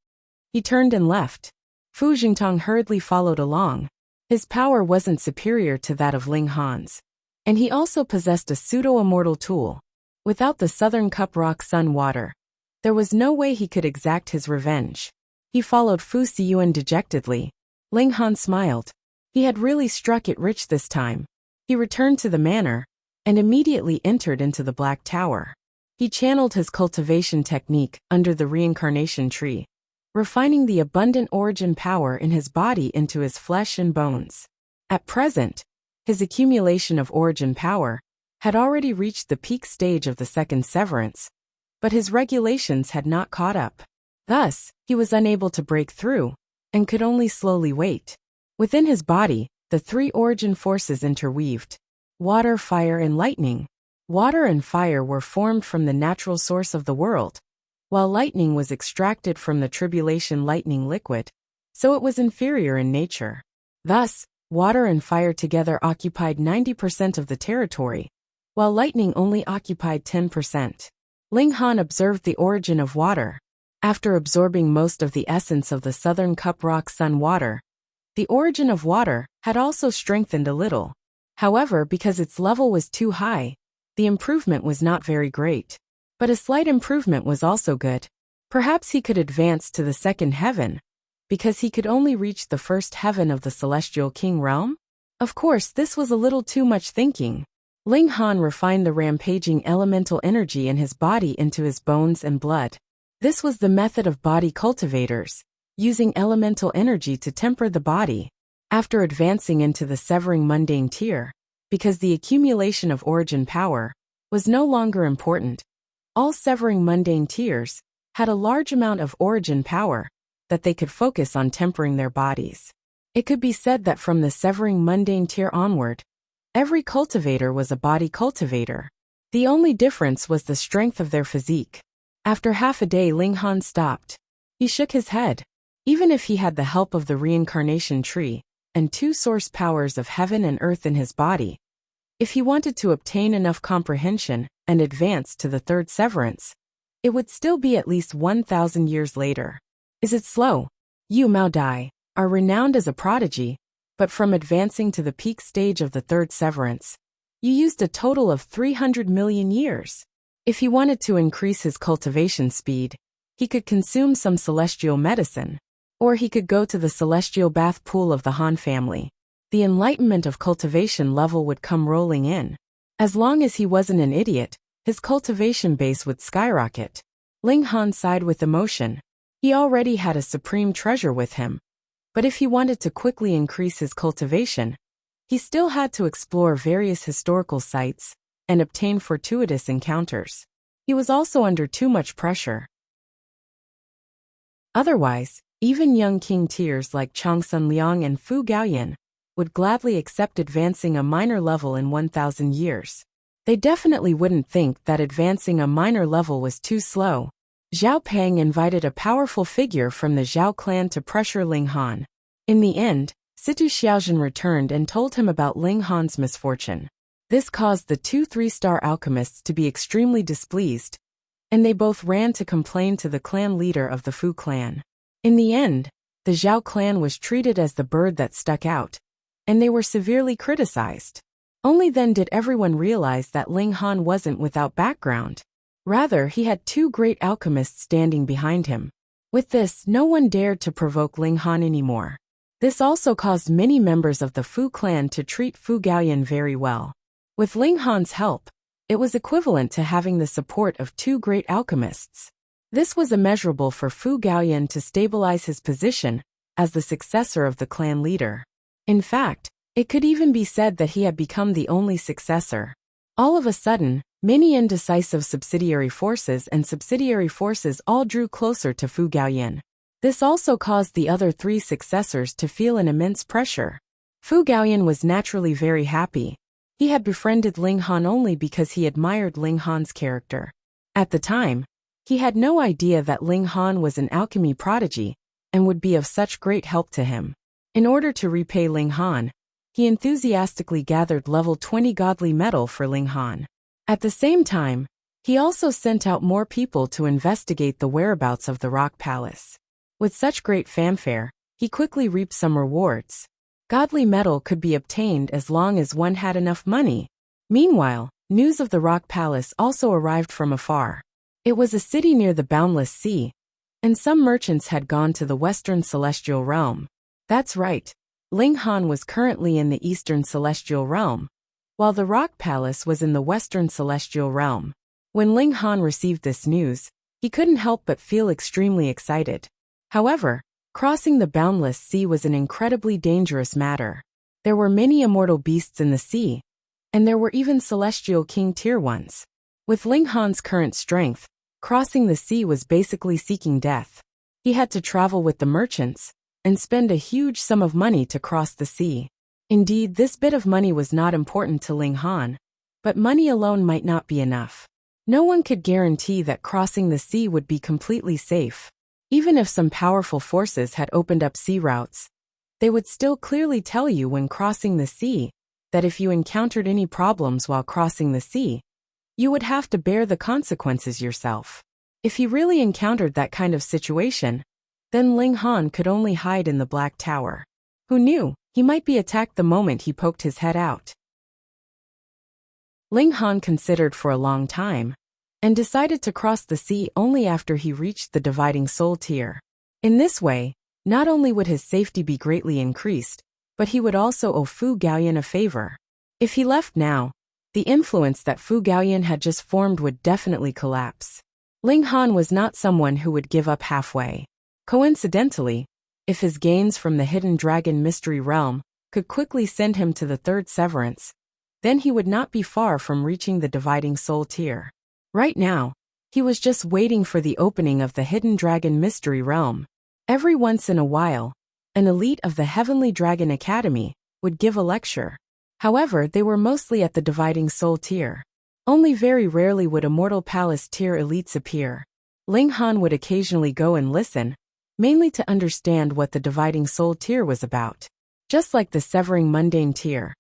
He turned and left. Fu Jingtong hurriedly followed along. His power wasn't superior to that of Ling Han's, and he also possessed a pseudo-immortal tool. Without the Southern Cup Rock Sun Water, there was no way he could exact his revenge. He followed Fu Siyuan dejectedly. Ling Han smiled. He had really struck it rich this time. He returned to the manor and immediately entered into the Black Tower. He channeled his cultivation technique under the reincarnation tree, refining the abundant origin power in his body into his flesh and bones. At present, his accumulation of origin power had already reached the peak stage of the second severance, but his regulations had not caught up. Thus, he was unable to break through and could only slowly wait. Within his body, the three origin forces interweaved: water, fire, and lightning. Water and fire were formed from the natural source of the world, while lightning was extracted from the tribulation lightning liquid, so it was inferior in nature. Thus, water and fire together occupied 90% of the territory, while lightning only occupied 10%. Ling Han observed the origin of water. After absorbing most of the essence of the Southern Cup Rock Sun Water, the origin of water had also strengthened a little. However, because its level was too high, the improvement was not very great. But a slight improvement was also good. Perhaps he could advance to the second heaven, because he could only reach the first heaven of the Celestial King realm? Of course, this was a little too much thinking. Ling Han refined the rampaging elemental energy in his body into his bones and blood. This was the method of body cultivators, using elemental energy to temper the body. After advancing into the severing mundane tier, because the accumulation of origin power was no longer important, all severing mundane tiers had a large amount of origin power that they could focus on tempering their bodies. It could be said that from the severing mundane tier onward, every cultivator was a body cultivator. The only difference was the strength of their physique. After half a day, Ling Han stopped. He shook his head. Even if he had the help of the reincarnation tree and two source powers of heaven and earth in his body, if he wanted to obtain enough comprehension and advance to the third severance, it would still be at least 1,000 years later. Is it slow? You, Mao Dai, are renowned as a prodigy, but from advancing to the peak stage of the third severance, you used a total of 300 million years. If he wanted to increase his cultivation speed, he could consume some celestial medicine, or he could go to the celestial bath pool of the Han family. The enlightenment of cultivation level would come rolling in. As long as he wasn't an idiot, his cultivation base would skyrocket. Ling Han sighed with emotion. He already had a supreme treasure with him. But if he wanted to quickly increase his cultivation, he still had to explore various historical sites and obtain fortuitous encounters. He was also under too much pressure. Otherwise, even young king tiers like Changsun Liang and Fu Gaoyan would gladly accept advancing a minor level in 1,000 years. They definitely wouldn't think that advancing a minor level was too slow. Zhao Pang invited a powerful figure from the Zhao clan to pressure Ling Han. In the end, Situ Xiaojun returned and told him about Ling Han's misfortune. This caused the two 3-star alchemists to be extremely displeased, and they both ran to complain to the clan leader of the Fu clan. In the end, the Zhao clan was treated as the bird that stuck out, and they were severely criticized. Only then did everyone realize that Ling Han wasn't without background. Rather, he had two great alchemists standing behind him. With this, no one dared to provoke Ling Han anymore. This also caused many members of the Fu clan to treat Fu Gaoyan very well. With Ling Han's help, it was equivalent to having the support of two great alchemists. This was immeasurable for Fu Gaoyan to stabilize his position as the successor of the clan leader. In fact, it could even be said that he had become the only successor. All of a sudden, many indecisive subsidiary forces all drew closer to Fu Gaoyan. This also caused the other three successors to feel an immense pressure. Fu Gaoyan was naturally very happy. He had befriended Ling Han only because he admired Ling Han's character. At the time, he had no idea that Ling Han was an alchemy prodigy and would be of such great help to him. In order to repay Ling Han, he enthusiastically gathered level 20 godly metal for Ling Han. At the same time, he also sent out more people to investigate the whereabouts of the Rock Palace. With such great fanfare, he quickly reaped some rewards. Godly metal could be obtained as long as one had enough money. Meanwhile, news of the Rock Palace also arrived from afar. It was a city near the boundless sea, and some merchants had gone to the Western Celestial Realm. That's right, Ling Han was currently in the Eastern Celestial Realm, while the Rock Palace was in the Western Celestial Realm. When Ling Han received this news, he couldn't help but feel extremely excited. However, crossing the boundless sea was an incredibly dangerous matter. There were many immortal beasts in the sea, and there were even celestial king tier ones. With Ling Han's current strength, crossing the sea was basically seeking death. He had to travel with the merchants and spend a huge sum of money to cross the sea. Indeed, this bit of money was not important to Ling Han, but money alone might not be enough. No one could guarantee that crossing the sea would be completely safe. Even if some powerful forces had opened up sea routes, they would still clearly tell you when crossing the sea that if you encountered any problems while crossing the sea, you would have to bear the consequences yourself. If he really encountered that kind of situation, then Ling Han could only hide in the Black Tower. Who knew, he might be attacked the moment he poked his head out. Ling Han considered for a long time, and decided to cross the sea only after he reached the dividing soul tier. In this way, not only would his safety be greatly increased, but he would also owe Fu Gaoyan a favor. If he left now, the influence that Fu Gaoyan had just formed would definitely collapse. Ling Han was not someone who would give up halfway. Coincidentally, if his gains from the Hidden Dragon Mystery Realm could quickly send him to the third severance, then he would not be far from reaching the dividing soul tier. Right now, he was just waiting for the opening of the Hidden Dragon Mystery Realm. Every once in a while, an elite of the Heavenly Dragon Academy would give a lecture. However, they were mostly at the dividing soul tier. Only very rarely would Immortal Palace tier elites appear. Ling Han would occasionally go and listen, mainly to understand what the dividing soul tier was about. Just like the severing mundane tier,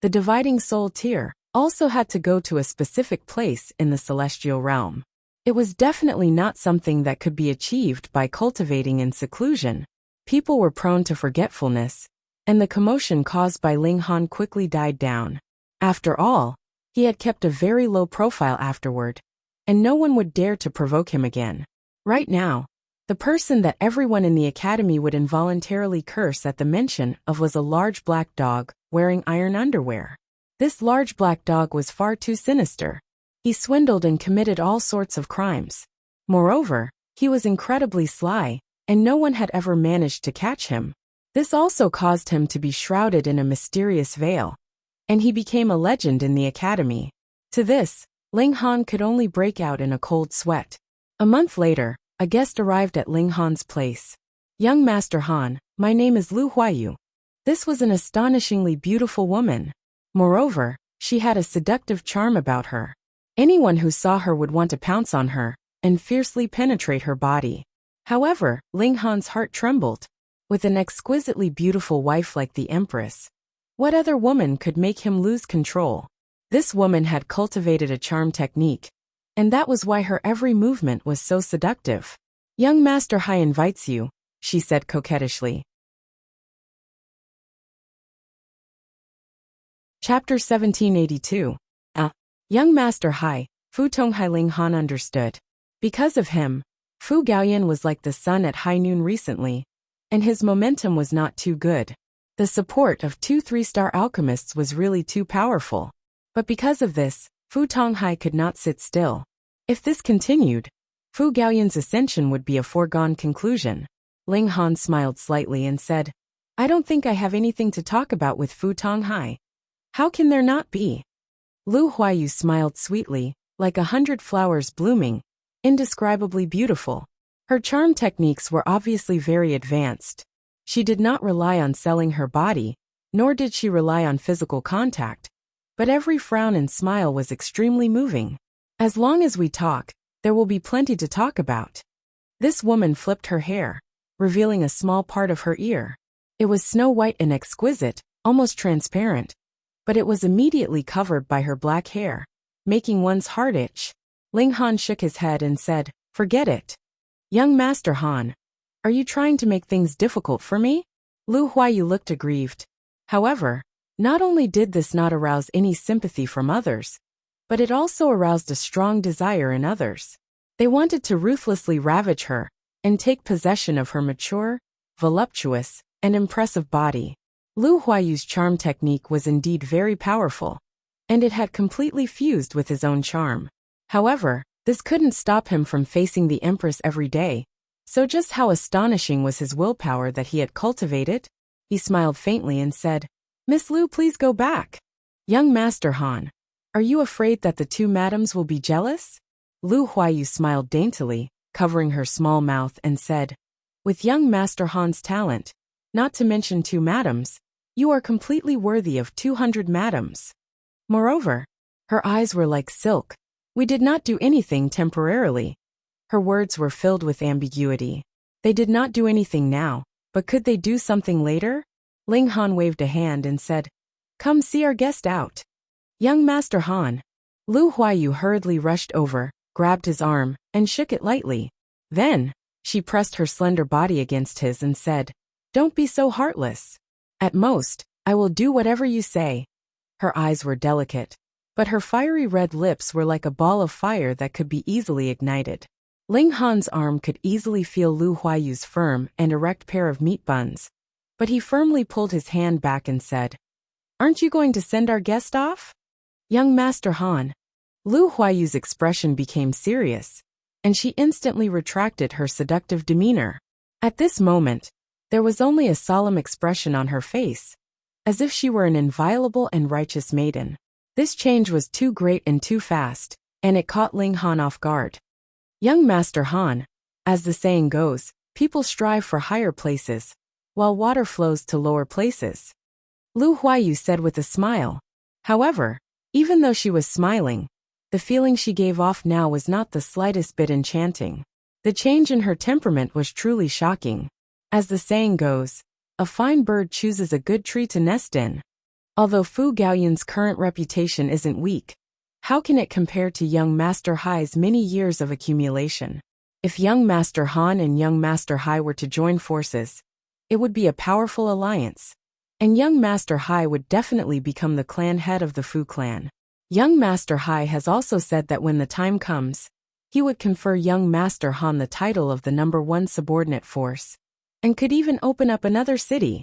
the dividing soul tier also had to go to a specific place in the celestial realm. It was definitely not something that could be achieved by cultivating in seclusion. People were prone to forgetfulness, and the commotion caused by Ling Han quickly died down. After all, he had kept a very low profile afterward, and no one would dare to provoke him again. Right now, the person that everyone in the academy would involuntarily curse at the mention of was a large black dog wearing iron underwear. This large black dog was far too sinister. He swindled and committed all sorts of crimes. Moreover, he was incredibly sly, and no one had ever managed to catch him. This also caused him to be shrouded in a mysterious veil, and he became a legend in the academy. To this, Ling Han could only break out in a cold sweat. A month later, a guest arrived at Ling Han's place. "Young Master Han, my name is Lu Huayu." This was an astonishingly beautiful woman. Moreover, she had a seductive charm about her. Anyone who saw her would want to pounce on her and fiercely penetrate her body. However, Ling Han's heart trembled. With an exquisitely beautiful wife like the Empress, what other woman could make him lose control? This woman had cultivated a charm technique, and that was why her every movement was so seductive. "Young Master Hai invites you," she said coquettishly. Chapter 1782. Young Master Hai, Fu Tonghai. Ling Han understood. Because of him, Fu Gaoyan was like the sun at high noon recently, and his momentum was not too good. The support of 2 3-star alchemists was really too powerful. But because of this, Fu Tonghai could not sit still. If this continued, Fu Gaoyan's ascension would be a foregone conclusion. Ling Han smiled slightly and said, "I don't think I have anything to talk about with Fu Tonghai." "How can there not be?" Lu Huayu smiled sweetly, like 100 flowers blooming, indescribably beautiful. Her charm techniques were obviously very advanced. She did not rely on selling her body, nor did she rely on physical contact, but every frown and smile was extremely moving. "As long as we talk, There will be plenty to talk about. This woman flipped her hair, revealing a small part of her ear. It was snow white and exquisite, almost transparent, but it was immediately covered by her black hair, making one's heart itch. Ling Han shook his head and said, "Forget it. Young Master Han, are you trying to make things difficult for me?" Lu Huayu looked aggrieved. However, not only did this not arouse any sympathy from others, but it also aroused a strong desire in others. They wanted to ruthlessly ravage her and take possession of her mature, voluptuous, and impressive body. Lu Huayu's charm technique was indeed very powerful, and it had completely fused with his own charm. However, this couldn't stop him from facing the Empress every day, so just how astonishing was his willpower that he had cultivated? He smiled faintly and said, "Miss Lu, please go back." "Young Master Han, are you afraid that the two madams will be jealous?" Lu Huayu smiled daintily, covering her small mouth, and said, "With young Master Han's talent, not to mention two madams, you are completely worthy of 200 madams." Moreover, her eyes were like silk. "We did not do anything temporarily." Her words were filled with ambiguity. They did not do anything now, but could they do something later? Ling Han waved a hand and said, "Come see our guest out." "Young Master Han." Lu Huayu hurriedly rushed over, grabbed his arm, and shook it lightly. Then, she pressed her slender body against his and said, "Don't be so heartless. At most, I will do whatever you say." Her eyes were delicate, but her fiery red lips were like a ball of fire that could be easily ignited. Ling Han's arm could easily feel Lu Huayu's firm and erect pair of meat buns, but he firmly pulled his hand back and said, "Aren't you going to send our guest off?" "Young Master Han." Lu Huayu's expression became serious, and she instantly retracted her seductive demeanor. At this moment, there was only a solemn expression on her face, as if she were an inviolable and righteous maiden. This change was too great and too fast, and it caught Ling Han off guard. "Young Master Han, as the saying goes, people strive for higher places, while water flows to lower places," Lu Huayu said with a smile. However, even though she was smiling, the feeling she gave off now was not the slightest bit enchanting. The change in her temperament was truly shocking. As the saying goes, a fine bird chooses a good tree to nest in. Although Fu Gaoyun's current reputation isn't weak, how can it compare to young Master Hai's many years of accumulation? If young Master Han and young Master Hai were to join forces, it would be a powerful alliance, and young Master Hai would definitely become the clan head of the Fu clan. Young Master Hai has also said that when the time comes, he would confer young Master Han the title of the #1 subordinate force, and could even open up another city.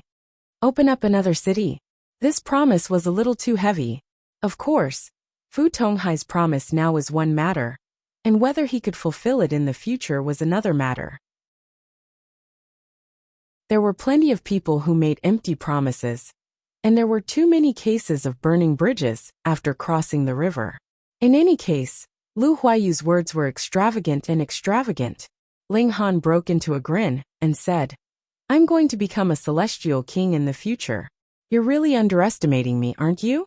Open up another city? This promise was a little too heavy. Of course, Fu Tonghai's promise now was one matter, and whether he could fulfill it in the future was another matter. There were plenty of people who made empty promises, and there were too many cases of burning bridges after crossing the river. In any case, Lu Huayu's words were extravagant and extravagant. Ling Han broke into a grin and said, "I'm going to become a celestial king in the future. You're really underestimating me, aren't you?"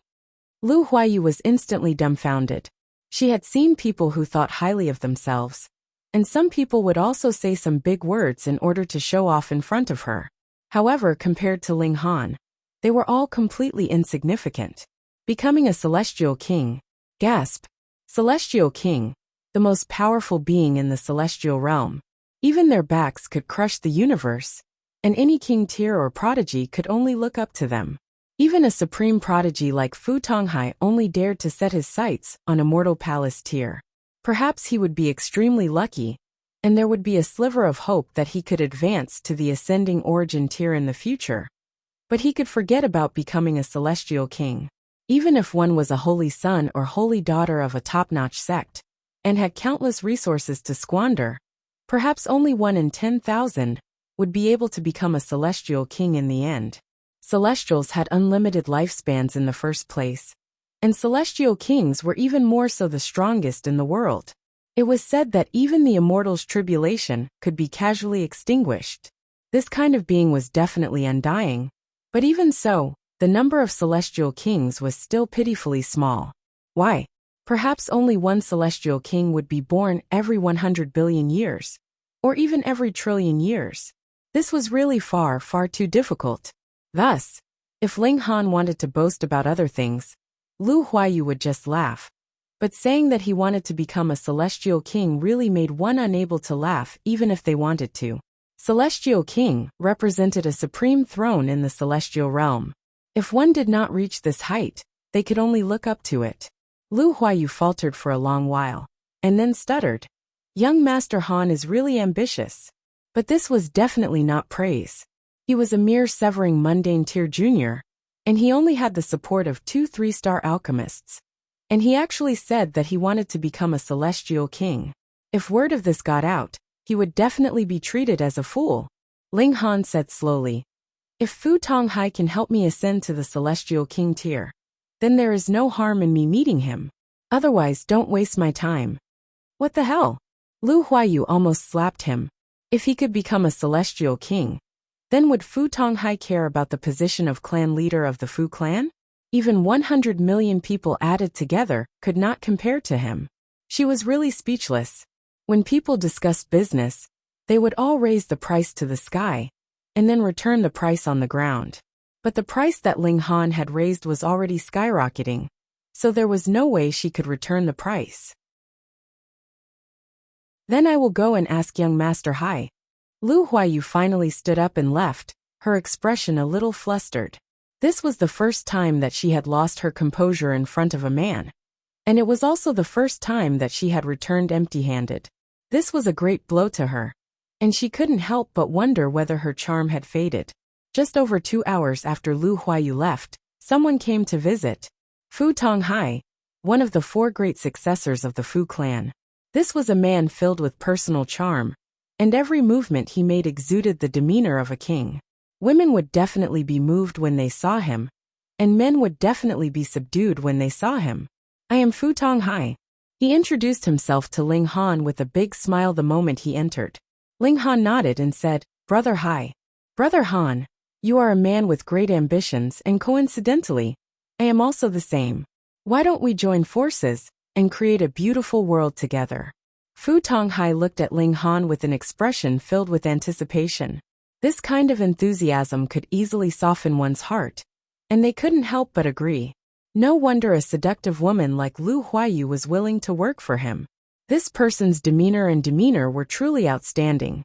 Lu Huayu was instantly dumbfounded. She had seen people who thought highly of themselves, and some people would also say some big words in order to show off in front of her. However, compared to Ling Han, they were all completely insignificant. Becoming a celestial king. Gasp. Celestial king, the most powerful being in the celestial realm. Even their backs could crush the universe, and any king tier or prodigy could only look up to them. Even a supreme prodigy like Fu Tonghai only dared to set his sights on a mortal palace tier. Perhaps he would be extremely lucky, and there would be a sliver of hope that he could advance to the ascending origin tier in the future. But he could forget about becoming a celestial king. Even if one was a holy son or holy daughter of a top-notch sect, and had countless resources to squander, perhaps only 1 in 10,000 would be able to become a celestial king in the end. Celestials had unlimited lifespans in the first place, and celestial kings were even more so the strongest in the world. It was said that even the immortal's tribulation could be casually extinguished. This kind of being was definitely undying, but even so, the number of celestial kings was still pitifully small. Why? Perhaps only one celestial king would be born every 100 billion years, or even every trillion years. This was really far, far too difficult. Thus, if Ling Han wanted to boast about other things, Lu Huayu would just laugh. But saying that he wanted to become a celestial king really made one unable to laugh even if they wanted to. Celestial king represented a supreme throne in the celestial realm. If one did not reach this height, they could only look up to it. Lu Huayu faltered for a long while, and then stuttered. Young Master Han is really ambitious. But this was definitely not praise. He was a mere severing mundane tier junior, and he only had the support of 2 3-star alchemists. And he actually said that he wanted to become a celestial king. If word of this got out, he would definitely be treated as a fool. Ling Han said slowly, "If Fu Tonghai can help me ascend to the celestial king tier, then there is no harm in me meeting him. Otherwise, don't waste my time." What the hell? Lu Huayu almost slapped him. If he could become a celestial king, then would Fu Tonghai care about the position of clan leader of the Fu clan? Even 100 million people added together could not compare to him. She was really speechless. When people discussed business, they would all raise the price to the sky, and then return the price on the ground. But the price that Ling Han had raised was already skyrocketing, so there was no way she could return the price. "Then I will go and ask young Master Hai." Lu Huayu finally stood up and left, her expression a little flustered. This was the first time that she had lost her composure in front of a man, and it was also the first time that she had returned empty-handed. This was a great blow to her, and she couldn't help but wonder whether her charm had faded. Just over 2 hours after Lu Huayu left, someone came to visit. Fu Tonghai, one of the 4 great successors of the Fu clan. This was a man filled with personal charm, and every movement he made exuded the demeanor of a king. Women would definitely be moved when they saw him, and men would definitely be subdued when they saw him. "I am Fu Tonghai." He introduced himself to Ling Han with a big smile the moment he entered. Ling Han nodded and said, "Brother Hai." "Brother Han, you are a man with great ambitions, and coincidentally, I am also the same. Why don't we join forces and create a beautiful world together?" Fu Tonghai looked at Ling Han with an expression filled with anticipation. This kind of enthusiasm could easily soften one's heart, and they couldn't help but agree. No wonder a seductive woman like Lu Huayu was willing to work for him. This person's demeanor were truly outstanding.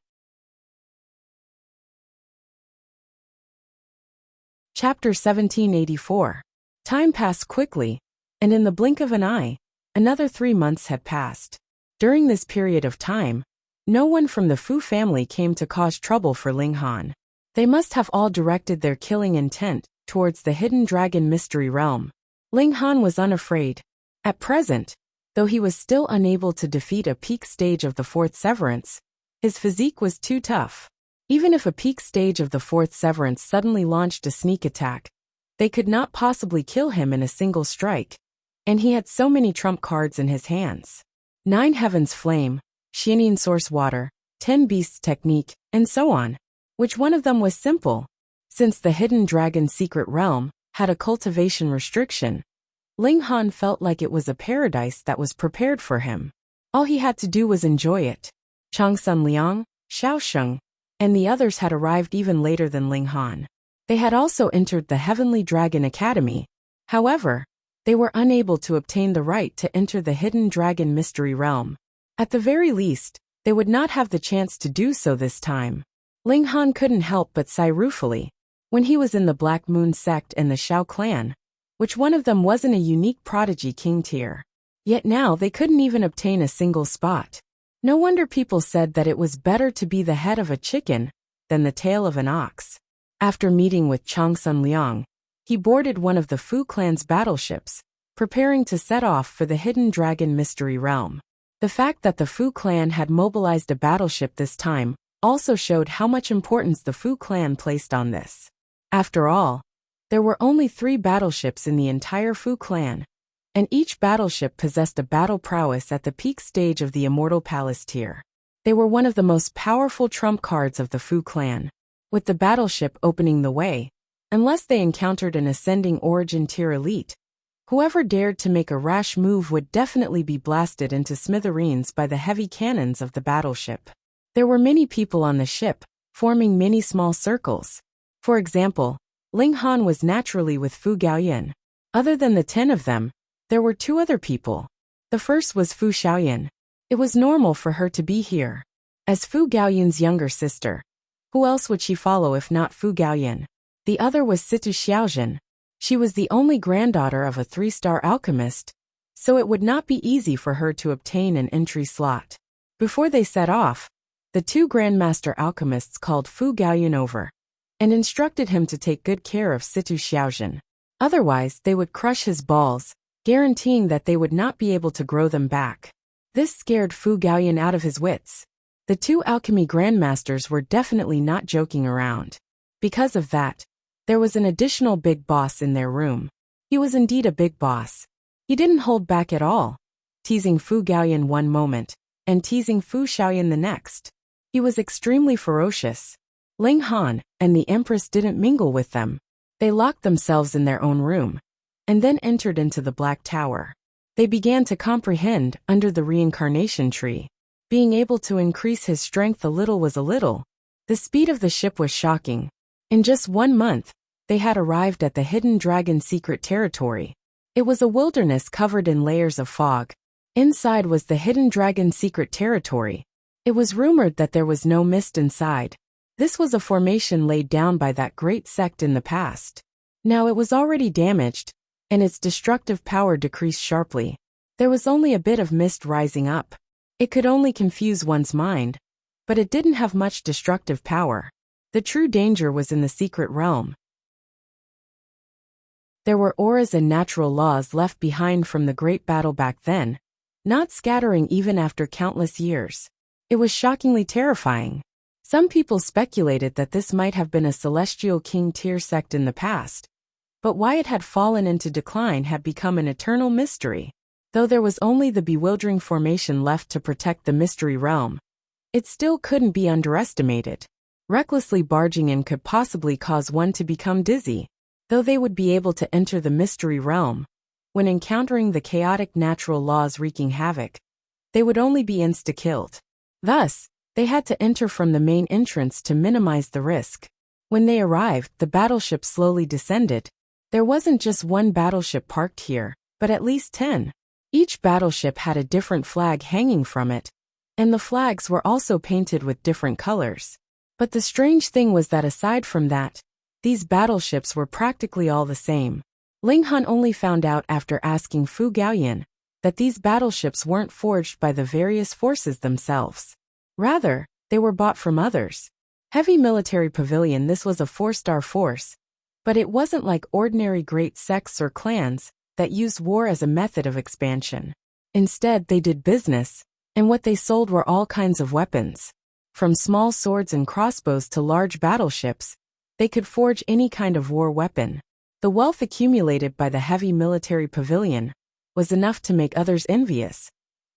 Chapter 1784. Time passed quickly, and in the blink of an eye, another 3 months had passed. During this period of time, no one from the Fu family came to cause trouble for Ling Han. They must have all directed their killing intent towards the hidden dragon mystery realm. Ling Han was unafraid. At present, though he was still unable to defeat a peak stage of the 4th Severance, his physique was too tough. Even if a peak stage of the 4th Severance suddenly launched a sneak attack, they could not possibly kill him in a single strike, and he had so many trump cards in his hands. 9 Heavens Flame, Xianin Source Water, 10 Beasts Technique, and so on. Which one of them was simple? Since the Hidden Dragon Secret Realm had a cultivation restriction, Ling Han felt like it was a paradise that was prepared for him. All he had to do was enjoy it. Changsun Liang, Xiaosheng, and the others had arrived even later than Ling Han. They had also entered the Heavenly Dragon Academy. However, they were unable to obtain the right to enter the Hidden Dragon Mystery Realm. At the very least, they would not have the chance to do so this time. Ling Han couldn't help but sigh ruefully. When he was in the Black Moon sect and the Shao clan, which one of them wasn't a unique prodigy king tier. Yet now they couldn't even obtain a single spot. No wonder people said that it was better to be the head of a chicken than the tail of an ox. After meeting with Changsun Liang, he boarded one of the Fu clan's battleships, preparing to set off for the Hidden Dragon Mystery Realm. The fact that the Fu clan had mobilized a battleship this time also showed how much importance the Fu clan placed on this. After all, there were only 3 battleships in the entire Fu clan, and each battleship possessed a battle prowess at the peak stage of the Immortal Palace tier. They were one of the most powerful trump cards of the Fu clan, with the battleship opening the way, unless they encountered an ascending origin tier elite, Whoever dared to make a rash move would definitely be blasted into smithereens by the heavy cannons of the battleship. There were many people on the ship, forming many small circles. For example, Ling Han was naturally with Fu Gaoyan. Other than the 10 of them, there were 2 other people. The first was Fu Xiaoyan. It was normal for her to be here. As Fu Gaoyan's younger sister, who else would she follow if not Fu Gaoyan? The other was Situ Xiaozhen. She was the only granddaughter of a 3-star alchemist, so it would not be easy for her to obtain an entry slot. Before they set off, the 2 grandmaster alchemists called Fu Gaoyan over and instructed him to take good care of Situ Xiaozhen. Otherwise, they would crush his balls, guaranteeing that they would not be able to grow them back. This scared Fu Gaoyan out of his wits. The 2 alchemy grandmasters were definitely not joking around. Because of that, there was an additional big boss in their room. He was indeed a big boss. He didn't hold back at all, teasing Fu Gaoyan one moment, and teasing Fu Xiaoyan the next. He was extremely ferocious. Ling Han and the Empress didn't mingle with them. They locked themselves in their own room, and then entered into the Black Tower. They began to comprehend under the reincarnation tree. Being able to increase his strength a little was a little. The speed of the ship was shocking. In just 1 month, they had arrived at the Hidden Dragon secret territory. It was a wilderness covered in layers of fog. Inside was the Hidden Dragon secret territory. It was rumored that there was no mist inside. This was a formation laid down by that great sect in the past. Now it was already damaged, and its destructive power decreased sharply. There was only a bit of mist rising up. It could only confuse one's mind, but it didn't have much destructive power. The true danger was in the secret realm. There were auras and natural laws left behind from the great battle back then, not scattering even after countless years. It was shockingly terrifying. Some people speculated that this might have been a celestial king tier sect in the past, but why it had fallen into decline had become an eternal mystery. Though there was only the bewildering formation left to protect the mystery realm, it still couldn't be underestimated. Recklessly barging in could possibly cause one to become dizzy. Though they would be able to enter the mystery realm, when encountering the chaotic natural laws wreaking havoc, they would only be insta-killed. Thus, they had to enter from the main entrance to minimize the risk. When they arrived, the battleship slowly descended. There wasn't just one battleship parked here, but at least 10. Each battleship had a different flag hanging from it, and the flags were also painted with different colors. But the strange thing was that aside from that, these battleships were practically all the same. Ling Han only found out after asking Fu Gaoyan that these battleships weren't forged by the various forces themselves. Rather, they were bought from others. Heavy military pavilion. This was a 4-star force, but it wasn't like ordinary great sects or clans that used war as a method of expansion. Instead, they did business, and what they sold were all kinds of weapons. From small swords and crossbows to large battleships, they could forge any kind of war weapon. The wealth accumulated by the heavy military pavilion was enough to make others envious.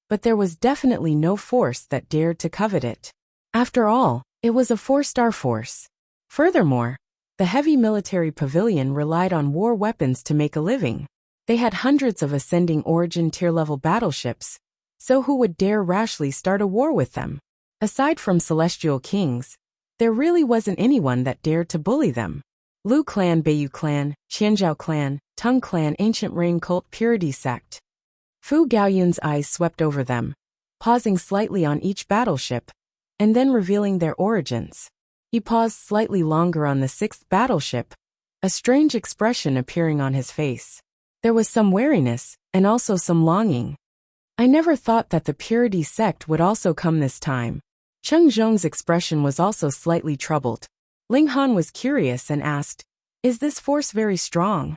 But there was definitely no force that dared to covet it. After all, it was a 4-star force. Furthermore, the heavy military pavilion relied on war weapons to make a living. They had hundreds of ascending origin tier-level battleships, so who would dare rashly start a war with them? Aside from celestial kings, there really wasn't anyone that dared to bully them. Lu clan, Beiyu clan, Qianzhao clan, Tung clan, ancient rain cult, purity sect. Fu Gaoyan's eyes swept over them, pausing slightly on each battleship, and then revealing their origins. He paused slightly longer on the 6th battleship, a strange expression appearing on his face. There was some wariness, and also some longing. I never thought that the purity sect would also come this time. Cheng Zhong's expression was also slightly troubled. Ling Han was curious and asked, "Is this force very strong?"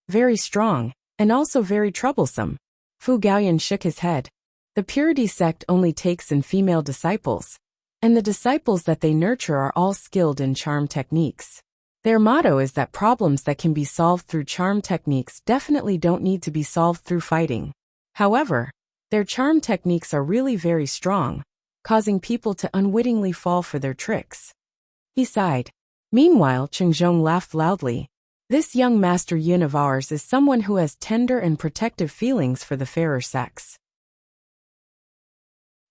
"Very strong, and also very troublesome." Fu Gaoyan shook his head. The purity sect only takes in female disciples, and the disciples that they nurture are all skilled in charm techniques. Their motto is that problems that can be solved through charm techniques definitely don't need to be solved through fighting. However, their charm techniques are really very strong, causing people to unwittingly fall for their tricks. He sighed. Meanwhile, Cheng Zhong laughed loudly. This young Master Yin of ours is someone who has tender and protective feelings for the fairer sex.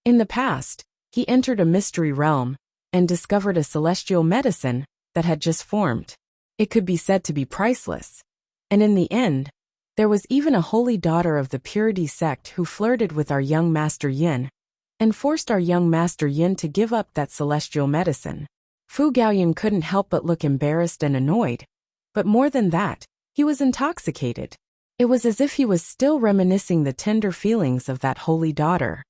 In the past, he entered a mystery realm and discovered a celestial medicine that had just formed. It could be said to be priceless. And in the end, there was even a holy daughter of the purity sect who flirted with our young Master Yin and forced our young Master Yin to give up that celestial medicine. Fu Gaoyan couldn't help but look embarrassed and annoyed. But more than that, he was intoxicated. It was as if he was still reminiscing the tender feelings of that holy daughter.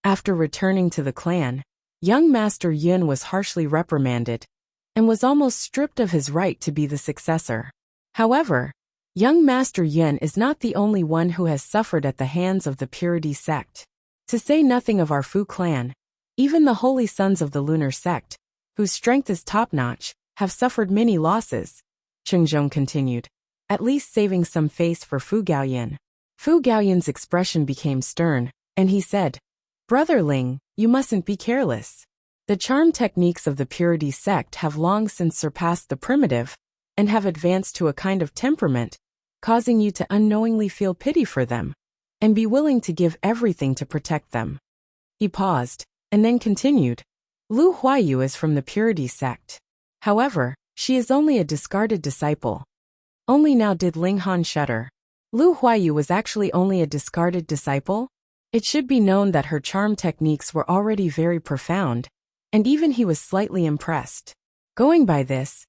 After returning to the clan, young Master Yin was harshly reprimanded and was almost stripped of his right to be the successor. However, young Master Yin is not the only one who has suffered at the hands of the purity sect. To say nothing of our Fu clan, even the holy sons of the lunar sect, whose strength is top-notch, have suffered many losses, Chengzhong continued, at least saving some face for Fu Gaoyan. Fu Gaoyan's expression became stern, and he said, "Brother Ling, you mustn't be careless. The charm techniques of the purity sect have long since surpassed the primitive and have advanced to a kind of temperament, causing you to unknowingly feel pity for them and be willing to give everything to protect them." He paused, and then continued, "Lu Huayu is from the purity sect. However, she is only a discarded disciple." Only now did Ling Han shudder. Lu Huayu was actually only a discarded disciple? It should be known that her charm techniques were already very profound, and even he was slightly impressed. Going by this,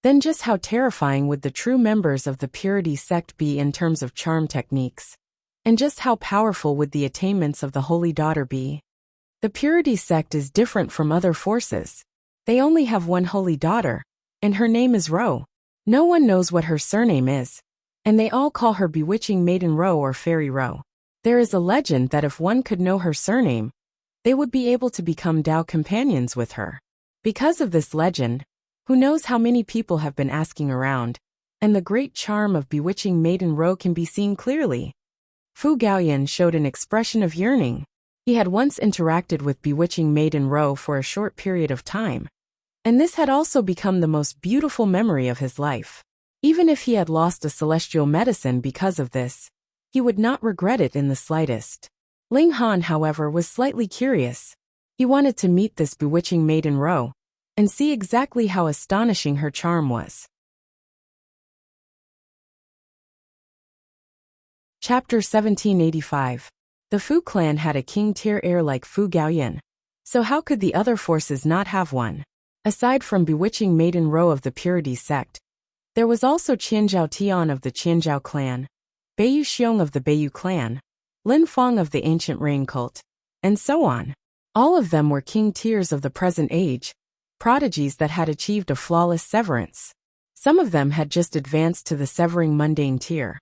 then just how terrifying would the true members of the purity sect be in terms of charm techniques? And just how powerful would the attainments of the holy daughter be? The purity sect is different from other forces. They only have one holy daughter, and her name is Ro. No one knows what her surname is, and they all call her Bewitching Maiden Ro or Fairy Ro. There is a legend that if one could know her surname, they would be able to become Dao companions with her. Because of this legend, who knows how many people have been asking around, and the great charm of Bewitching Maiden Ro can be seen clearly. Fu Gaoyan showed an expression of yearning. He had once interacted with Bewitching Maiden Ro for a short period of time, and this had also become the most beautiful memory of his life. Even if he had lost a celestial medicine because of this, he would not regret it in the slightest. Ling Han, however, was slightly curious. He wanted to meet this Bewitching Maiden Ro and see exactly how astonishing her charm was. Chapter 1785. The Fu clan had a king-tier heir like Fu Gaoyan, so how could the other forces not have one? Aside from Bewitching Maiden Ro of the Purity sect, there was also Qianzhao Tian of the Qianzhao clan, Beiyu Xiong of the Beiyu clan, Lin Fang of the Ancient Rain cult, and so on. All of them were king-tiers of the present age, prodigies that had achieved a flawless severance. Some of them had just advanced to the severing mundane tier,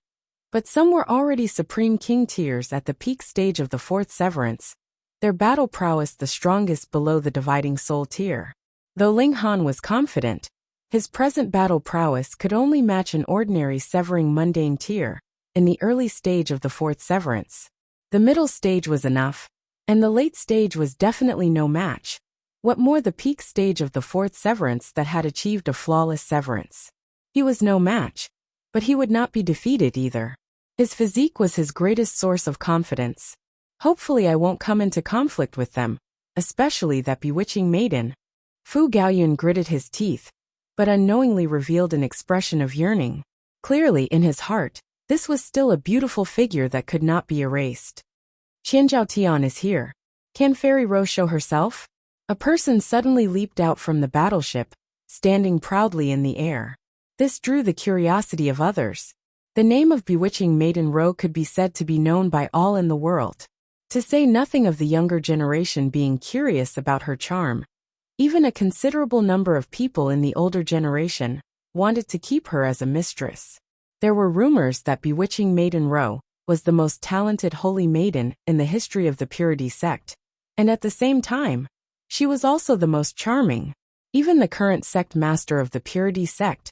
but some were already supreme king tiers at the peak stage of the fourth severance, their battle prowess the strongest below the dividing soul tier. Though Ling Han was confident, his present battle prowess could only match an ordinary severing mundane tier in the early stage of the fourth severance. The middle stage was enough, and the late stage was definitely no match. What more the peak stage of the fourth severance that had achieved a flawless severance? He was no match, but he would not be defeated either. His physique was his greatest source of confidence. Hopefully I won't come into conflict with them, especially that bewitching maiden. Fu Gaoyan gritted his teeth, but unknowingly revealed an expression of yearning. Clearly in his heart, this was still a beautiful figure that could not be erased. Qianzhao Tian is here. Can Fairy Ro show herself? A person suddenly leaped out from the battleship, standing proudly in the air. This drew the curiosity of others. The name of Bewitching Maiden Ro could be said to be known by all in the world. To say nothing of the younger generation being curious about her charm, even a considerable number of people in the older generation wanted to keep her as a mistress. There were rumors that Bewitching Maiden Ro was the most talented holy maiden in the history of the Purity sect, and at the same time, she was also the most charming. Even the current sect master of the Purity sect,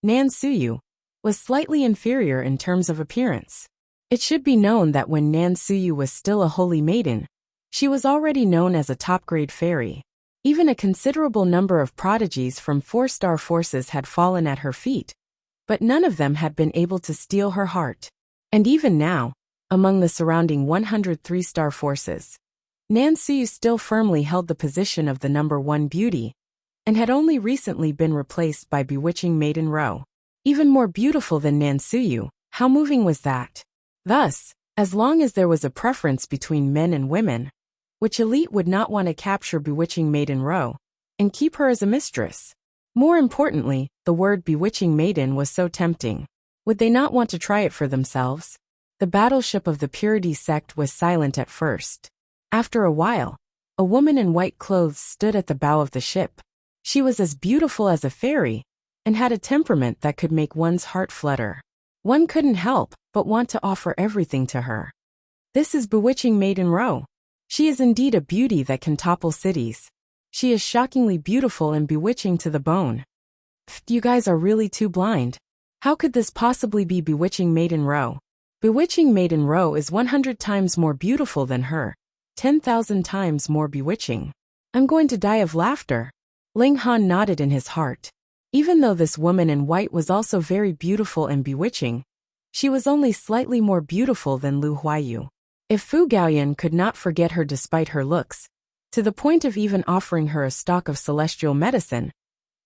Nan Suyu, was slightly inferior in terms of appearance. It should be known that when Nan Suyu was still a holy maiden, she was already known as a top-grade fairy. Even a considerable number of prodigies from 4-star forces had fallen at her feet, but none of them had been able to steal her heart. And even now, among the surrounding 103-star forces, Nan Suyu still firmly held the position of the #1 beauty, and had only recently been replaced by bewitching Maiden Ro. Even more beautiful than Nan Suyu, how moving was that? Thus, as long as there was a preference between men and women, which elite would not want to capture bewitching Maiden Ro and keep her as a mistress? More importantly, the word bewitching maiden was so tempting. Would they not want to try it for themselves? The battleship of the Purity sect was silent at first. After a while, a woman in white clothes stood at the bow of the ship. She was as beautiful as a fairy, and had a temperament that could make one's heart flutter. One couldn't help but want to offer everything to her. This is bewitching Maiden Ro. She is indeed a beauty that can topple cities. She is shockingly beautiful and bewitching to the bone. You guys are really too blind. How could this possibly be bewitching Maiden Ro? Bewitching Maiden Ro is 100 times more beautiful than her, 10,000 times more bewitching. I'm going to die of laughter. Ling Han nodded in his heart. Even though this woman in white was also very beautiful and bewitching, she was only slightly more beautiful than Lu Huayu. If Fu Gaoyan could not forget her despite her looks, to the point of even offering her a stock of celestial medicine,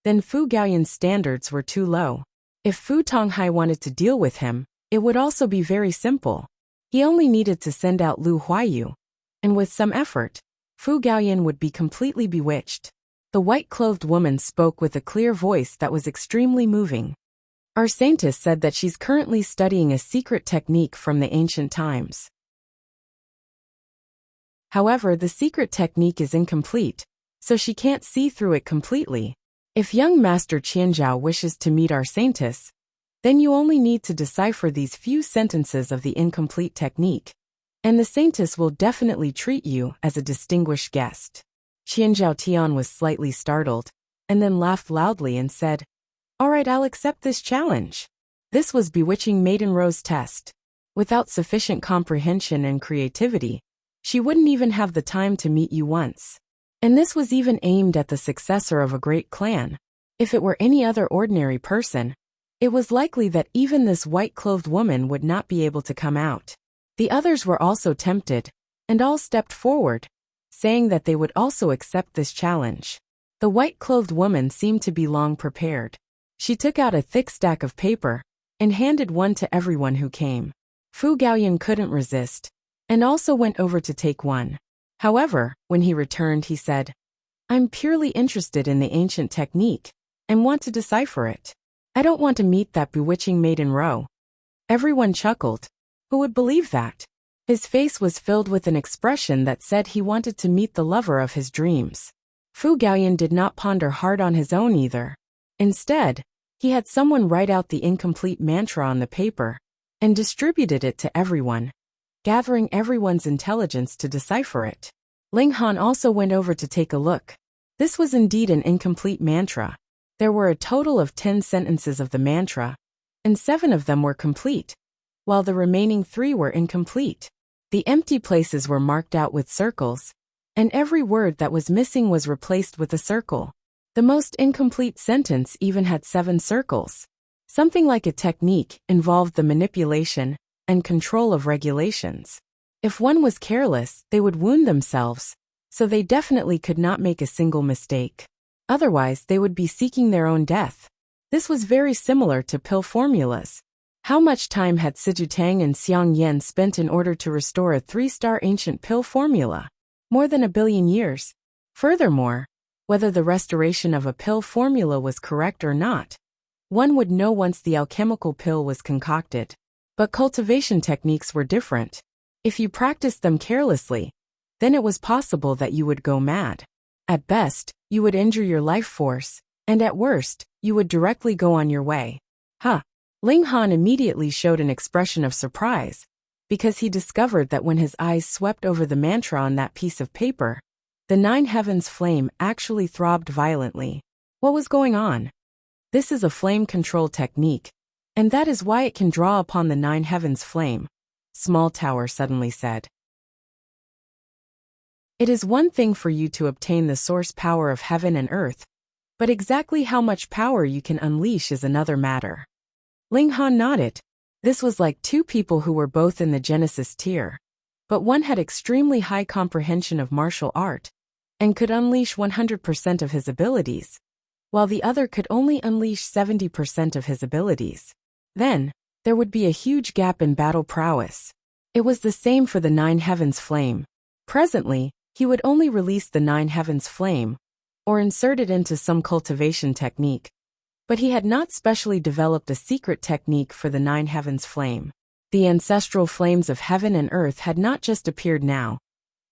then Fu Gaoyan's standards were too low. If Fu Tonghai wanted to deal with him, it would also be very simple. He only needed to send out Lu Huayu, and with some effort, Fu Gaoyan would be completely bewitched. The white-clothed woman spoke with a clear voice that was extremely moving. Our saintess said that she's currently studying a secret technique from the ancient times. However, the secret technique is incomplete, so she can't see through it completely. If young Master Qianzhao wishes to meet our saintess, then you only need to decipher these few sentences of the incomplete technique, and the saintess will definitely treat you as a distinguished guest. Qianzhao Tian was slightly startled, and then laughed loudly and said, "All right, I'll accept this challenge." This was bewitching Maiden Ro's test. Without sufficient comprehension and creativity, she wouldn't even have the time to meet you once. And this was even aimed at the successor of a great clan. If it were any other ordinary person, it was likely that even this white-clothed woman would not be able to come out. The others were also tempted, and all stepped forward, saying that they would also accept this challenge. The white-clothed woman seemed to be long prepared. She took out a thick stack of paper, and handed one to everyone who came. Fu Gaoyan couldn't resist, and also went over to take one. However, when he returned he said, "I'm purely interested in the ancient technique, and want to decipher it. I don't want to meet that bewitching Maiden Ro." Everyone chuckled. Who would believe that? His face was filled with an expression that said he wanted to meet the lover of his dreams. Fu Gaoyan did not ponder hard on his own either. Instead, he had someone write out the incomplete mantra on the paper, and distributed it to everyone, gathering everyone's intelligence to decipher it. Ling Han also went over to take a look. This was indeed an incomplete mantra. There were a total of 10 sentences of the mantra, and 7 of them were complete, while the remaining 3 were incomplete. The empty places were marked out with circles, and every word that was missing was replaced with a circle. The most incomplete sentence even had 7 circles. Something like a technique involved the manipulation and control of regulations. If one was careless, they would wound themselves, so they definitely could not make a single mistake. Otherwise, they would be seeking their own death. This was very similar to pill formulas. How much time had Siju Tang and Xiang Yan spent in order to restore a 3-star ancient pill formula? More than 1 billion years. Furthermore, whether the restoration of a pill formula was correct or not, one would know once the alchemical pill was concocted. But cultivation techniques were different. If you practiced them carelessly, then it was possible that you would go mad. At best, you would injure your life force, and at worst, you would directly go on your way. Huh. Ling Han immediately showed an expression of surprise, because he discovered that when his eyes swept over the mantra on that piece of paper, the 9 heavens flame actually throbbed violently. What was going on? This is a flame control technique, and that is why it can draw upon the 9 heavens flame, Small Tower suddenly said. It is one thing for you to obtain the source power of heaven and earth, but exactly how much power you can unleash is another matter. Ling Han nodded. This was like two people who were both in the Genesis tier. But one had extremely high comprehension of martial art and could unleash 100% of his abilities, while the other could only unleash 70% of his abilities. Then, there would be a huge gap in battle prowess. It was the same for the Nine Heavens Flame. Presently, he would only release the Nine Heavens Flame, or insert it into some cultivation technique. But he had not specially developed a secret technique for the Nine Heavens Flame. The ancestral flames of heaven and earth had not just appeared now,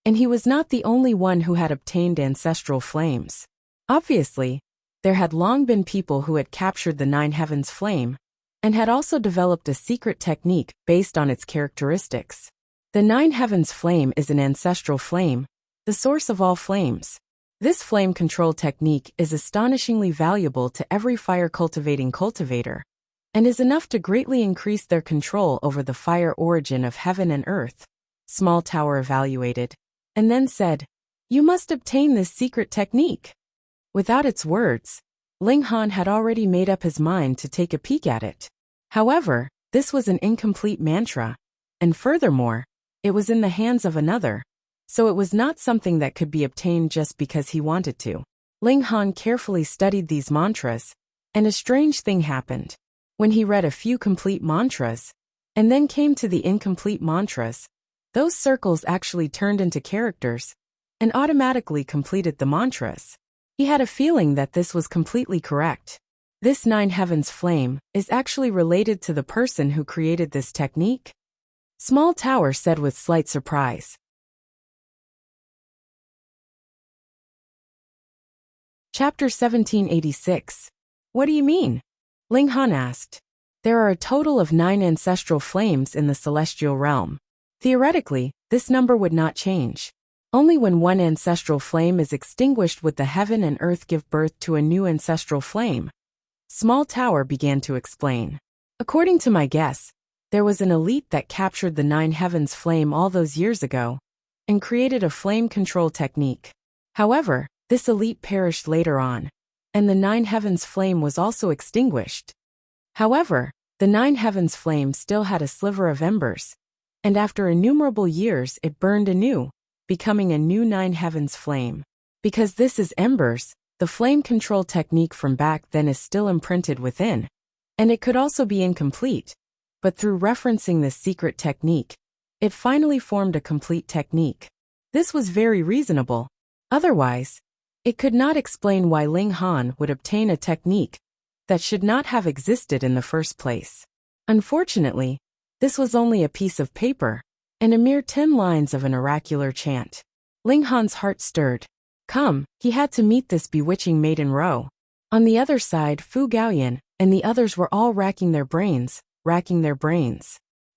and he was not the only one who had obtained ancestral flames. Obviously, there had long been people who had captured the Nine Heavens Flame, and had also developed a secret technique based on its characteristics. The Nine Heavens Flame is an ancestral flame, the source of all flames. This flame control technique is astonishingly valuable to every fire-cultivating cultivator, and is enough to greatly increase their control over the fire origin of heaven and earth. Small Tower evaluated, and then said, "You must obtain this secret technique." Without its words, Ling Han had already made up his mind to take a peek at it. However, this was an incomplete mantra, and furthermore, it was in the hands of another, so it was not something that could be obtained just because he wanted to. Ling Han carefully studied these mantras, and a strange thing happened. When he read a few complete mantras, and then came to the incomplete mantras, those circles actually turned into characters, and automatically completed the mantras. He had a feeling that this was completely correct. This Nine Heavens Flame is actually related to the person who created this technique? Small Tower said with slight surprise. Chapter 1786. What do you mean? Ling Han asked. There are a total of 9 ancestral flames in the celestial realm. Theoretically, this number would not change. Only when one ancestral flame is extinguished would the heaven and earth give birth to a new ancestral flame. Small Tower began to explain. According to my guess, there was an elite that captured the Nine Heavens Flame all those years ago, and created a flame control technique. However, this elite perished later on, and the Nine Heavens Flame was also extinguished. However, the Nine Heavens Flame still had a sliver of embers, and after innumerable years it burned anew, becoming a new Nine Heavens Flame. Because this is embers, the flame control technique from back then is still imprinted within, and it could also be incomplete, but through referencing this secret technique, it finally formed a complete technique. This was very reasonable. Otherwise, it could not explain why Ling Han would obtain a technique that should not have existed in the first place. Unfortunately, this was only a piece of paper, and a mere 10 lines of an oracular chant. Ling Han's heart stirred. Come, he had to meet this bewitching maiden Ro. On the other side, Fu Gaoyan and the others were all racking their brains.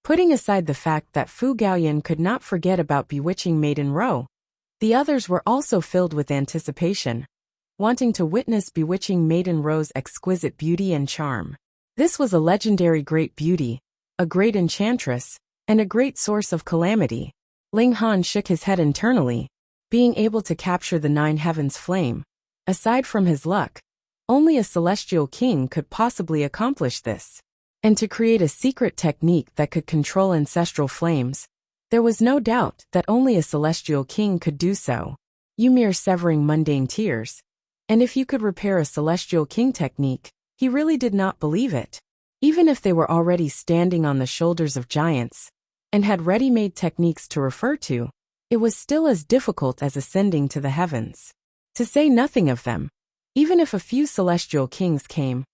Putting aside the fact that Fu Gaoyan could not forget about bewitching maiden Ro, the others were also filled with anticipation, wanting to witness bewitching maiden Ro's exquisite beauty and charm. This was a legendary great beauty, a great enchantress, and a great source of calamity. Ling Han shook his head internally. Being able to capture the Nine Heavens Flame, aside from his luck, only a celestial king could possibly accomplish this. And to create a secret technique that could control ancestral flames, there was no doubt that only a celestial king could do so. You mere severing mundane tears. And if you could repair a celestial king technique, he really did not believe it. Even if they were already standing on the shoulders of giants, and had ready-made techniques to refer to, it was still as difficult as ascending to the heavens. To say nothing of them, even if a few celestial kings came,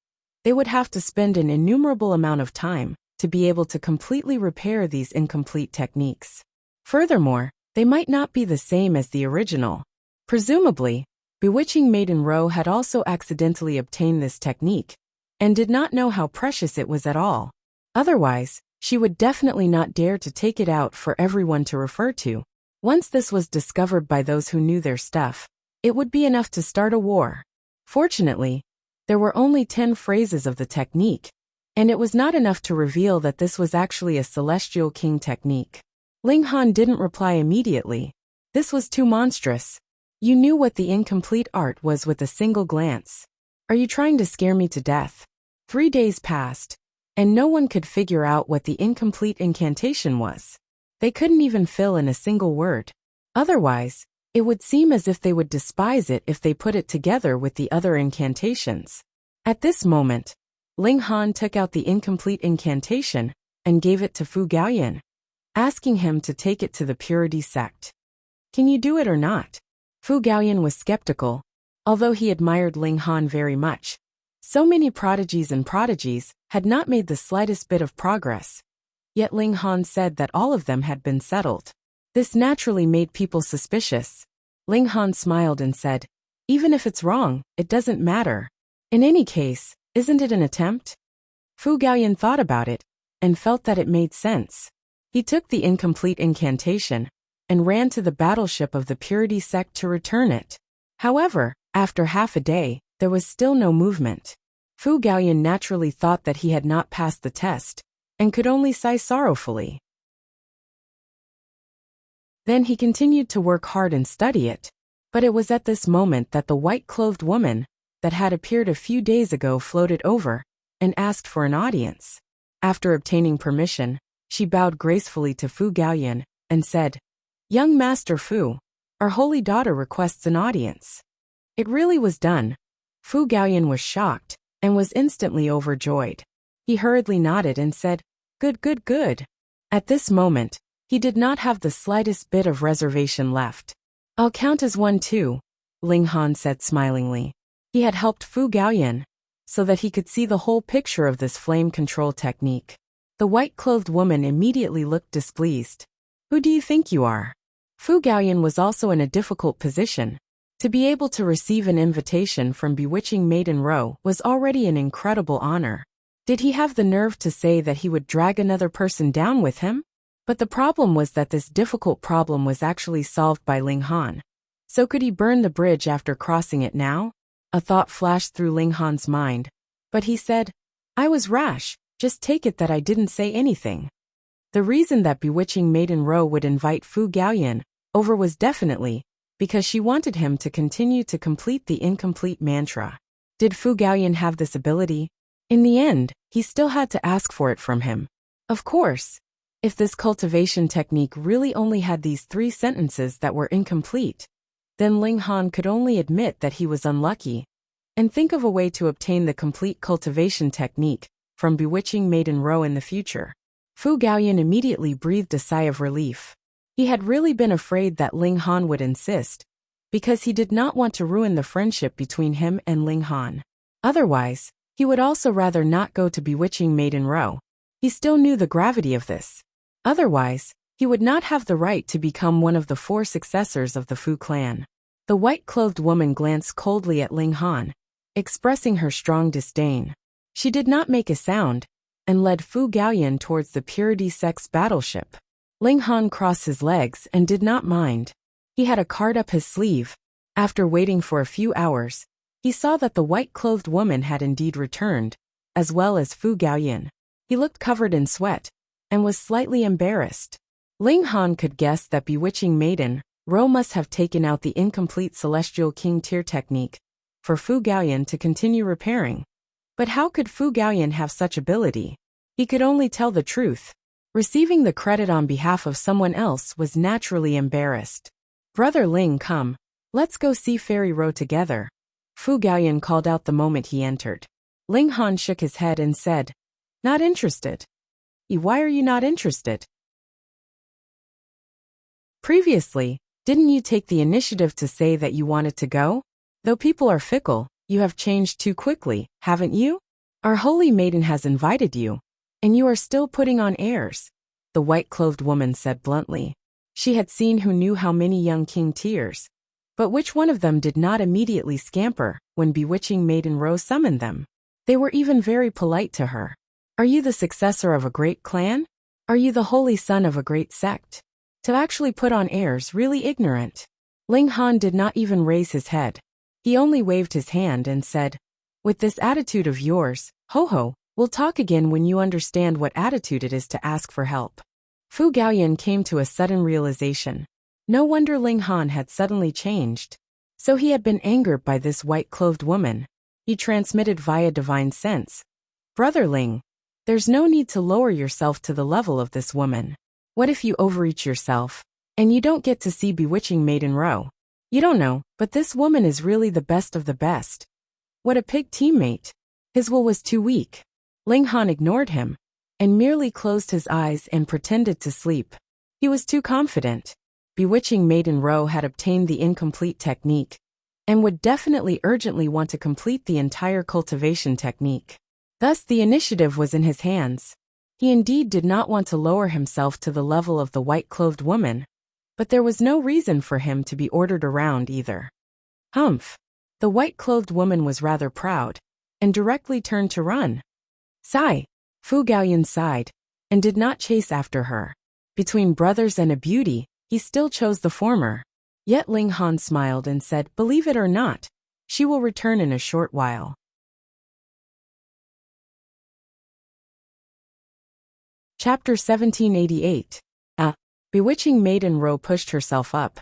they would have to spend an innumerable amount of time to be able to completely repair these incomplete techniques. Furthermore, they might not be the same as the original. Presumably, bewitching maiden Ro had also accidentally obtained this technique, and did not know how precious it was at all. Otherwise, she would definitely not dare to take it out for everyone to refer to. Once this was discovered by those who knew their stuff, it would be enough to start a war. Fortunately, there were only 10 phrases of the technique, and it was not enough to reveal that this was actually a celestial king technique. Ling Han didn't reply immediately. This was too monstrous. You knew what the incomplete art was with a single glance. Are you trying to scare me to death? 3 days passed, and no one could figure out what the incomplete incantation was. They couldn't even fill in a single word. Otherwise, it would seem as if they would despise it if they put it together with the other incantations. At this moment, Ling Han took out the incomplete incantation and gave it to Fu Gaoyan, asking him to take it to the Purity sect. Can you do it or not? Fu Gaoyan was skeptical, although he admired Ling Han very much. So many prodigies had not made the slightest bit of progress. Yet Ling Han said that all of them had been settled. This naturally made people suspicious. Ling Han smiled and said, even if it's wrong, it doesn't matter. In any case, isn't it an attempt? Fu Gaoyan thought about it and felt that it made sense. He took the incomplete incantation and ran to the battleship of the Purity sect to return it. However, after half a day, there was still no movement. Fu Gaoyan naturally thought that he had not passed the test and could only sigh sorrowfully. Then he continued to work hard and study it. But it was at this moment that the white-clothed woman that had appeared a few days ago floated over and asked for an audience. After obtaining permission, she bowed gracefully to Fu Gaoyan and said, "Young Master Fu, our holy daughter requests an audience." It really was done. Fu Gaoyan was shocked and was instantly overjoyed. He hurriedly nodded and said, "Good, good, good." At this moment, he did not have the slightest bit of reservation left. "I'll count as 1, 2, Ling Han said smilingly. He had helped Fu Gaoyan so that he could see the whole picture of this flame control technique. The white-clothed woman immediately looked displeased. "Who do you think you are?" Fu Gaoyan was also in a difficult position. To be able to receive an invitation from bewitching Maiden Ro was already an incredible honor. Did he have the nerve to say that he would drag another person down with him? But the problem was that this difficult problem was actually solved by Ling Han. So could he burn the bridge after crossing it now? A thought flashed through Ling Han's mind. But he said, "I was rash, just take it that I didn't say anything." The reason that bewitching Maiden Ro would invite Fu Gaoyan over was definitely because she wanted him to continue to complete the incomplete mantra. Did Fu Gaoyan have this ability? In the end, he still had to ask for it from him. Of course. If this cultivation technique really only had these 3 sentences that were incomplete, then Ling Han could only admit that he was unlucky and think of a way to obtain the complete cultivation technique from bewitching Maiden Ro in the future. Fu Gaoyan immediately breathed a sigh of relief. He had really been afraid that Ling Han would insist, because he did not want to ruin the friendship between him and Ling Han. Otherwise, he would also rather not go to bewitching Maiden Ro. He still knew the gravity of this. Otherwise, he would not have the right to become one of the 4 successors of the Fu clan. The white-clothed woman glanced coldly at Ling Han, expressing her strong disdain. She did not make a sound, and led Fu Gaoyan towards the Purity sect's battleship. Ling Han crossed his legs and did not mind. He had a card up his sleeve. After waiting for a few hours, he saw that the white-clothed woman had indeed returned, as well as Fu Gaoyan. He looked covered in sweat and was slightly embarrassed. Ling Han could guess that bewitching Maiden Ro must have taken out the incomplete Celestial King tier technique for Fu Gaoyan to continue repairing. But how could Fu Gaoyan have such ability? He could only tell the truth. Receiving the credit on behalf of someone else was naturally embarrassed. "Brother Ling, come. Let's go see Fairy Ro together," Fu Gaoyan called out the moment he entered. Ling Han shook his head and said, "Not interested." "Why are you not interested?" "Previously, didn't you take the initiative to say that you wanted to go? Though people are fickle, you have changed too quickly, haven't you? Our holy maiden has invited you, and you are still putting on airs," the white-clothed woman said bluntly. She had seen who knew how many young king tiers, but which one of them did not immediately scamper when bewitching Maiden Ro summoned them? They were even very polite to her. "Are you the successor of a great clan? Are you the holy son of a great sect? To actually put on airs really ignorant." Ling Han did not even raise his head. He only waved his hand and said, "With this attitude of yours, ho, we'll talk again when you understand what attitude it is to ask for help." Fu Gaoyan came to a sudden realization. No wonder Ling Han had suddenly changed. So he had been angered by this white-clothed woman. He transmitted via divine sense, "Brother Ling, There's no need to lower yourself to the level of this woman. What if you overreach yourself, and you don't get to see bewitching maiden Ro? You don't know, but this woman is really the best of the best. What a pig teammate. His will was too weak. Ling Han ignored him, and merely closed his eyes and pretended to sleep. He was too confident. Bewitching maiden Ro had obtained the incomplete technique, and would definitely urgently want to complete the entire cultivation technique. Thus the initiative was in his hands. He indeed did not want to lower himself to the level of the white-clothed woman, but there was no reason for him to be ordered around either. Humph! The white-clothed woman was rather proud, and directly turned to run. Sigh! Fu Gaoyan sighed, and did not chase after her. Between brothers and a beauty, he still chose the former. Yet Ling Han smiled and said, "Believe it or not, she will return in a short while." Chapter 1788. Bewitching maiden Ro pushed herself up,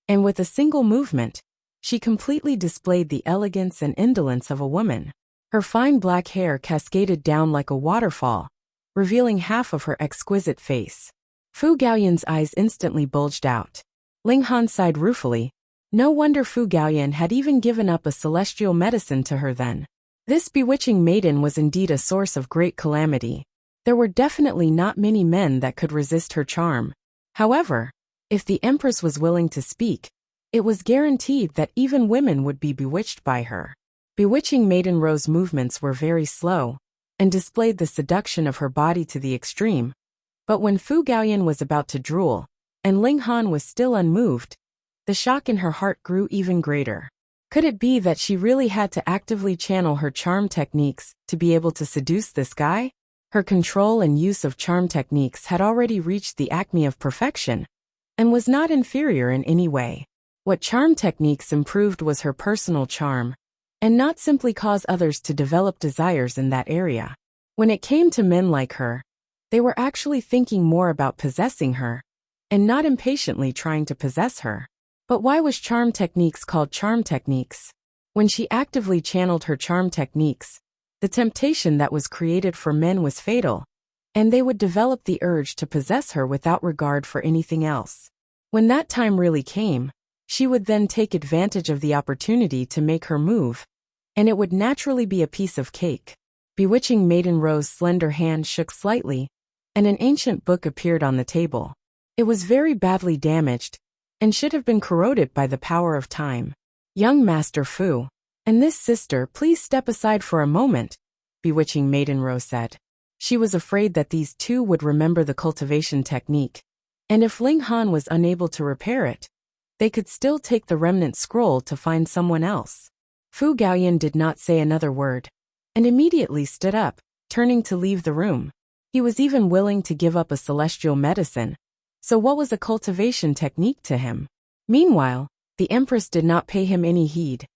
and with a single movement, she completely displayed the elegance and indolence of a woman. Her fine black hair cascaded down like a waterfall, revealing half of her exquisite face. Fu Gaoyan's eyes instantly bulged out. Ling Han sighed ruefully. No wonder Fu Gaoyan had even given up a celestial medicine to her then. This bewitching maiden was indeed a source of great calamity. There were definitely not many men that could resist her charm. However, if the Empress was willing to speak, it was guaranteed that even women would be bewitched by her. Bewitching maiden Ro's movements were very slow, and displayed the seduction of her body to the extreme. But when Fu Gaoyan was about to drool, and Ling Han was still unmoved, the shock in her heart grew even greater. Could it be that she really had to actively channel her charm techniques to be able to seduce this guy? Her control and use of charm techniques had already reached the acme of perfection, and was not inferior in any way. What charm techniques improved was her personal charm, and not simply cause others to develop desires in that area. When it came to men like her, they were actually thinking more about possessing her, and not impatiently trying to possess her. But why was charm techniques called charm techniques? When she actively channeled her charm techniques, the temptation that was created for men was fatal, and they would develop the urge to possess her without regard for anything else. When that time really came, she would then take advantage of the opportunity to make her move, and it would naturally be a piece of cake. Bewitching maiden Ro's slender hand shook slightly, and an ancient book appeared on the table. It was very badly damaged, and should have been corroded by the power of time. Young Master Fu, and this sister, please step aside for a moment, Bewitching maiden Ro said. She was afraid that these two would remember the cultivation technique, and if Ling Han was unable to repair it, they could still take the remnant scroll to find someone else. Fu Gaoyan did not say another word, and immediately stood up, turning to leave the room. He was even willing to give up a celestial medicine, so what was a cultivation technique to him? Meanwhile, the Empress did not pay him any heed,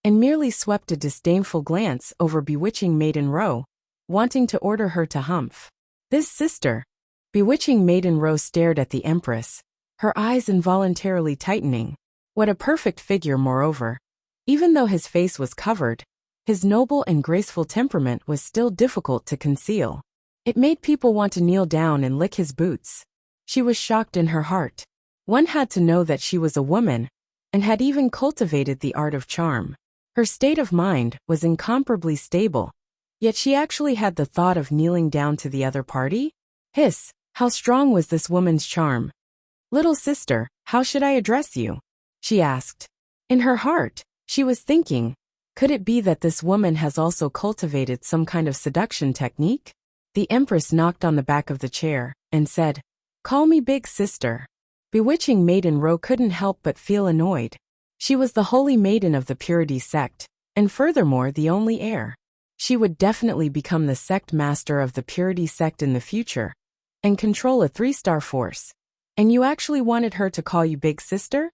and merely swept a disdainful glance over Bewitching maiden Ro, wanting to order her to humph. This sister. Bewitching maiden Ro stared at the Empress, her eyes involuntarily tightening. What a perfect figure, moreover. Even though his face was covered, his noble and graceful temperament was still difficult to conceal. It made people want to kneel down and lick his boots. She was shocked in her heart. One had to know that she was a woman, and had even cultivated the art of charm. Her state of mind was incomparably stable, yet she actually had the thought of kneeling down to the other party? Hiss, how strong was this woman's charm? Little sister, how should I address you? She asked. In her heart, she was thinking, could it be that this woman has also cultivated some kind of seduction technique? The Empress knocked on the back of the chair, and said, "Call me big sister." Bewitching maiden Ro couldn't help but feel annoyed. She was the holy maiden of the Purity sect, and furthermore the only heir. She would definitely become the sect master of the Purity sect in the future, and control a 3-star force. And you actually wanted her to call you big sister?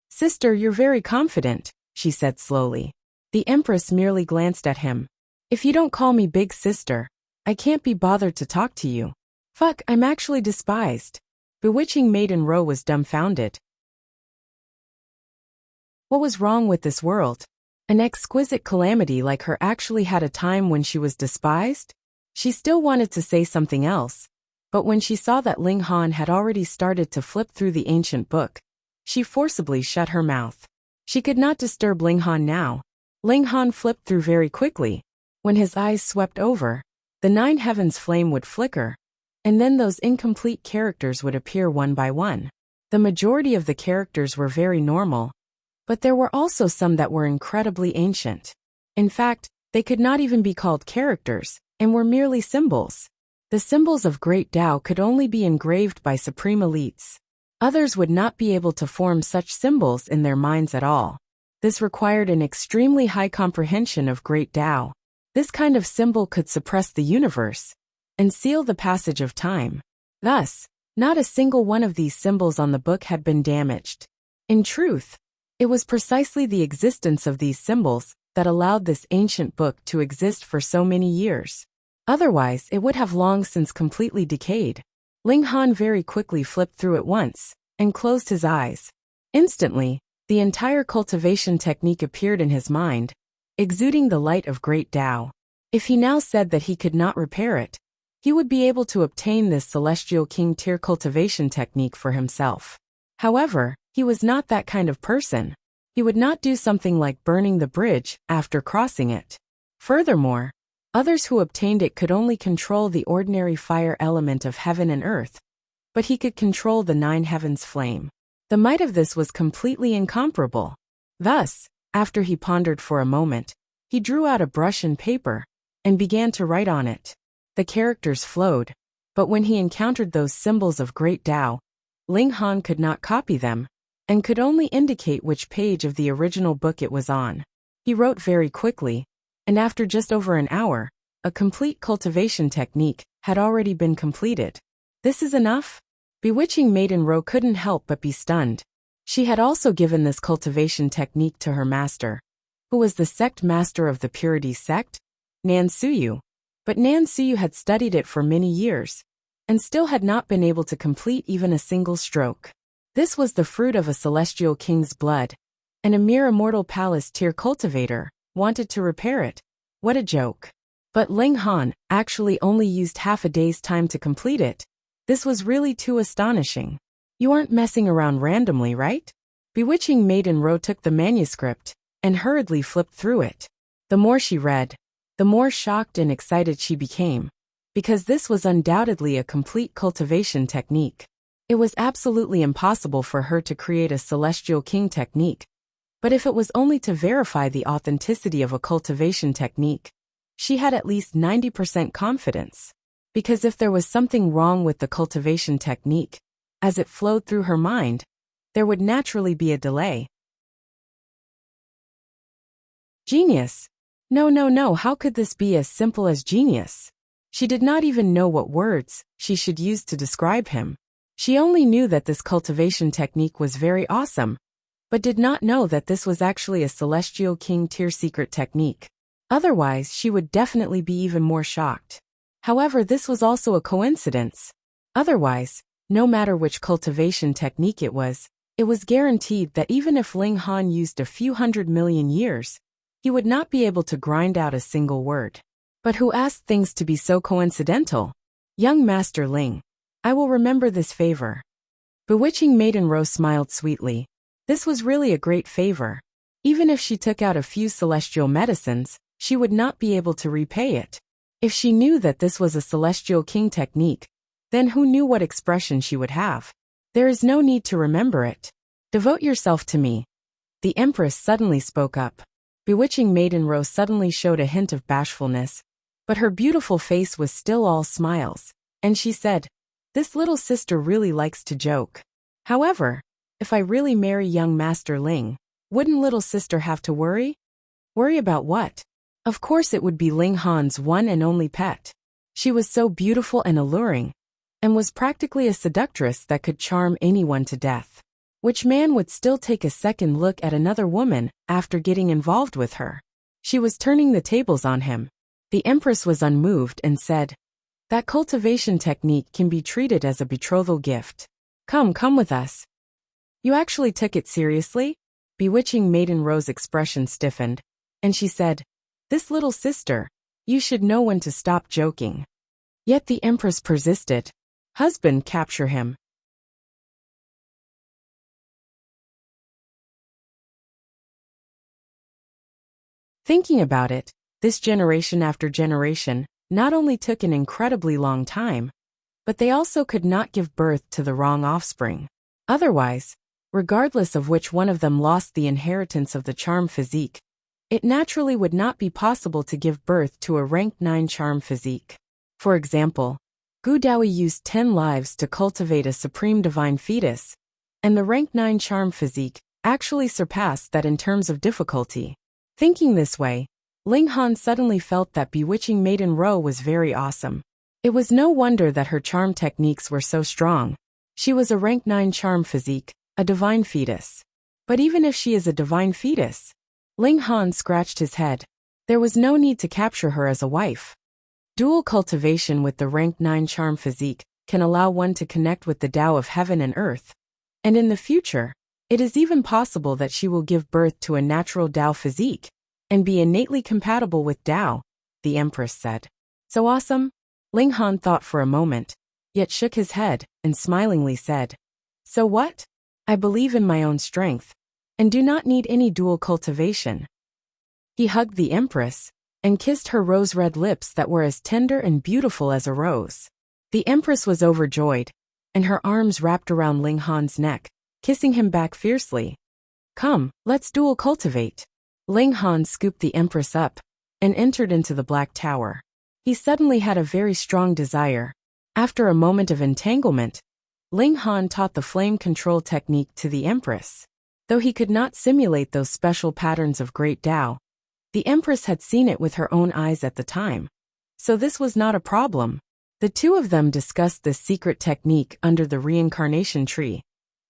Sister, you're very confident, she said slowly. The Empress merely glanced at him. If you don't call me big sister, I can't be bothered to talk to you. Fuck, I'm actually despised. Bewitching maiden Ro was dumbfounded. What was wrong with this world? An exquisite calamity like her actually had a time when she was despised? She still wanted to say something else, but when she saw that Ling Han had already started to flip through the ancient book, she forcibly shut her mouth. She could not disturb Ling Han now. Ling Han flipped through very quickly. When his eyes swept over, the 9 heavens flame would flicker, and then those incomplete characters would appear one by one. The majority of the characters were very normal, but there were also some that were incredibly ancient. In fact, they could not even be called characters, and were merely symbols. The symbols of Great Tao could only be engraved by supreme elites. Others would not be able to form such symbols in their minds at all. This required an extremely high comprehension of Great Tao. This kind of symbol could suppress the universe and seal the passage of time. Thus, not a single one of these symbols on the book had been damaged. In truth, it was precisely the existence of these symbols that allowed this ancient book to exist for so many years. Otherwise, it would have long since completely decayed. Ling Han very quickly flipped through it once and closed his eyes. Instantly, the entire cultivation technique appeared in his mind, exuding the light of Great Tao. If he now said that he could not repair it, he would be able to obtain this Celestial King tier cultivation technique for himself. However, he was not that kind of person. He would not do something like burning the bridge after crossing it. Furthermore, others who obtained it could only control the ordinary fire element of heaven and earth, but he could control the 9 heavens flame. The might of this was completely incomparable. Thus, after he pondered for a moment, he drew out a brush and paper and began to write on it. The characters flowed, but when he encountered those symbols of Great Tao, Ling Han could not copy them and could only indicate which page of the original book it was on. He wrote very quickly, and after just over an hour, a complete cultivation technique had already been completed. This is enough? Bewitching Maiden Ro couldn't help but be stunned. She had also given this cultivation technique to her master, who was the sect master of the Purity sect, Nan Suyu. But Nan Suyu had studied it for many years, and still had not been able to complete even a single stroke. This was the fruit of a celestial king's blood, and a mere immortal palace tier cultivator wanted to repair it. What a joke. But Ling Han actually only used half a day's time to complete it. This was really too astonishing. You aren't messing around randomly, right? Bewitching Maiden Ro took the manuscript and hurriedly flipped through it. The more she read, the more shocked and excited she became, because this was undoubtedly a complete cultivation technique. It was absolutely impossible for her to create a Celestial King technique, but if it was only to verify the authenticity of a cultivation technique, she had at least 90% confidence. Because if there was something wrong with the cultivation technique, as it flowed through her mind, there would naturally be a delay. Genius. No, how could this be as simple as genius? She did not even know what words she should use to describe him. She only knew that this cultivation technique was very awesome, but did not know that this was actually a Celestial King tier secret technique. Otherwise, she would definitely be even more shocked. However, this was also a coincidence. Otherwise, no matter which cultivation technique it was guaranteed that even if Ling Han used a few 100 million years, he would not be able to grind out a single word. But who asked things to be so coincidental? Young Master Ling, I will remember this favor. Bewitching Maiden Ro smiled sweetly. This was really a great favor. Even if she took out a few celestial medicines, she would not be able to repay it. If she knew that this was a Celestial King technique, then who knew what expression she would have? There is no need to remember it. Devote yourself to me. The Empress suddenly spoke up. Bewitching Maiden Ro suddenly showed a hint of bashfulness, but her beautiful face was still all smiles, and she said, "This little sister really likes to joke. However, if I really marry young Master Ling, wouldn't little sister have to worry? Worry about what? Of course it would be Ling Han's one and only pet. She was so beautiful and alluring, and was practically a seductress that could charm anyone to death. Which man would still take a second look at another woman after getting involved with her? She was turning the tables on him. The Empress was unmoved and said, "That cultivation technique can be treated as a betrothal gift. Come with us." You actually took it seriously? Bewitching Maiden Ro's expression stiffened, and she said, "This little sister, You should know when to stop joking. Yet the empress persisted. Husband, capture him. Thinking about it, this generation after generation not only took an incredibly long time, but they also could not give birth to the wrong offspring. Otherwise, regardless of which one of them lost the inheritance of the charm physique, it naturally would not be possible to give birth to a rank 9 charm physique. For example, Gu Daoyi used 10 lives to cultivate a supreme divine fetus, and the rank 9 charm physique actually surpassed that in terms of difficulty. Thinking this way, Ling Han suddenly felt that bewitching Maiden Ro was very awesome. It was no wonder that her charm techniques were so strong. She was a rank 9 charm physique, a divine fetus. But even if she is a divine fetus, Ling Han scratched his head. There was no need to capture her as a wife. Dual cultivation with the rank 9 charm physique can allow one to connect with the Tao of heaven and earth. And in the future, it is even possible that she will give birth to a natural Tao physique and be innately compatible with Tao, the Empress said. So awesome? Ling Han thought for a moment, yet shook his head and smilingly said, So what? I believe in my own strength, and do not need any dual cultivation. He hugged the Empress and kissed her rose-red lips that were as tender and beautiful as a rose. The Empress was overjoyed, and her arms wrapped around Ling Han's neck, kissing him back fiercely. Come, let's dual cultivate. Ling Han scooped the Empress up and entered into the Black Tower. He suddenly had a very strong desire. After a moment of entanglement, Ling Han taught the flame control technique to the Empress. Though he could not simulate those special patterns of great Tao, the Empress had seen it with her own eyes at the time. So this was not a problem. The two of them discussed this secret technique under the reincarnation tree,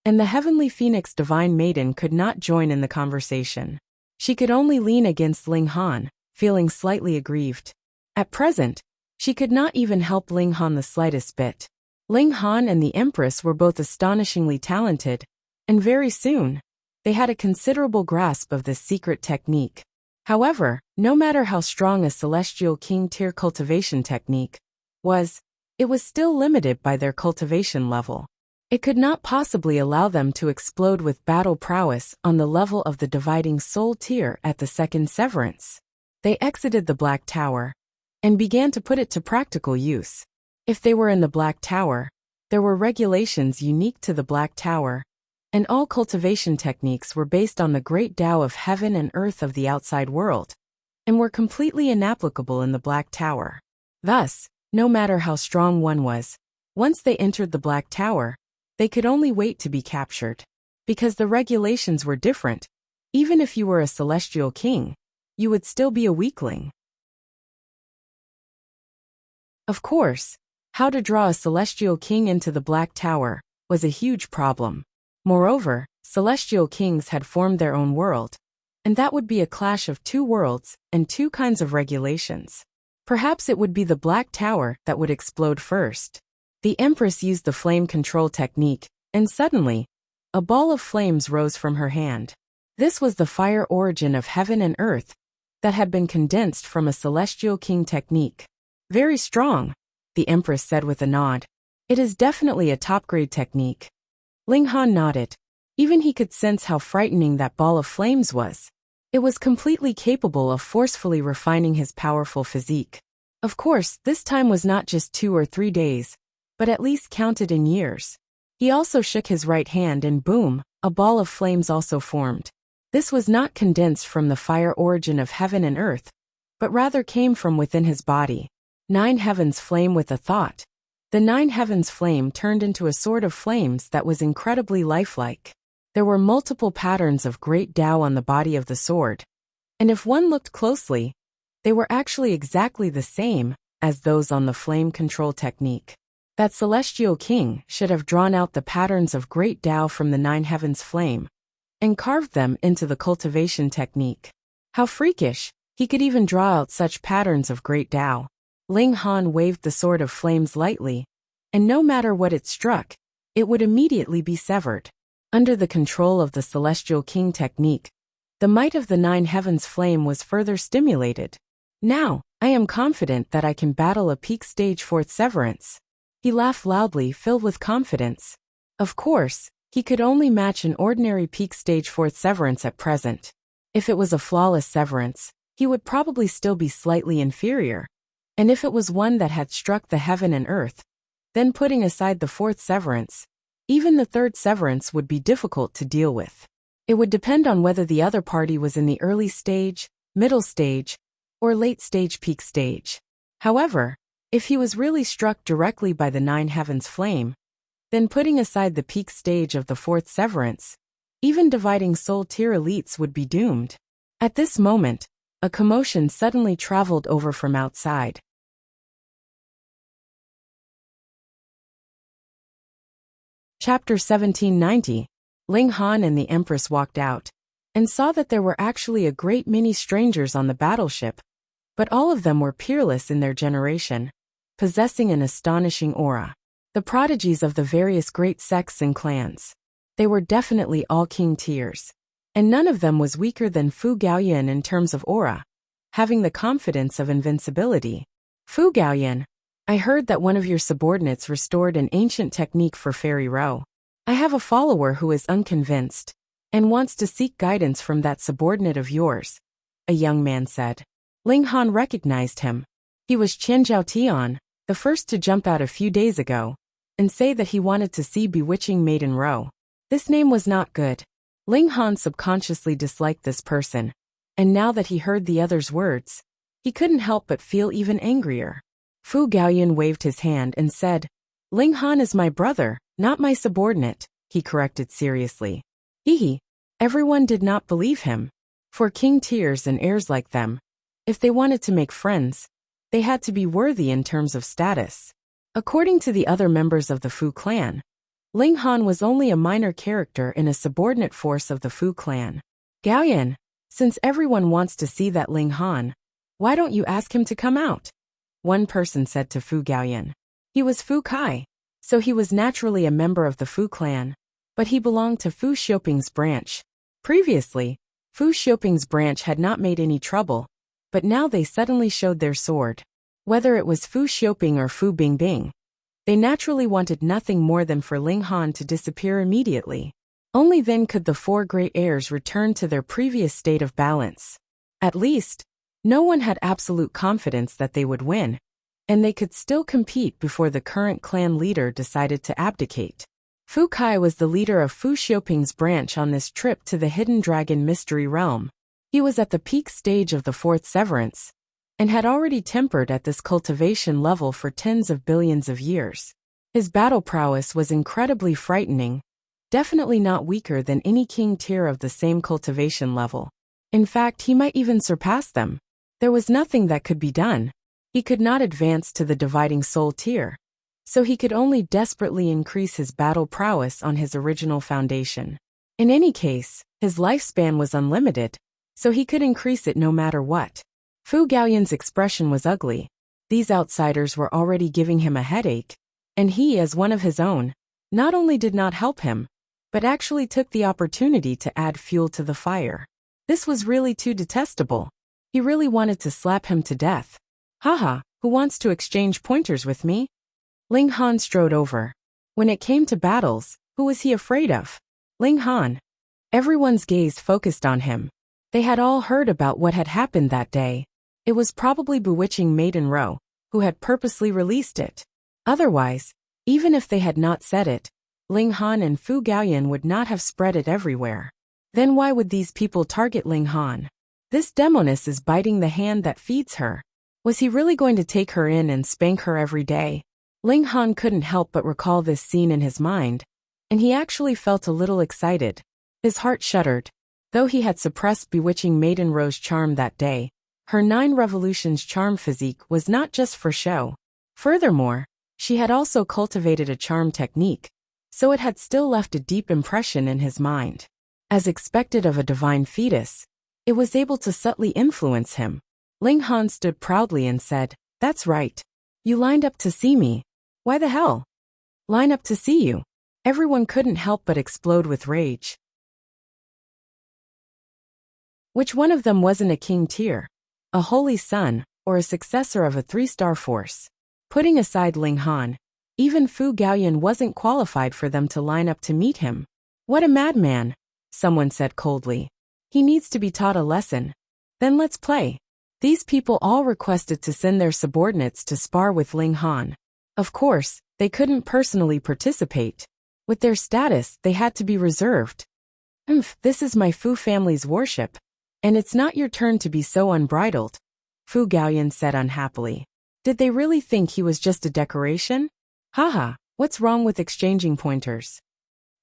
and the heavenly phoenix divine maiden could not join in the conversation. She could only lean against Ling Han, feeling slightly aggrieved. At present, she could not even help Ling Han the slightest bit. Ling Han and the Empress were both astonishingly talented, and very soon, they had a considerable grasp of this secret technique. However, no matter how strong a celestial king tier cultivation technique was, it was still limited by their cultivation level. It could not possibly allow them to explode with battle prowess on the level of the dividing soul tier at the second severance. They exited the Black Tower and began to put it to practical use. If they were in the Black Tower, there were regulations unique to the Black Tower, and all cultivation techniques were based on the great Tao of heaven and earth of the outside world, and were completely inapplicable in the Black Tower. Thus, no matter how strong one was, once they entered the Black Tower, they could only wait to be captured. Because the regulations were different, even if you were a celestial king, you would still be a weakling. Of course, how to draw a celestial king into the Black Tower was a huge problem. Moreover, celestial kings had formed their own world, and that would be a clash of two worlds and two kinds of regulations. Perhaps it would be the Black Tower that would explode first. The Empress used the flame control technique, and suddenly, a ball of flames rose from her hand. This was the fire origin of heaven and earth that had been condensed from a celestial king technique. Very strong, the Empress said with a nod. It is definitely a top-grade technique. Ling Han nodded. Even he could sense how frightening that ball of flames was. It was completely capable of forcefully refining his powerful physique. Of course, this time was not just 2 or 3 days, but at least counted in years. He also shook his right hand and boom, a ball of flames also formed. This was not condensed from the fire origin of heaven and earth, but rather came from within his body. 9 heavens flame with a thought. The 9 heavens flame turned into a sword of flames that was incredibly lifelike. There were multiple patterns of great Tao on the body of the sword, and if one looked closely, they were actually exactly the same as those on the flame control technique. That celestial king should have drawn out the patterns of great Tao from the 9 heavens flame and carved them into the cultivation technique. How freakish, he could even draw out such patterns of great Tao. Ling Han waved the sword of flames lightly, and no matter what it struck, it would immediately be severed. Under the control of the celestial king technique, the might of the 9 heavens flame was further stimulated. Now, I am confident that I can battle a peak stage fourth severance. He laughed loudly, filled with confidence. Of course, he could only match an ordinary peak stage fourth severance at present. If it was a flawless severance, he would probably still be slightly inferior. And if it was one that had struck the heaven and earth, then putting aside the fourth severance, even the third severance would be difficult to deal with. It would depend on whether the other party was in the early stage, middle stage, or late stage peak stage. However, if he was really struck directly by the nine heavens flame, then putting aside the peak stage of the fourth severance, even dividing soul tier elites would be doomed. At this moment, a commotion suddenly traveled over from outside. Chapter 1790. Ling Han and the Empress walked out, and saw that there were actually a great many strangers on the battleship, but all of them were peerless in their generation, possessing an astonishing aura. The prodigies of the various great sects and clans. They were definitely all king tiers, and none of them was weaker than Fu Gaoyan in terms of aura, having the confidence of invincibility. Fu Gaoyan, I heard that one of your subordinates restored an ancient technique for Fairy Row. I have a follower who is unconvinced, and wants to seek guidance from that subordinate of yours, a young man said. Ling Han recognized him. He was Qian Zhaotian, the first to jump out a few days ago, and say that he wanted to see Bewitching Maiden Row. This name was not good. Ling Han subconsciously disliked this person, and now that he heard the other's words, he couldn't help but feel even angrier. Fu Gaoyan waved his hand and said, Ling Han is my brother, not my subordinate, he corrected seriously. Hehe. Everyone did not believe him. For king tiers and heirs like them, if they wanted to make friends, they had to be worthy in terms of status. According to the other members of the Fu clan, Ling Han was only a minor character in a subordinate force of the Fu clan. Gaoyan, since everyone wants to see that Ling Han, why don't you ask him to come out? One person said to Fu Gaoyan. He was Fu Kai, so he was naturally a member of the Fu clan, but he belonged to Fu Xiaoping's branch. Previously, Fu Xiaoping's branch had not made any trouble, but now they suddenly showed their sword. Whether it was Fu Xiaoping or Fu Bingbing, they naturally wanted nothing more than for Ling Han to disappear immediately. Only then could the four great heirs return to their previous state of balance. At least, no one had absolute confidence that they would win, and they could still compete before the current clan leader decided to abdicate. Fu Kai was the leader of Fu Xiaoping's branch on this trip to the Hidden Dragon Mystery Realm. He was at the peak stage of the fourth severance, and had already tempered at this cultivation level for tens of billions of years. His battle prowess was incredibly frightening, definitely not weaker than any king tier of the same cultivation level. In fact, he might even surpass them. There was nothing that could be done. He could not advance to the dividing soul tier, so he could only desperately increase his battle prowess on his original foundation. In any case, his lifespan was unlimited, so he could increase it no matter what. Fu Gaoyan's expression was ugly. These outsiders were already giving him a headache, and he, as one of his own, not only did not help him, but actually took the opportunity to add fuel to the fire. This was really too detestable. He really wanted to slap him to death. Haha, who wants to exchange pointers with me? Ling Han strode over. When it came to battles, who was he afraid of? Ling Han. Everyone's gaze focused on him. They had all heard about what had happened that day. It was probably Bewitching Maiden Row, who had purposely released it. Otherwise, even if they had not said it, Ling Han and Fu Gaoyan would not have spread it everywhere. Then why would these people target Ling Han? This demoness is biting the hand that feeds her. Was he really going to take her in and spank her every day? Ling Han couldn't help but recall this scene in his mind, and he actually felt a little excited. His heart shuddered. Though he had suppressed Bewitching Maiden Row's charm that day, her 9 revolutions charm physique was not just for show. Furthermore, she had also cultivated a charm technique, so it had still left a deep impression in his mind. As expected of a divine fetus, it was able to subtly influence him. Ling Han stood proudly and said, "That's right. You lined up to see me. Why the hell? Line up to see you." Everyone couldn't help but explode with rage. Which one of them wasn't a king tier? A holy son, or a successor of a 3-star force. Putting aside Ling Han, even Fu Gaoyan wasn't qualified for them to line up to meet him. What a madman, someone said coldly. He needs to be taught a lesson. Then let's play. These people all requested to send their subordinates to spar with Ling Han. Of course, they couldn't personally participate. With their status, they had to be reserved. This is my Fu family's worship, and it's not your turn to be so unbridled, Fu Gaoyan said unhappily. Did they really think he was just a decoration? Haha, what's wrong with exchanging pointers?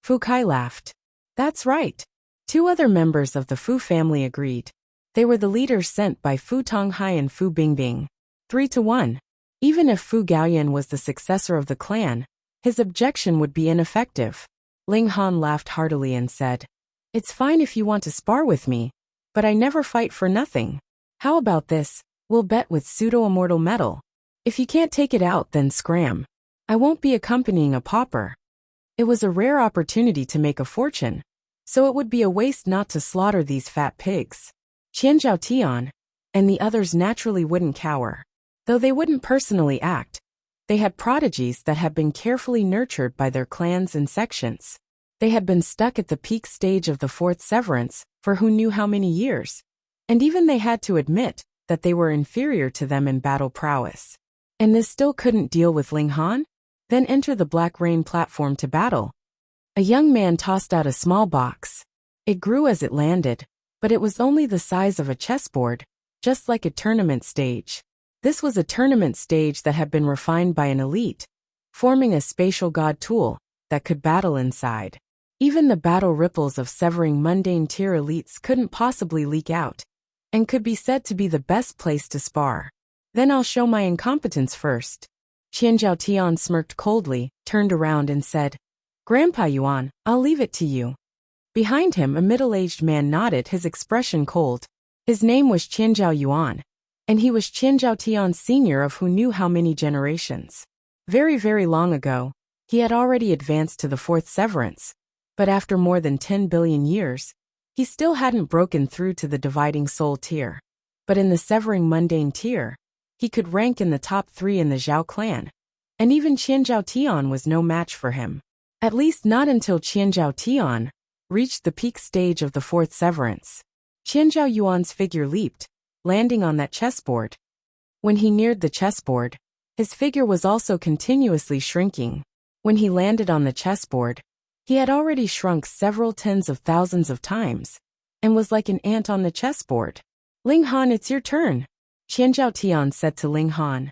Fu Kai laughed. That's right. 2 other members of the Fu family agreed. They were the leaders sent by Fu Tonghai and Fu Bingbing. 3-1. Even if Fu Gaoyan was the successor of the clan, his objection would be ineffective. Ling Han laughed heartily and said, It's fine if you want to spar with me, but I never fight for nothing. How about this? We'll bet with pseudo-immortal metal. If you can't take it out, then scram. I won't be accompanying a pauper. It was a rare opportunity to make a fortune, so it would be a waste not to slaughter these fat pigs. Qian Zhao Tian and the others naturally wouldn't cower. Though they wouldn't personally act, they had prodigies that had been carefully nurtured by their clans and sections. They had been stuck at the peak stage of the 4th severance for who knew how many years, and even they had to admit that they were inferior to them in battle prowess. And this still couldn't deal with Ling Han? Then enter the Black Rain platform to battle. A young man tossed out a small box. It grew as it landed, but it was only the size of a chessboard, just like a tournament stage. This was a tournament stage that had been refined by an elite, forming a spatial god tool that could battle inside. Even the battle ripples of severing mundane tier elites couldn't possibly leak out, and could be said to be the best place to spar. Then I'll show my incompetence first. Qian Zhao Tian smirked coldly, turned around and said, Grandpa Yuan, I'll leave it to you. Behind him a middle-aged man nodded, his expression cold. His name was Qian Zhao Yuan, and he was Qian Zhao Tian's senior of who knew how many generations. Very, very long ago, he had already advanced to the 4th severance, but after more than 10 billion years, he still hadn't broken through to the dividing soul tier. But in the severing mundane tier, he could rank in the top 3 in the Zhao clan, and even Qian Zhao Tian was no match for him. At least not until Qian Zhao Tian reached the peak stage of the 4th severance. Qian Zhao Yuan's figure leaped, landing on that chessboard. When he neared the chessboard, his figure was also continuously shrinking. When he landed on the chessboard, he had already shrunk several tens of thousands of times, and was like an ant on the chessboard. Ling Han, it's your turn, Qian Zhao Tian said to Ling Han.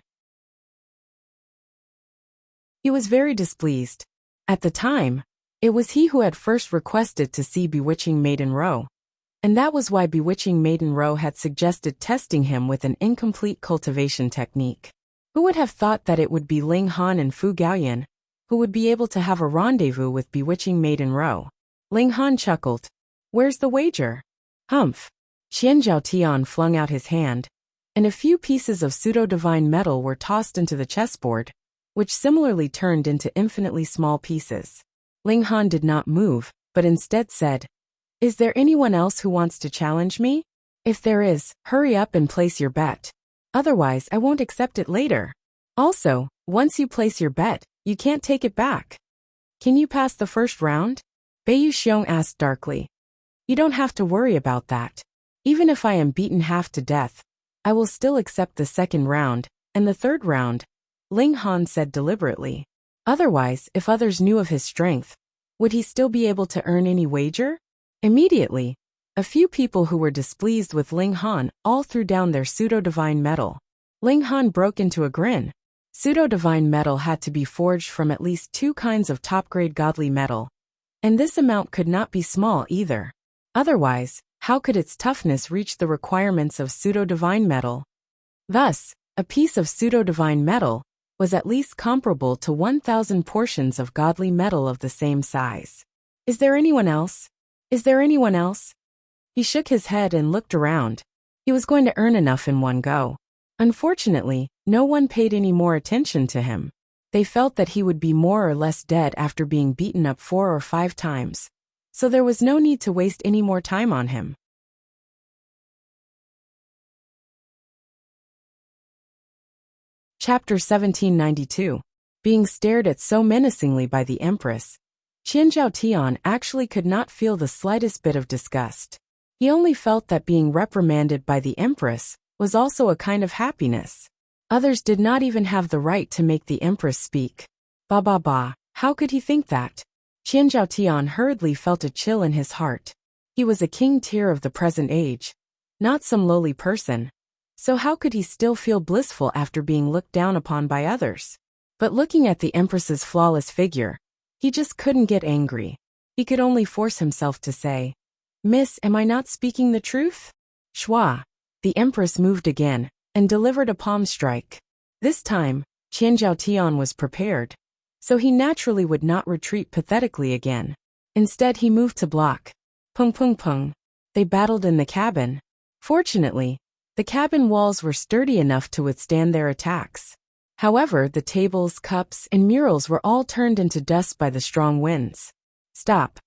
He was very displeased. At the time, it was he who had first requested to see Bewitching Maiden Row, and that was why Bewitching Maiden Row had suggested testing him with an incomplete cultivation technique. Who would have thought that it would be Ling Han and Fu Gaoyan who would be able to have a rendezvous with Bewitching Maiden Row? Ling Han chuckled. Where's the wager? Humph. Qian Zhao Tian flung out his hand, and a few pieces of pseudo-divine metal were tossed into the chessboard, which similarly turned into infinitely small pieces. Ling Han did not move, but instead said, Is there anyone else who wants to challenge me? If there is, hurry up and place your bet. Otherwise, I won't accept it later. Also, once you place your bet, you can't take it back. Can you pass the first round? Beiyu Xiong asked darkly. You don't have to worry about that. Even if I am beaten half to death, I will still accept the second round, and the third round, Ling Han said deliberately. Otherwise, if others knew of his strength, would he still be able to earn any wager? Immediately, a few people who were displeased with Ling Han all threw down their pseudo-divine metal. Ling Han broke into a grin. Pseudo-divine metal had to be forged from at least 2 kinds of top-grade godly metal, and this amount could not be small either. Otherwise, how could its toughness reach the requirements of pseudo-divine metal? Thus, a piece of pseudo-divine metal was at least comparable to 1,000 portions of godly metal of the same size. Is there anyone else? Is there anyone else? He shook his head and looked around. He was going to earn enough in one go. Unfortunately, no one paid any more attention to him. They felt that he would be more or less dead after being beaten up 4 or 5 times, so there was no need to waste any more time on him. Chapter 1792. Being stared at so menacingly by the Empress, Qian Zhaotian actually could not feel the slightest bit of disgust. He only felt that being reprimanded by the Empress was also a kind of happiness. Others did not even have the right to make the Empress speak. Bah, how could he think that? Qian Zhaotian hurriedly felt a chill in his heart. He was a king tier of the present age, not some lowly person. So how could he still feel blissful after being looked down upon by others? But looking at the Empress's flawless figure, he just couldn't get angry. He could only force himself to say, "Miss, am I not speaking the truth?" Shwa. The Empress moved again, and delivered a palm strike. This time, Qian Zhaotian was prepared, so he naturally would not retreat pathetically again. Instead he moved to block. Pung. They battled in the cabin. Fortunately, the cabin walls were sturdy enough to withstand their attacks. However, the tables, cups, and murals were all turned into dust by the strong winds. Stop.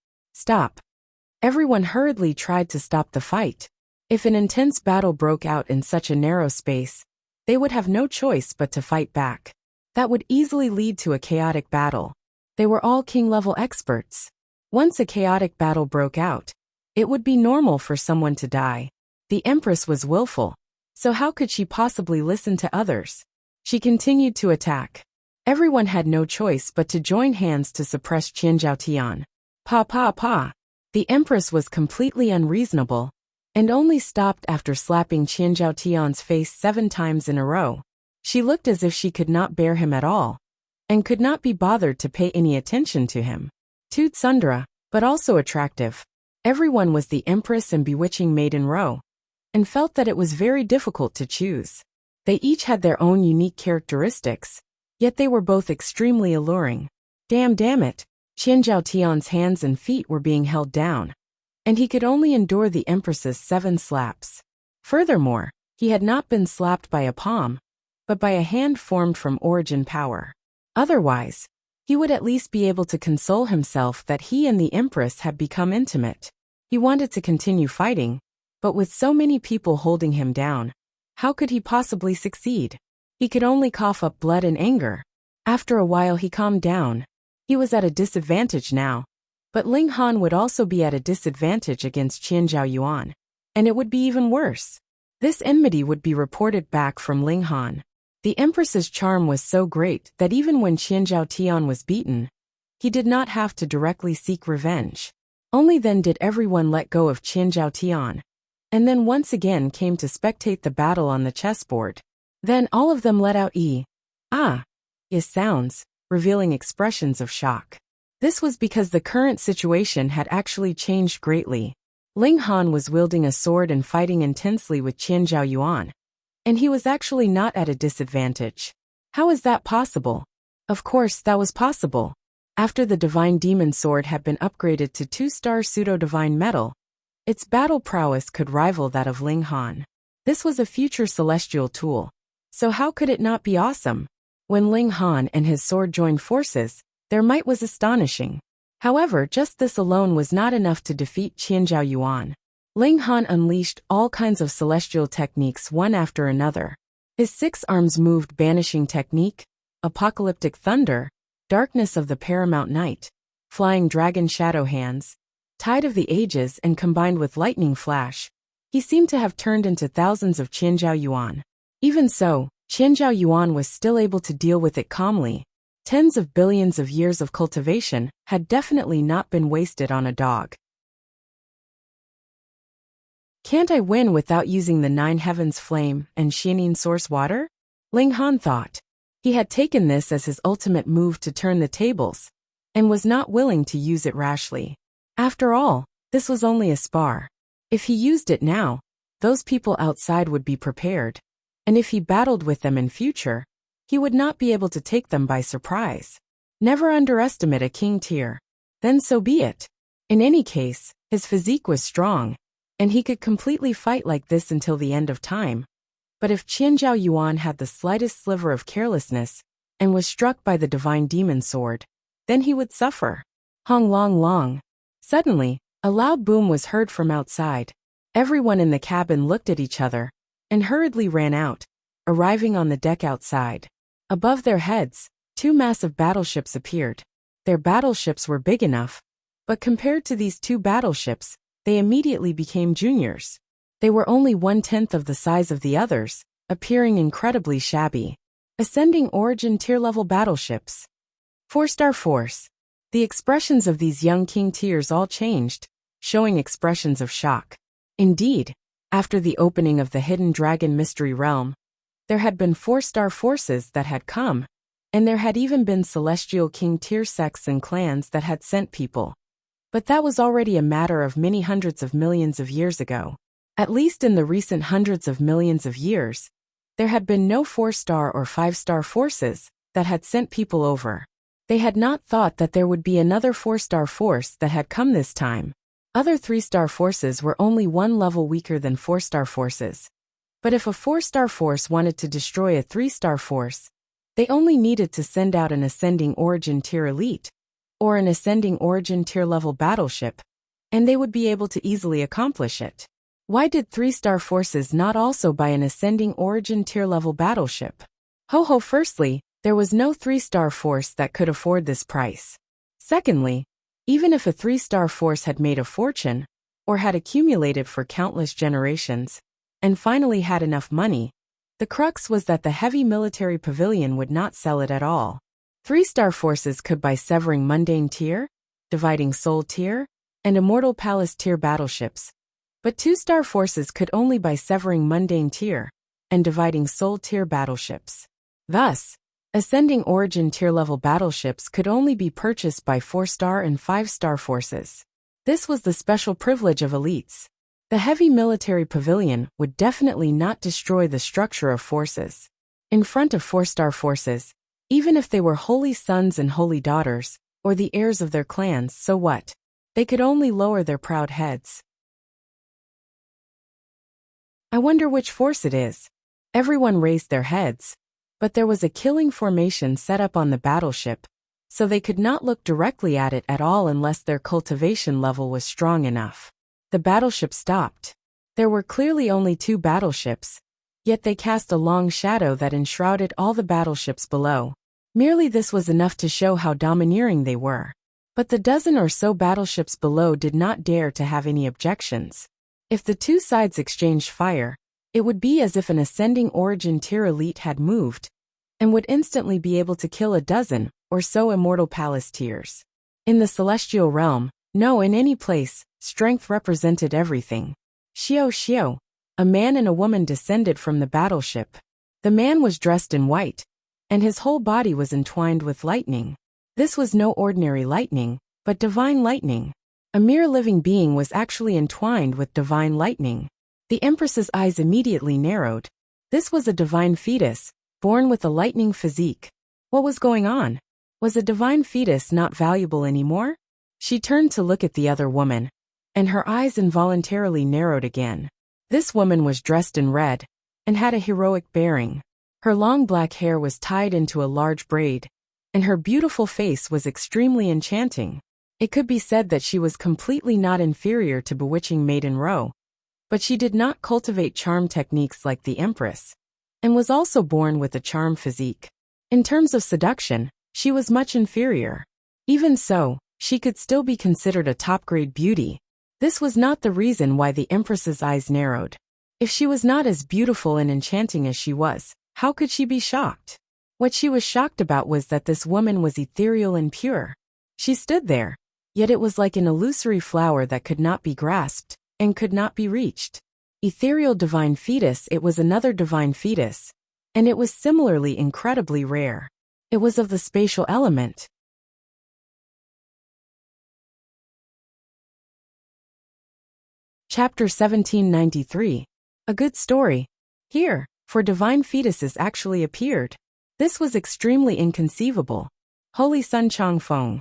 Everyone hurriedly tried to stop the fight. If an intense battle broke out in such a narrow space, they would have no choice but to fight back. That would easily lead to a chaotic battle. They were all king-level experts. Once a chaotic battle broke out, it would be normal for someone to die. The Empress was willful, so how could she possibly listen to others? She continued to attack. Everyone had no choice but to join hands to suppress Qian Zhaotian. Pa. The Empress was completely unreasonable, and only stopped after slapping Qian Zhaotian's face 7 times in a row. She looked as if she could not bear him at all, and could not be bothered to pay any attention to him. Too tsundere, but also attractive. Everyone was the Empress and bewitching maiden row, and felt that it was very difficult to choose. They each had their own unique characteristics, yet they were both extremely alluring. Damn it, Qian Zhaotian's hands and feet were being held down, and he could only endure the Empress's 7 slaps. Furthermore, he had not been slapped by a palm, but by a hand formed from origin power. Otherwise, he would at least be able to console himself that he and the Empress had become intimate. He wanted to continue fighting, but with so many people holding him down, how could he possibly succeed? He could only cough up blood and anger. After a while he calmed down. He was at a disadvantage now, but Ling Han would also be at a disadvantage against Qian Zhaoyuan, and it would be even worse. This enmity would be reported back from Ling Han. The Empress's charm was so great that even when Qian Zhaotian was beaten, he did not have to directly seek revenge. Only then did everyone let go of Qian Zhaotian, and then once again came to spectate the battle on the chessboard. Then all of them let out sounds, revealing expressions of shock. This was because the current situation had actually changed greatly. Ling Han was wielding a sword and fighting intensely with Qian Zhaoyuan, and he was actually not at a disadvantage. How is that possible? Of course that was possible. After the Divine Demon Sword had been upgraded to 2-star pseudo-divine metal, its battle prowess could rival that of Ling Han. This was a future celestial tool, so how could it not be awesome? When Ling Han and his sword joined forces, their might was astonishing. However, just this alone was not enough to defeat Qian Zhaoyuan. Ling Han unleashed all kinds of celestial techniques one after another. His 6 arms moved banishing technique, apocalyptic thunder, darkness of the paramount night, flying dragon shadow hands, tide of the ages, and combined with lightning flash, he seemed to have turned into thousands of Qian Zhaoyuan. Even so, Qian Zhaoyuan was still able to deal with it calmly. Tens of billions of years of cultivation had definitely not been wasted on a dog. Can't I win without using the 9 heavens flame and Xianing source water? Ling Han thought. He had taken this as his ultimate move to turn the tables, and was not willing to use it rashly. After all, this was only a spar. If he used it now, those people outside would be prepared, and if he battled with them in future, he would not be able to take them by surprise. Never underestimate a king tier. Then so be it. In any case, his physique was strong, and he could completely fight like this until the end of time. But if Qian Zhaoyuan had the slightest sliver of carelessness, and was struck by the Divine Demon Sword, then he would suffer. Hong long. Suddenly, a loud boom was heard from outside. Everyone in the cabin looked at each other, and hurriedly ran out, arriving on the deck outside. Above their heads, two massive battleships appeared. Their battleships were big enough, but compared to these two battleships, they immediately became juniors. They were only 1/10 of the size of the others, appearing incredibly shabby. Ascending Origin tier-level battleships. 4-star force. The expressions of these young king tiers all changed, showing expressions of shock. Indeed, after the opening of the Hidden Dragon Mystery Realm, there had been 4-star forces that had come, and there had even been Celestial King tier sects and clans that had sent people. But that was already a matter of many hundreds of millions of years ago. At least in the recent hundreds of millions of years, there had been no 4-star or 5-star forces that had sent people over. They had not thought that there would be another 4-star force that had come this time. Other 3-star forces were only one level weaker than 4-star forces. But if a 4-star force wanted to destroy a 3-star force, they only needed to send out an Ascending Origin tier elite, or an Ascending Origin tier level battleship, and they would be able to easily accomplish it. Why did 3-star forces not also buy an Ascending Origin tier level battleship? Firstly, there was no 3-star force that could afford this price. Secondly, even if a 3-star force had made a fortune, or had accumulated for countless generations, and finally had enough money, the crux was that the heavy military pavilion would not sell it at all. 3-star forces could buy Severing Mundane tier, Dividing Soul tier, and Immortal Palace tier battleships, but 2-star forces could only buy Severing Mundane tier and Dividing Soul tier battleships. Thus, Ascending Origin tier-level battleships could only be purchased by 4-star and 5-star forces. This was the special privilege of elites. The heavy military pavilion would definitely not destroy the structure of forces. In front of 4-star forces, even if they were holy sons and holy daughters, or the heirs of their clans, so what? They could only lower their proud heads. I wonder which force it is. Everyone raised their heads. But there was a killing formation set up on the battleship, so they could not look directly at it at all unless their cultivation level was strong enough. The battleship stopped. There were clearly only 2 battleships, yet they cast a long shadow that enshrouded all the battleships below. Merely this was enough to show how domineering they were. But the dozen or so battleships below did not dare to have any objections. If the 2 sides exchanged fire, it would be as if an Ascending Origin tier elite had moved, and would instantly be able to kill a dozen or so Immortal Palace tiers. In the Celestial Realm, no, in any place, strength represented everything. Xiao, a man and a woman descended from the battleship. The man was dressed in white, and his whole body was entwined with lightning. This was no ordinary lightning, but divine lightning. A mere living being was actually entwined with divine lightning. The Empress's eyes immediately narrowed. This was a divine fetus, born with a lightning physique. What was going on? Was a divine fetus not valuable anymore? She turned to look at the other woman, and her eyes involuntarily narrowed again. This woman was dressed in red, and had a heroic bearing. Her long black hair was tied into a large braid, and her beautiful face was extremely enchanting. It could be said that she was completely not inferior to bewitching Maiden Row. But she did not cultivate charm techniques like the Empress, and was also born with a charm physique. In terms of seduction, she was much inferior. Even so, she could still be considered a top-grade beauty. This was not the reason why the Empress's eyes narrowed. If she was not as beautiful and enchanting as she was, how could she be shocked? What she was shocked about was that this woman was ethereal and pure. She stood there, yet it was like an illusory flower that could not be grasped and could not be reached. Ethereal divine fetus, it was another divine fetus, and it was similarly incredibly rare. It was of the spatial element. Chapter 1793. A good story. Here, for divine fetuses actually appeared. This was extremely inconceivable. Holy Sun Changfeng.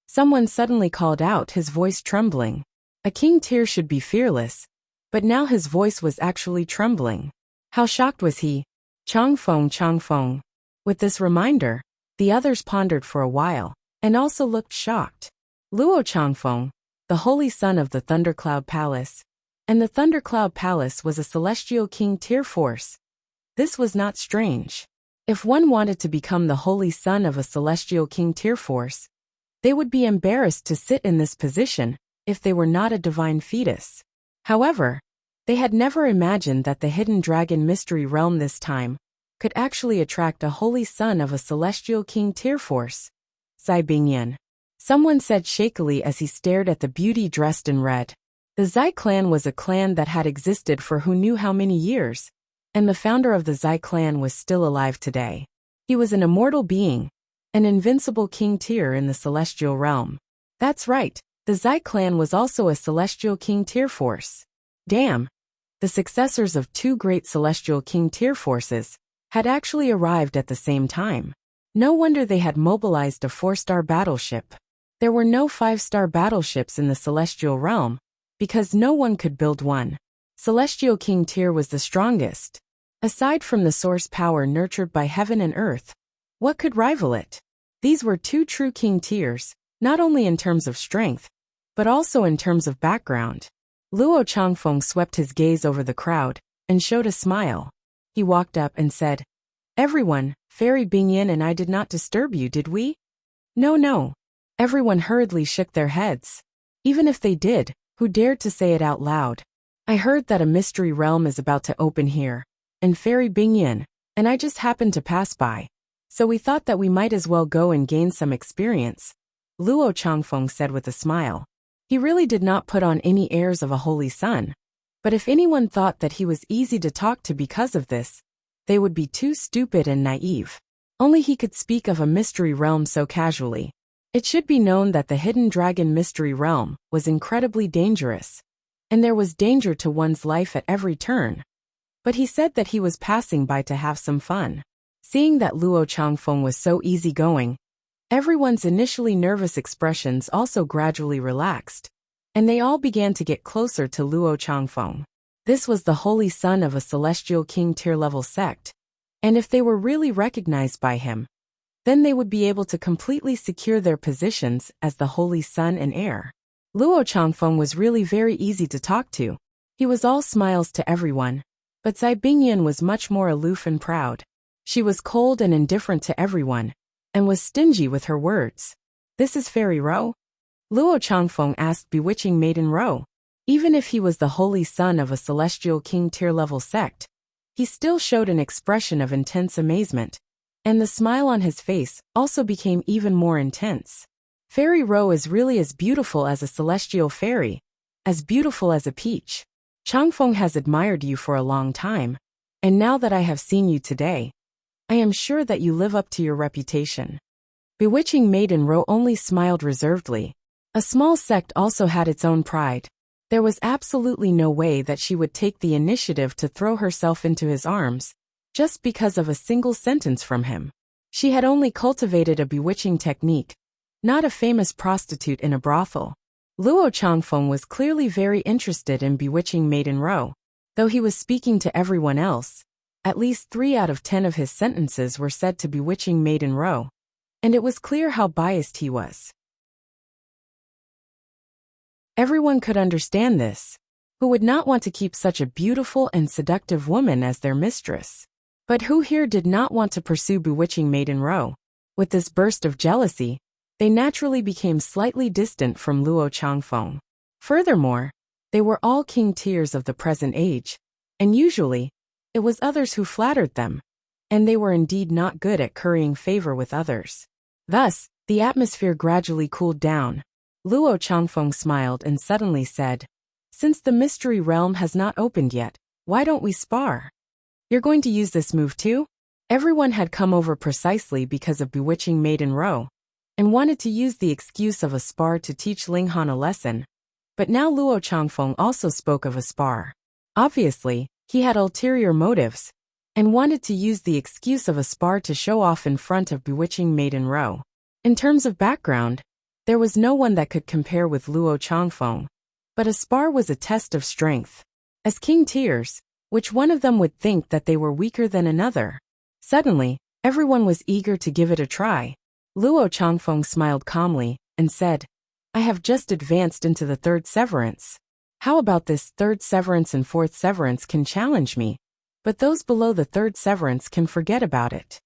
Someone suddenly called out, his voice trembling. A king tier should be fearless, but now his voice was actually trembling. How shocked was he? Changfeng. With this reminder, the others pondered for a while, and also looked shocked. Luo Changfeng, the holy son of the Thundercloud Palace, and the Thundercloud Palace was a celestial king tier force. This was not strange. If one wanted to become the holy son of a celestial king tier force, they would be embarrassed to sit in this position if they were not a divine fetus. However, they had never imagined that the hidden dragon mystery realm this time could actually attract a holy son of a celestial king tier force. Zai Bingyan. Someone said shakily as he stared at the beauty dressed in red. The Zai clan was a clan that had existed for who knew how many years, and the founder of the Zai clan was still alive today. He was an immortal being, an invincible king tier in the celestial realm. That's right, the Zai clan was also a celestial king tier force. Damn! The successors of two great celestial king tier forces had actually arrived at the same time. No wonder they had mobilized a 4-star battleship. There were no 5-star battleships in the celestial realm, because no one could build one. Celestial king tier was the strongest. Aside from the source power nurtured by heaven and earth, what could rival it? These were two true king tiers, not only in terms of strength, but also in terms of background. Luo Changfeng swept his gaze over the crowd and showed a smile. He walked up and said, "Everyone, Fairy Bingyan and I did not disturb you, did we?" No. Everyone hurriedly shook their heads. Even if they did, who dared to say it out loud? "I heard that a mystery realm is about to open here, and Fairy Bingyan and I just happened to pass by. So we thought that we might as well go and gain some experience," Luo Changfeng said with a smile. He really did not put on any airs of a holy son. But if anyone thought that he was easy to talk to because of this, they would be too stupid and naive. Only he could speak of a mystery realm so casually. It should be known that the hidden dragon mystery realm was incredibly dangerous, and there was danger to one's life at every turn. But he said that he was passing by to have some fun. Seeing that Luo Changfeng was so easygoing, everyone's initially nervous expressions also gradually relaxed, and they all began to get closer to Luo Changfeng. This was the holy son of a celestial king tier level sect, and if they were really recognized by him, then they would be able to completely secure their positions as the holy son and heir. Luo Changfeng was really very easy to talk to. He was all smiles to everyone, but Zai Bingyan was much more aloof and proud. She was cold and indifferent to everyone, and was stingy with her words. "This is Fairy Ro?" Luo Changfeng asked bewitching Maiden Ro. Even if he was the holy son of a celestial king tier level sect, he still showed an expression of intense amazement, and the smile on his face also became even more intense. "Fairy Ro is really as beautiful as a celestial fairy, as beautiful as a peach. Changfeng has admired you for a long time, and now that I have seen you today, I am sure that you live up to your reputation." Bewitching Maiden Ro only smiled reservedly. A small sect also had its own pride. There was absolutely no way that she would take the initiative to throw herself into his arms, just because of a single sentence from him. She had only cultivated a bewitching technique, not a famous prostitute in a brothel. Luo Changfeng was clearly very interested in bewitching Maiden Ro. Though he was speaking to everyone else, at least 3 out of 10 of his sentences were said to bewitching Maiden Ro, and it was clear how biased he was. Everyone could understand this. Who would not want to keep such a beautiful and seductive woman as their mistress? But who here did not want to pursue bewitching Maiden Ro? With this burst of jealousy, they naturally became slightly distant from Luo Changfeng. Furthermore, they were all king tiers of the present age, and usually, it was others who flattered them, and they were indeed not good at currying favor with others. Thus, the atmosphere gradually cooled down. Luo Changfeng smiled and suddenly said, "Since the mystery realm has not opened yet, why don't we spar? You're going to use this move too?" Everyone had come over precisely because of bewitching Maiden Ro, and wanted to use the excuse of a spar to teach Ling Han a lesson. But now Luo Changfeng also spoke of a spar. Obviously, he had ulterior motives, and wanted to use the excuse of a spar to show off in front of bewitching Maiden Ro. In terms of background, there was no one that could compare with Luo Changfeng, but a spar was a test of strength. As king tiers, which one of them would think that they were weaker than another? Suddenly, everyone was eager to give it a try. Luo Changfeng smiled calmly and said, "I have just advanced into the 3rd severance. How about this 3rd severance and 4th severance can challenge me, but those below the 3rd severance can forget about it."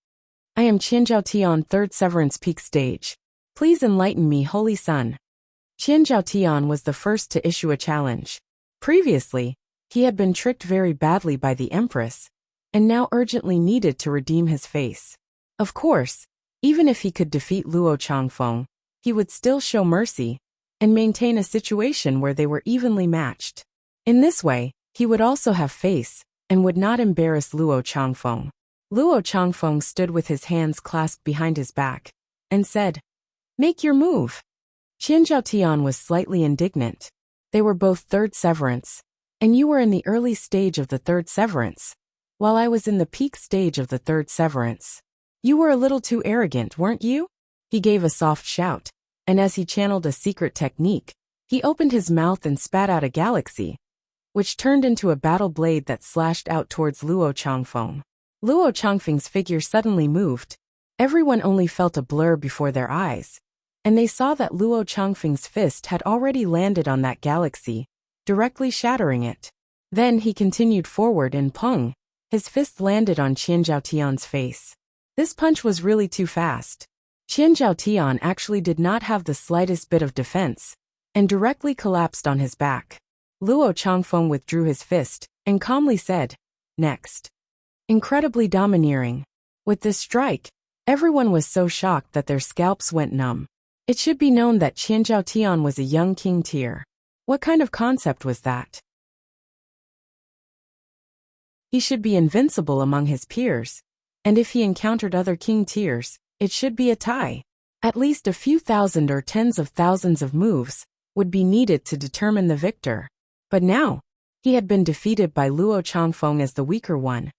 I am Qianzhao Tian, 3rd Severance Peak Stage. Please enlighten me, Holy Sun. Qianzhao Tian was the first to issue a challenge. Previously, he had been tricked very badly by the Empress, and now urgently needed to redeem his face. Of course, even if he could defeat Luo Changfeng, he would still show mercy and maintain a situation where they were evenly matched. In this way, he would also have face and would not embarrass Luo Changfeng. Luo Changfeng stood with his hands clasped behind his back and said, "Make your move." Qianzhao Tian was slightly indignant. They were both 3rd Severance, and you were in the early stage of the 3rd Severance, while I was in the peak stage of the 3rd Severance. You were a little too arrogant, weren't you? He gave a soft shout, and as he channeled a secret technique, he opened his mouth and spat out a galaxy, which turned into a battle blade that slashed out towards Luo Changfeng. Luo Changfeng's figure suddenly moved. Everyone only felt a blur before their eyes, and they saw that Luo Changfeng's fist had already landed on that galaxy, directly shattering it. Then he continued forward and pung, his fist landed on Qianzhao Tian's face. This punch was really too fast. Qianzhao Tian actually did not have the slightest bit of defense, and directly collapsed on his back. Luo Changfeng withdrew his fist, and calmly said, "Next." Incredibly domineering. With this strike, everyone was so shocked that their scalps went numb. It should be known that Qianzhao Tian was a young king tier. What kind of concept was that? He should be invincible among his peers, and if he encountered other king tiers, it should be a tie. At least a few thousand or tens of thousands of moves would be needed to determine the victor. But now, he had been defeated by Luo Changfeng as the weaker one,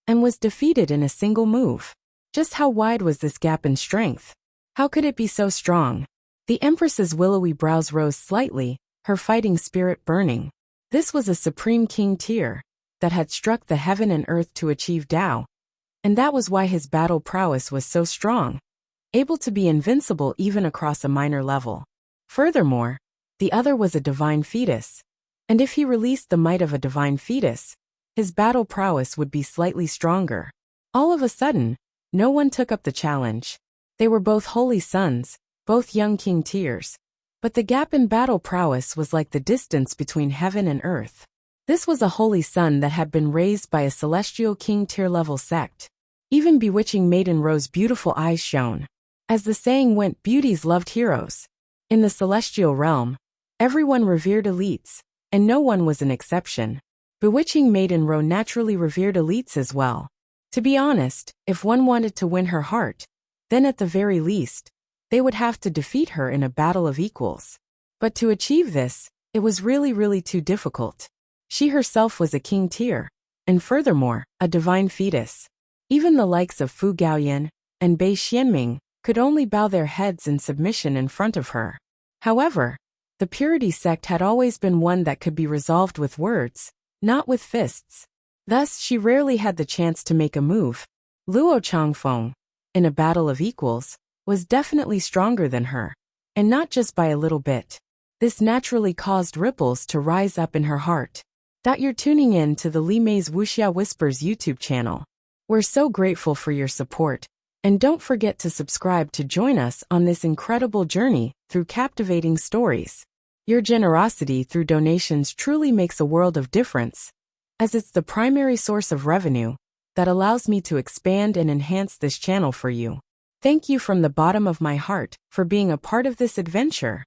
and was defeated in a single move. Just how wide was this gap in strength? How could it be so strong? The Empress's willowy brows rose slightly, her fighting spirit burning. This was a supreme king tier that had struck the heaven and earth to achieve Tao, and that was why his battle prowess was so strong, able to be invincible even across a minor level. Furthermore, the other was a divine fetus, and if he released the might of a divine fetus, his battle prowess would be slightly stronger. All of a sudden, no one took up the challenge. They were both holy sons, both young king tiers, but the gap in battle prowess was like the distance between heaven and earth. This was a holy son that had been raised by a celestial king tier level sect. Even bewitching Maiden Rose's beautiful eyes shone. As the saying went, beauties loved heroes. In the celestial realm, everyone revered elites, and no one was an exception. Bewitching Maiden Rose naturally revered elites as well. To be honest, if one wanted to win her heart, then at the very least, they would have to defeat her in a battle of equals. But to achieve this, it was really too difficult. She herself was a king tier, and furthermore, a divine fetus. Even the likes of Fu Gaoyan and Bei Xianming could only bow their heads in submission in front of her. However, the purity sect had always been one that could be resolved with words, not with fists. Thus, she rarely had the chance to make a move. Luo Changfeng, in a battle of equals, was definitely stronger than her, and not just by a little bit. This naturally caused ripples to rise up in her heart. You're tuning in to the Li Mei's Wuxia Whispers YouTube channel. We're so grateful for your support, and don't forget to subscribe to join us on this incredible journey through captivating stories. Your generosity through donations truly makes a world of difference, as it's the primary source of revenue that allows me to expand and enhance this channel for you. Thank you from the bottom of my heart for being a part of this adventure.